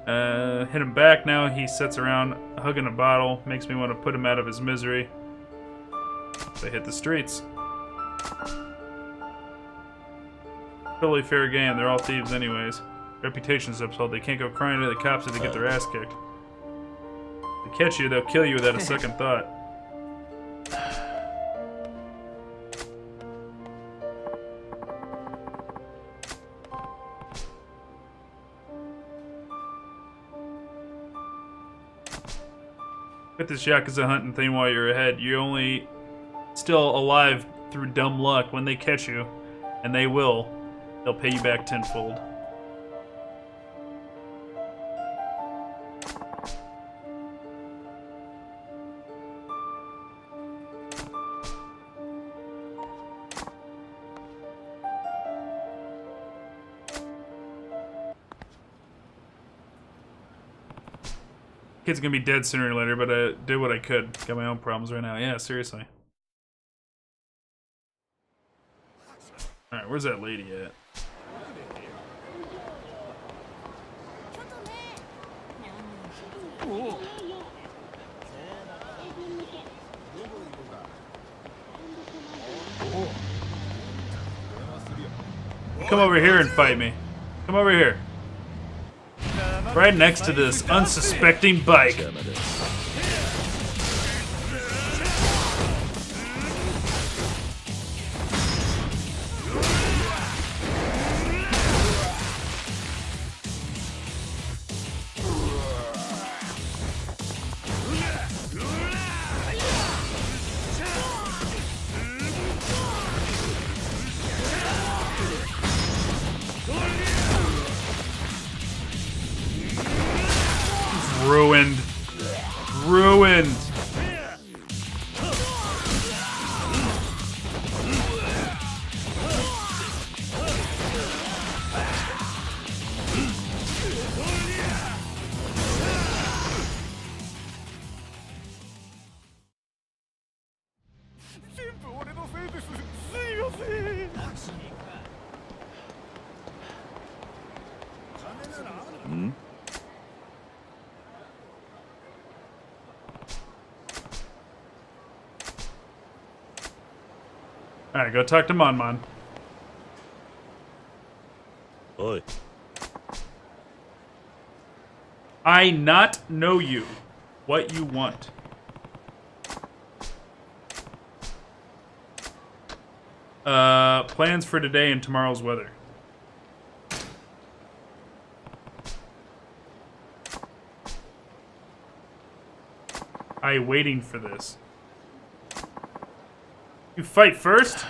Hit him back now. He sits around hugging a bottle. Makes me want to put him out of his misery. They hit the streets. Totally fair game. They're all thieves anyways. Reputation's upheld. They can't go crying to the cops if they get their ass kicked. If they catch you, they'll kill you without a second thought. Get this Yakuza hunting thing while you're ahead. You're only still alive through dumb luck. When they catch you, and they will, they'll pay you back tenfold. Kid's gonna be dead sooner or later, but I did what I could. Got my own problems right now. Yeah, seriously. Alright, where's that lady at? Come over here and fight me. Come over here. Right next to this unsuspecting bike. Alright, go talk to Mon. おい I not know you. What you want. Plans for today and tomorrow's weather. I waiting for this. You fight first?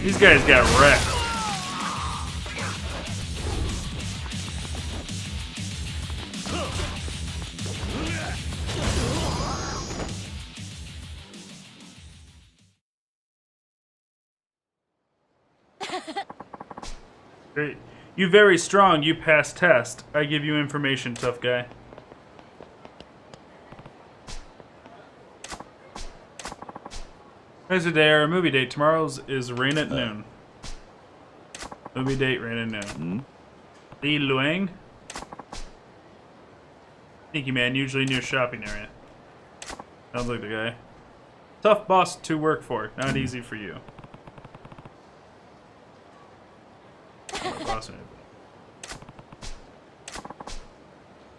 These guys got wrecked. Great. You very strong. You passed test. I give you information, tough guy. There's a day or a movie date. Tomorrow's is rain at noon. Movie date, rain at noon. Li Luang? Sneaky man, usually near shopping area. Sounds like the guy. Tough boss to work for. Not easy for you. Boss.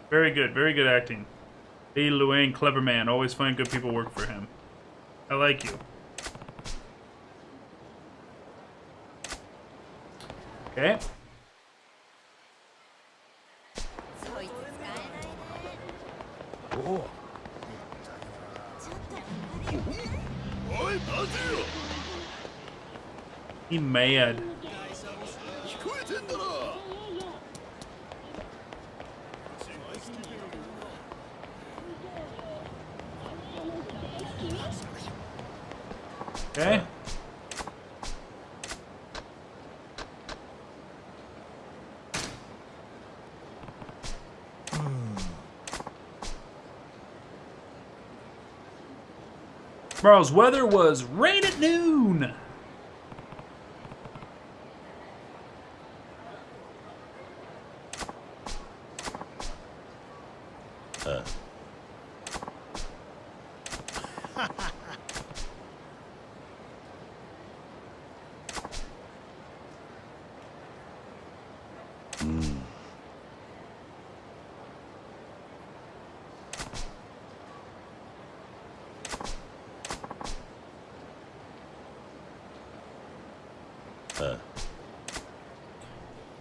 Very good acting. Li Luang, clever man. Always find good people work for him. I like you. Okay. そいつ使えないね。おい待てよ He mad. 聞こえてんだろ Okay. Tomorrow's weather was rain at noon.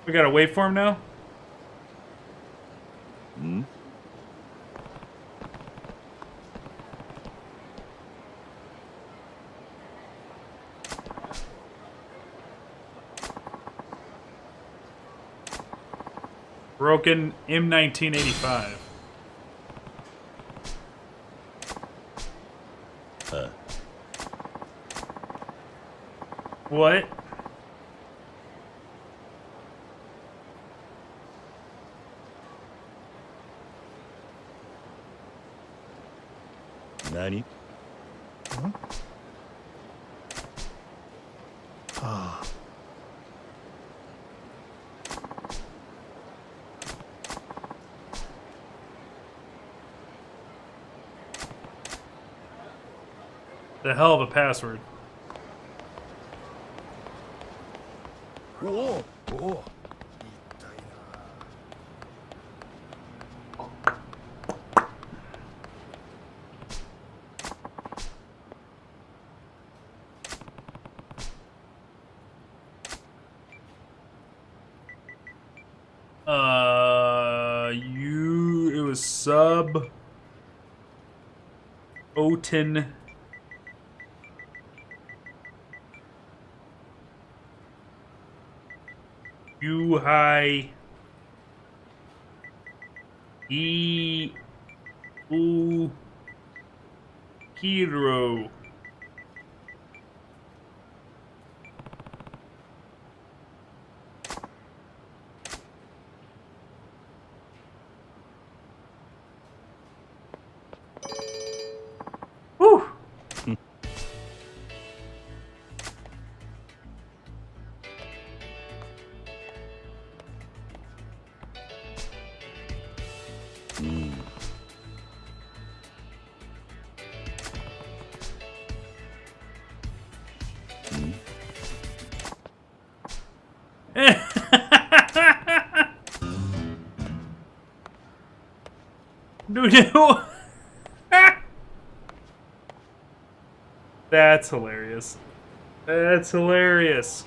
We got a waveform now? Broken M1985. What? Nani? The hell of a password. おおおお It was sub Oten Yuhai. Hero. Whew. No. That's hilarious. That's hilarious.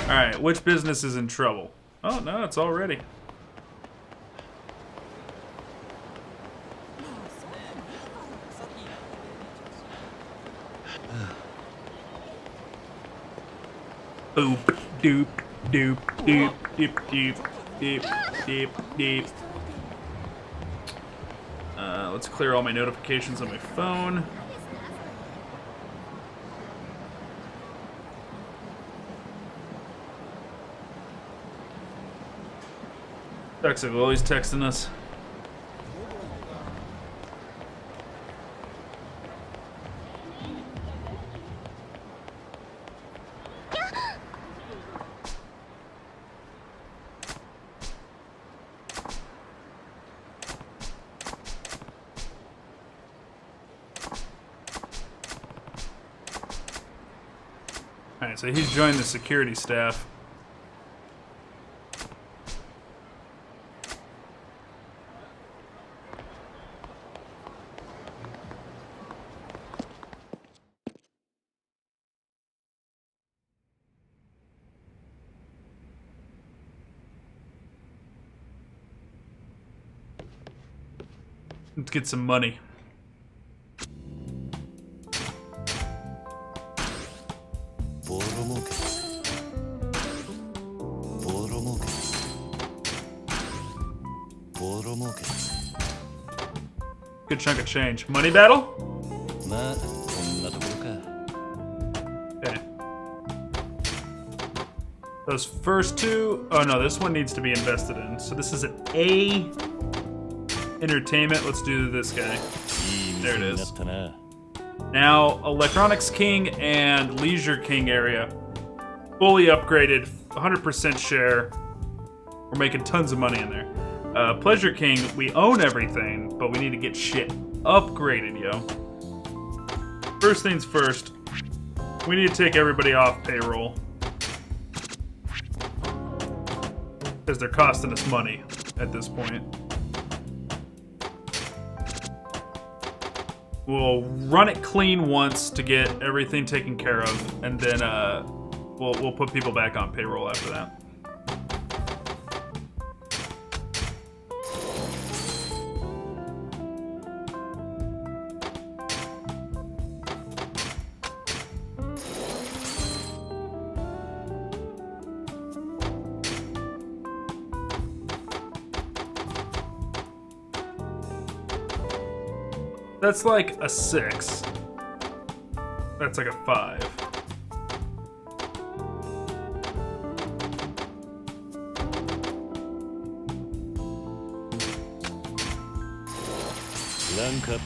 Alright, which business is in trouble? Oh, no, it's already. Boop, doop, doop, doop, doop, doop, doop, doop, doop. Let's clear all my notifications on my phone. Toxic always texting us. Alright, so he's joined the security staff. Let's get some money. Good chunk of change. Money battle? Okay. Those first two... Oh no, this one needs to be invested in. So this is an A entertainment. Let's do this guy. There it is. Now, Electronics King and Leisure King area. Fully upgraded, 100% share. We're making tons of money in there. Pleasure King, we own everything, but we need to get shit upgraded, yo. First things first, we need to take everybody off payroll. Because they're costing us money at this point. We'll run it clean once to get everything taken care of, and then we'll put people back on payroll after that. That's like a 6. That's like a 5. Rank up.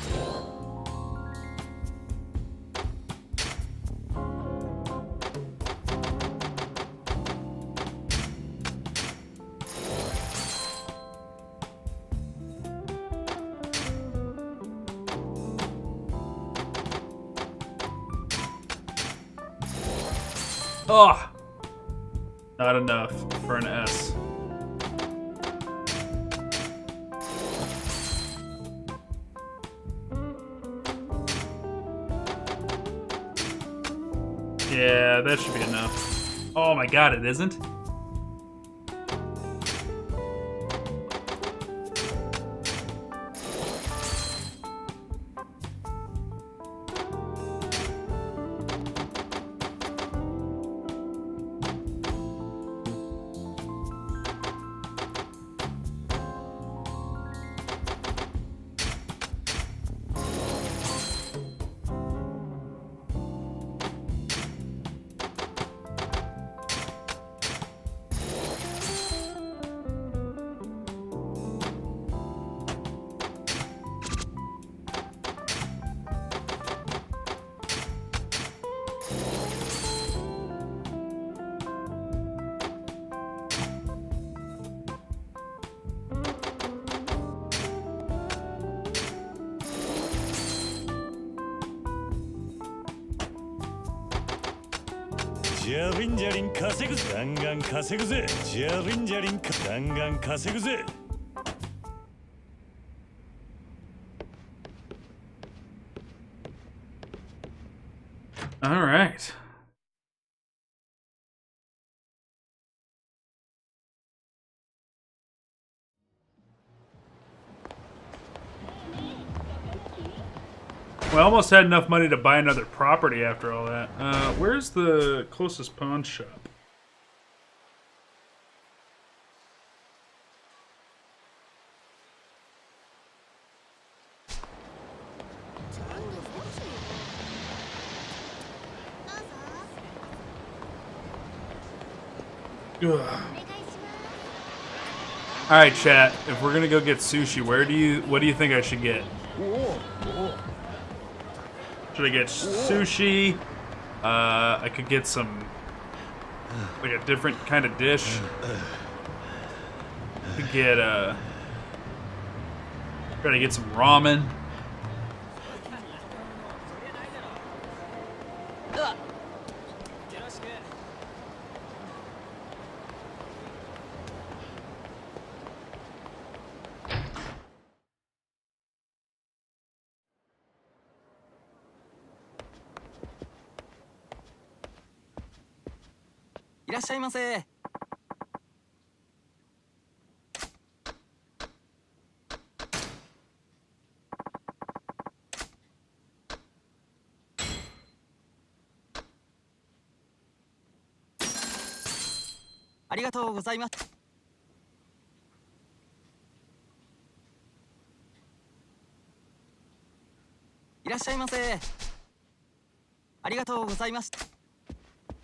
Oh, not enough for an S. Yeah, that should be enough. Oh my god, it isn't? ジャリンジャリン稼ぐぜガンガン稼ぐぜジャリンジャリンガンガン稼ぐぜ All right. We almost had enough money to buy another property after all that. Where's the closest pawn shop? Ugh. All right, chat. If we're gonna go get sushi, what do you think I should get? Should I get sushi? I could get some, like a different kind of dish. I could get try to get some ramen.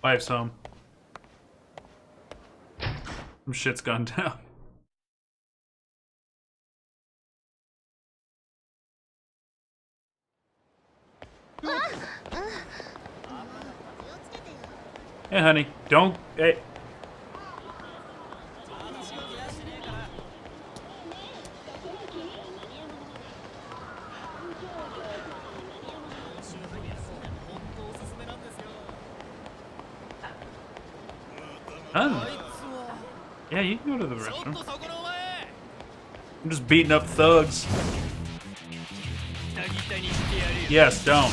Wife's home. Some shit's gone down. Hey, honey, don't. Hey. Huh? Yeah, you can go to the restroom. I'm just beating up thugs. Yes, don't.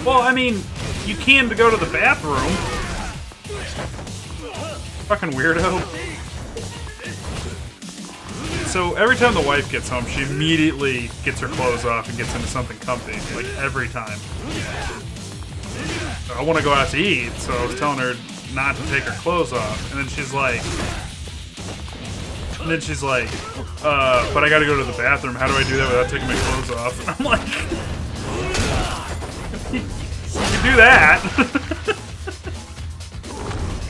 Well, I mean, you can go to the bathroom. Fucking weirdo. So every time the wife gets home, she immediately gets her clothes off and gets into something comfy. Like, every time. I want to go out to eat, so I was telling her not to take her clothes off. And then she's like, but I gotta go to the bathroom. How do I do that without taking my clothes off? And I'm like, you can do that.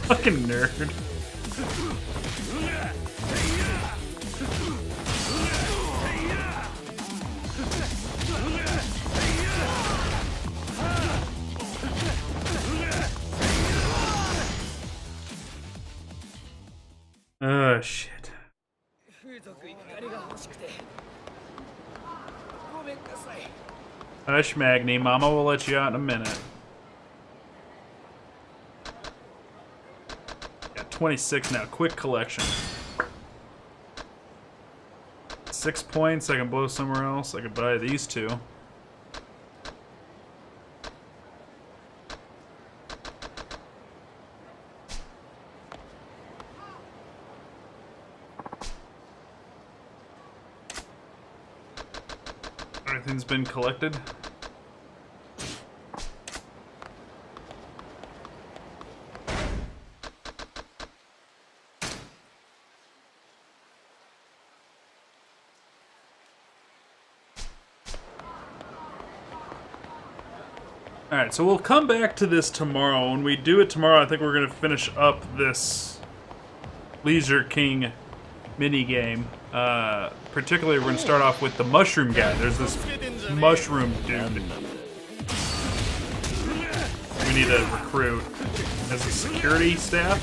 Fucking nerd. Oh, shit. Hush, Magni. Mama will let you out in a minute. Got 26 now. Quick collection. 6 points. I can blow somewhere else. I could buy these two. Everything's been collected. Alright, so we'll come back to this tomorrow. When we do it tomorrow, I think we're going to finish up this Leisure King minigame. Particularly, we're going to start off with the mushroom guy. There's this mushroom dude we need to recruit as a security staff.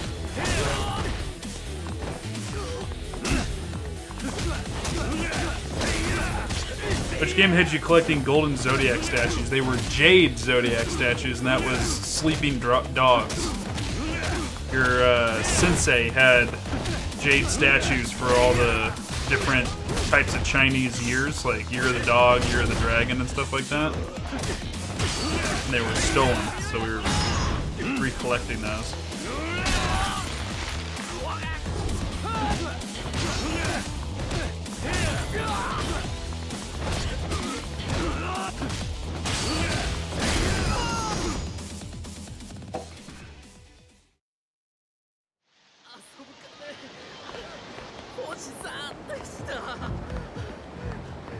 Which game had you collecting golden Zodiac statues? They were Jade Zodiac statues, and that was sleeping dogs. Your sensei had Jade statues for all the different types of Chinese years, like Year of the Dog, Year of the Dragon, and stuff like that. And they were stolen, so we were recollecting those.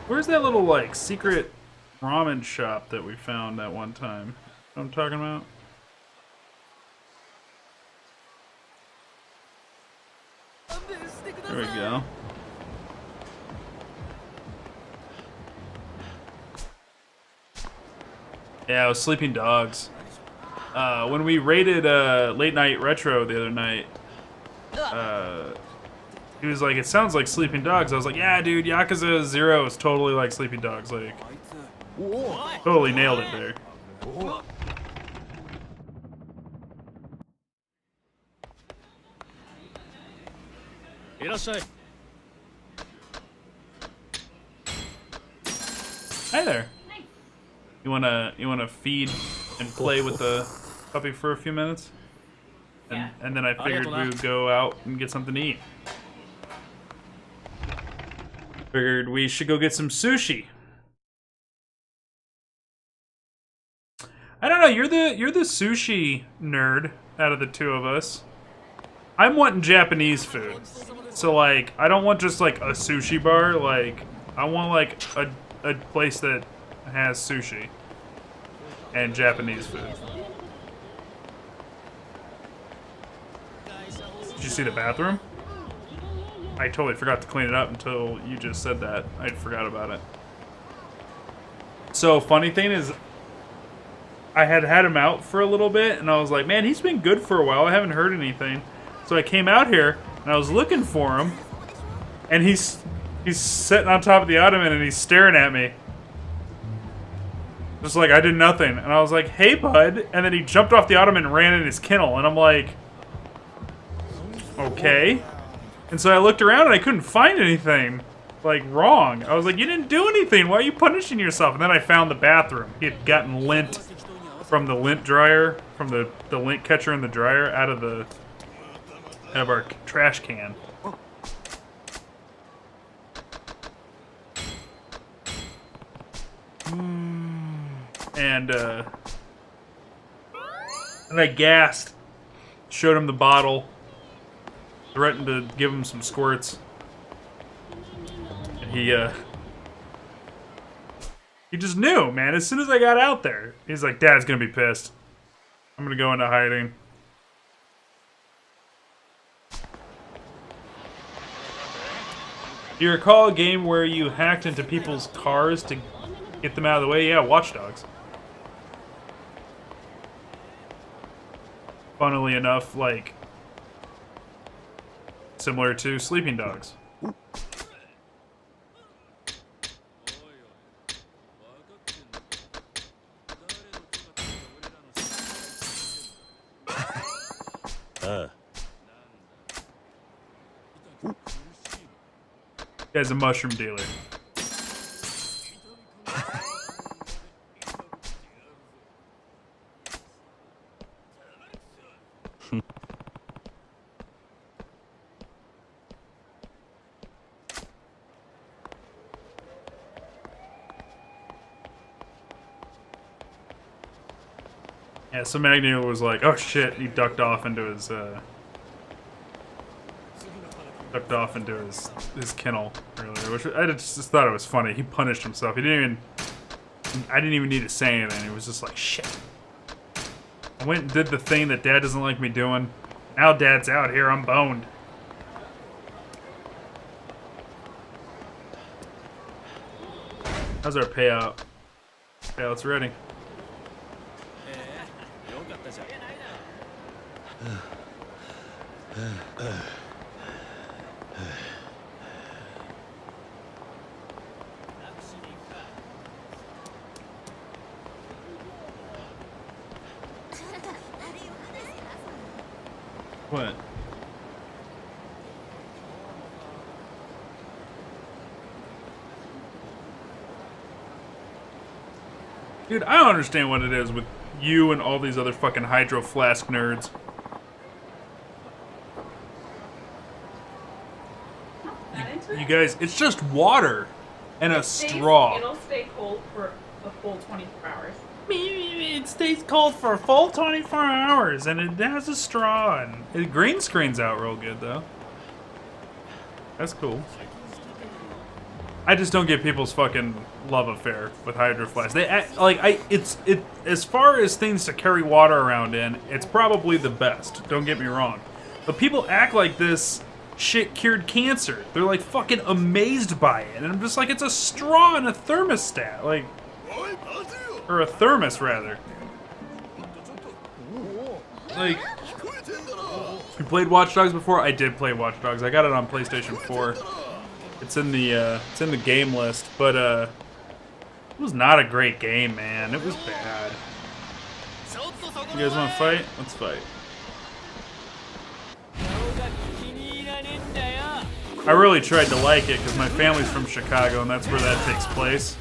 Where's that little, like, secret ramen shop that we found that one time? You know what I'm talking about? There we go. Yeah, it was Sleeping Dogs. When we raided Late Night Retro the other night, he was like, it sounds like Sleeping Dogs. I was like, yeah, dude, Yakuza 0 is totally like Sleeping Dogs. Like, totally nailed it there. Hi there. You wanna feed and play with the puppy for a few minutes? And then I figured we would go out and get something to eat. Figured we should go get some sushi. I don't know, you're the sushi nerd out of the two of us. I'm wanting Japanese food. So like, I don't want just like a sushi bar, like I want like a place that has sushi and Japanese food. Did you see the bathroom? I totally forgot to clean it up until you just said that. I forgot about it. So, funny thing is, I had him out for a little bit, and I was like, man, he's been good for a while. I haven't heard anything. So I came out here, and I was looking for him, and he's sitting on top of the ottoman, and he's staring at me. Just like I did nothing. And I was like, hey, bud. And then he jumped off the ottoman and ran in his kennel, and I'm like, okay. And so I looked around and I couldn't find anything, like, wrong. I was like, you didn't do anything. Why are you punishing yourself? And then I found the bathroom. He had gotten lint from the lint dryer, from the lint catcher in the dryer out of our trash can. And I gasped, showed him the bottle, threatened to give him some squirts. And he just knew, man. As soon as I got out there, he's like, Dad's gonna be pissed. I'm gonna go into hiding. Do you recall a game where you hacked into people's cars to get them out of the way? Yeah, Watch Dogs. Funnily enough, like, similar to Sleeping Dogs. Guy's a mushroom dealer. Yeah, so Magneto was like, oh shit, he ducked off into his kennel earlier, which I just thought it was funny. He punished himself. I didn't even need to say anything. It was just like, shit. I went and did the thing that Dad doesn't like me doing. Now Dad's out here, I'm boned. How's our payout? Payout's ready. What? Dude, I don't understand what it is with you and all these other fucking Hydro Flask nerds. You guys, it's just water and a straw. It'll stay cold for a full 24 hours. It stays cold for a full 24 hours, and it has a straw, and it green screens out real good, though. That's cool. I just don't get people's fucking love affair with Hydro Flask. They act, like it's as far as things to carry water around in, it's probably the best. Don't get me wrong, but people act like this shit cured cancer. They're like fucking amazed by it, and I'm just like, it's a straw and a thermostat, like, or a thermos rather. Like, you played Watch Dogs before? I did play Watch Dogs. I got it on PlayStation 4. It's in the game list, but it was not a great game, man. It was bad. You guys want to fight? Let's fight. I really tried to like it because my family's from Chicago and that's where that takes place.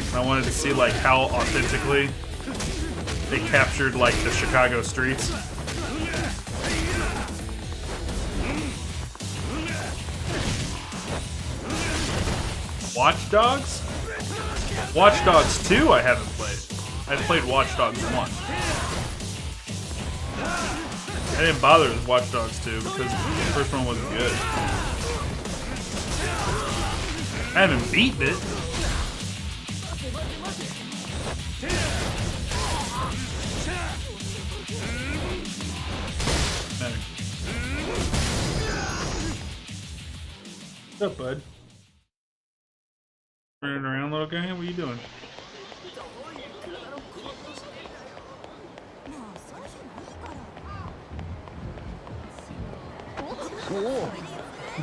And I wanted to see like how authentically they captured like the Chicago streets. Watch Dogs? Watch Dogs 2 I haven't played. I played Watch Dogs 1. I didn't bother with Watch Dogs 2 because the first one wasn't good. I haven't beaten it. What's up, bud? Running around, little guy? What are you doing?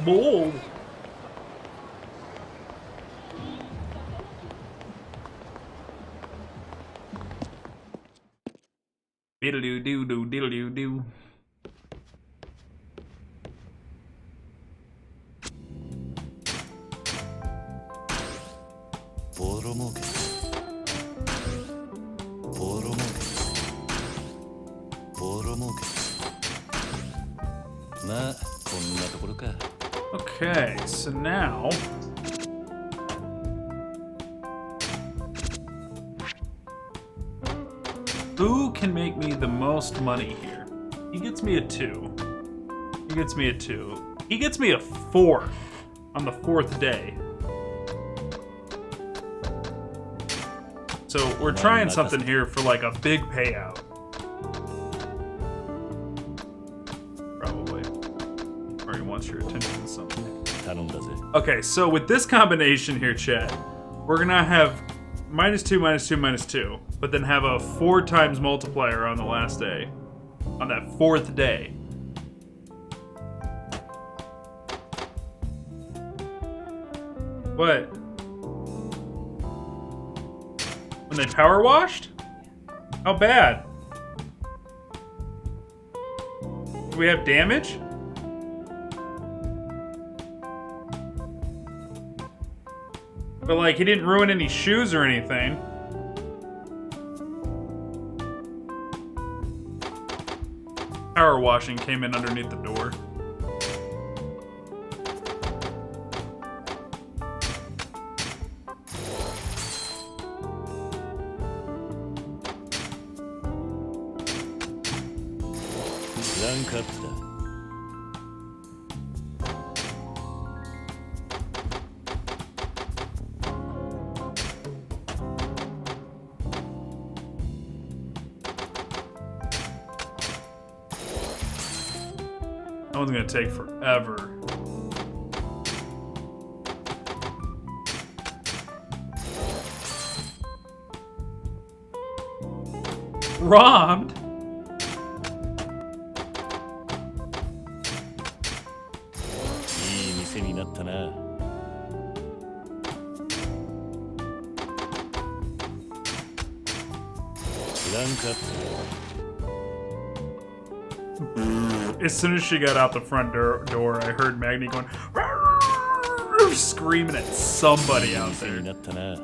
Bold. Diddle doo doo diddle doo doo. Okay, so now who can make me the most money here? He gets me a 2. He gets me a 2. He gets me a 4 on the 4th day. So we're trying something here for like a big payout. Probably. Or he wants your attention to something. Okay, so with this combination here, chat, we're gonna have -2, -2, -2, but then have a 4 times multiplier on the last day. On that 4th day. What? When they power washed? How bad? Do we have damage? But like, he didn't ruin any shoes or anything. Power washing came in underneath the door. That one's gonna take forever. Robbed? As soon as she got out the front door, I heard Magni going, screaming at somebody out 店 there. になったな。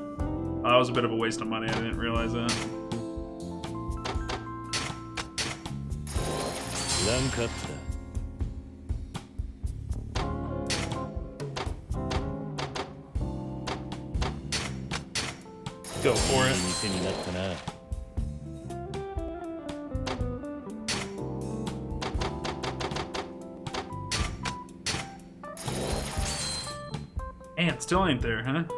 Oh, that was a bit of a waste of money. I didn't realize that. ランクアップだ。 Go for いい it. 店になったな。 Man, it still ain't there, huh? Oh,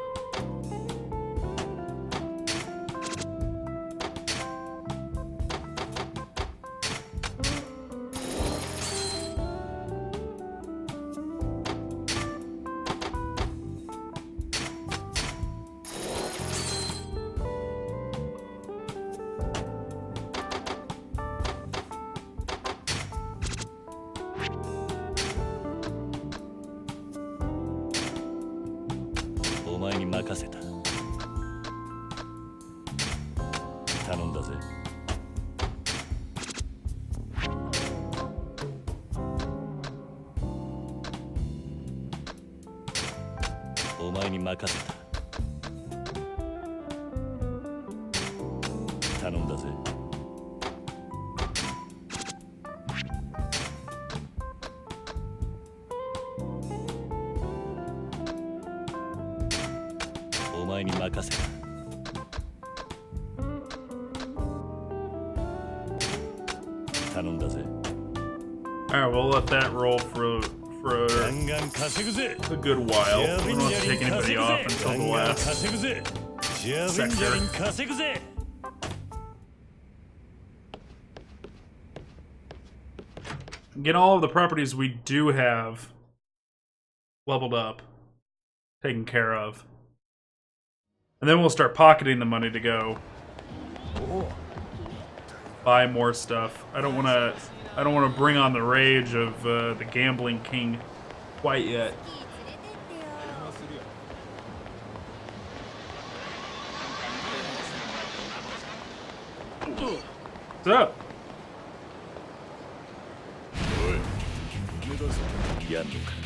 お前に任せた。頼んだぜ。お前に任せた。頼んだぜ。お前に任せた。頼んだぜ。 Alright, we'll let that roll for ガンガン稼ぐぜ。 a good while. We don't have to take anybody off until the ガンガン last. 稼ぐぜ。ジャブンジャブン稼ぐぜ。 Get all of the properties we do have leveled up, taken care of. And then we'll start pocketing the money to go buy more stuff. I don't want to bring on the rage of the gambling king quite yet. 連れてってよ。 What's up? やんのか。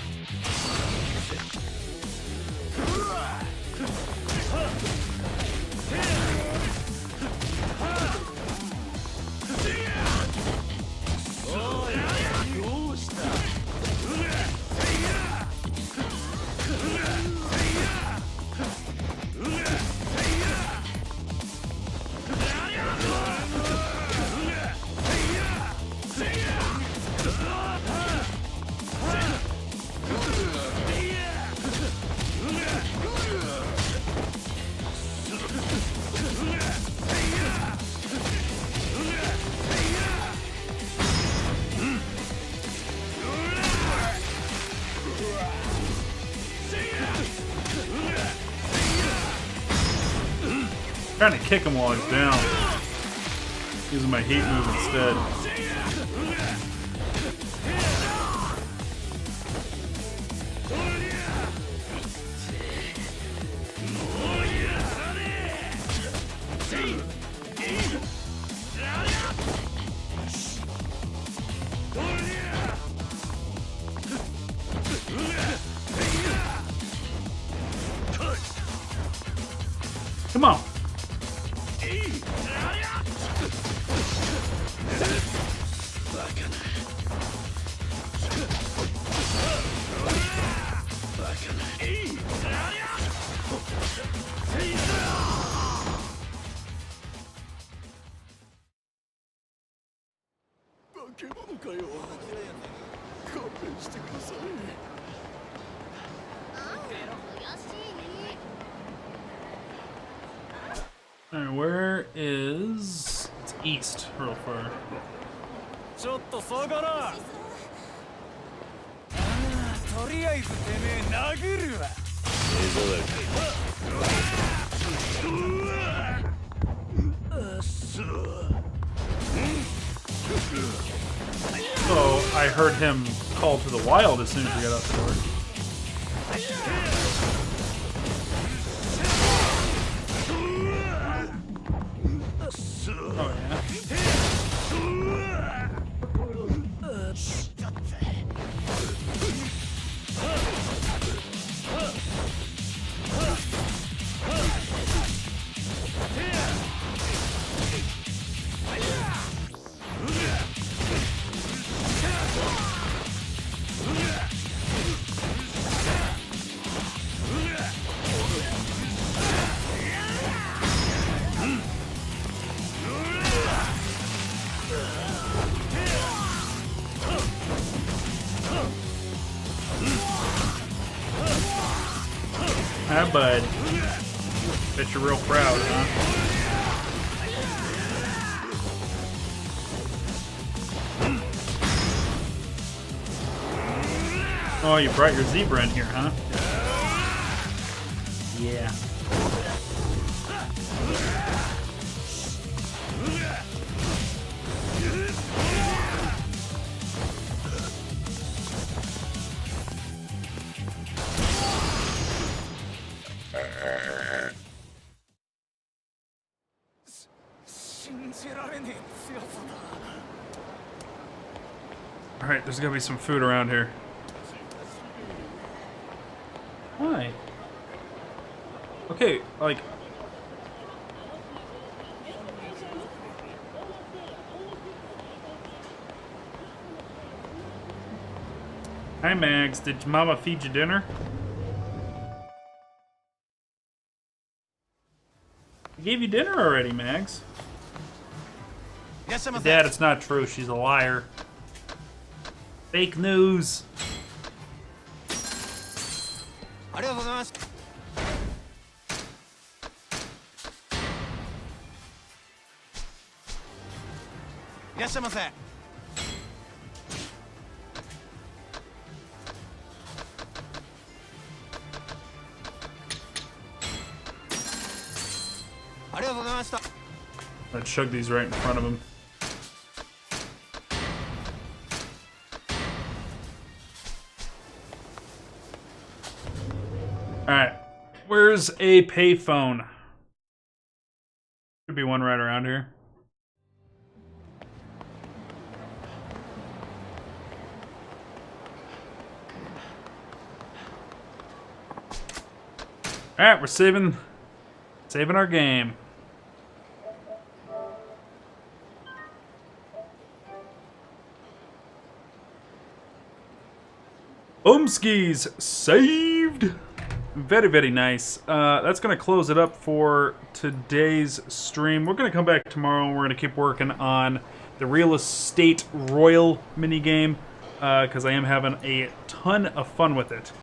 Trying to kick him while he's down. Using my heat move instead. Come on. Alright, where is... It's east, real far. ちょっと下がら。とりあえずてめえ殴るわ。 So, I heard him call to the wild as soon as we got out the door. Oh, yeah. Ah, bud. Bet you're real proud, huh? Oh, you brought your zebra in here, huh? Yeah. Alright, there's gonna be some food around here. Why? Okay, like... Hi, Mags. Did Mama feed you dinner? I gave you dinner already, Mags. Dad, it's not true. She's a liar. Fake news. I'd chug these right in front of him. Alright. Where's a payphone? Should be one right around here. Alright, we're saving our game. Skis saved. Very, very nice. That's going to close it up for today's stream. We're going to come back tomorrow and we're going to keep working on the Real Estate Royal minigame because I am having a ton of fun with it.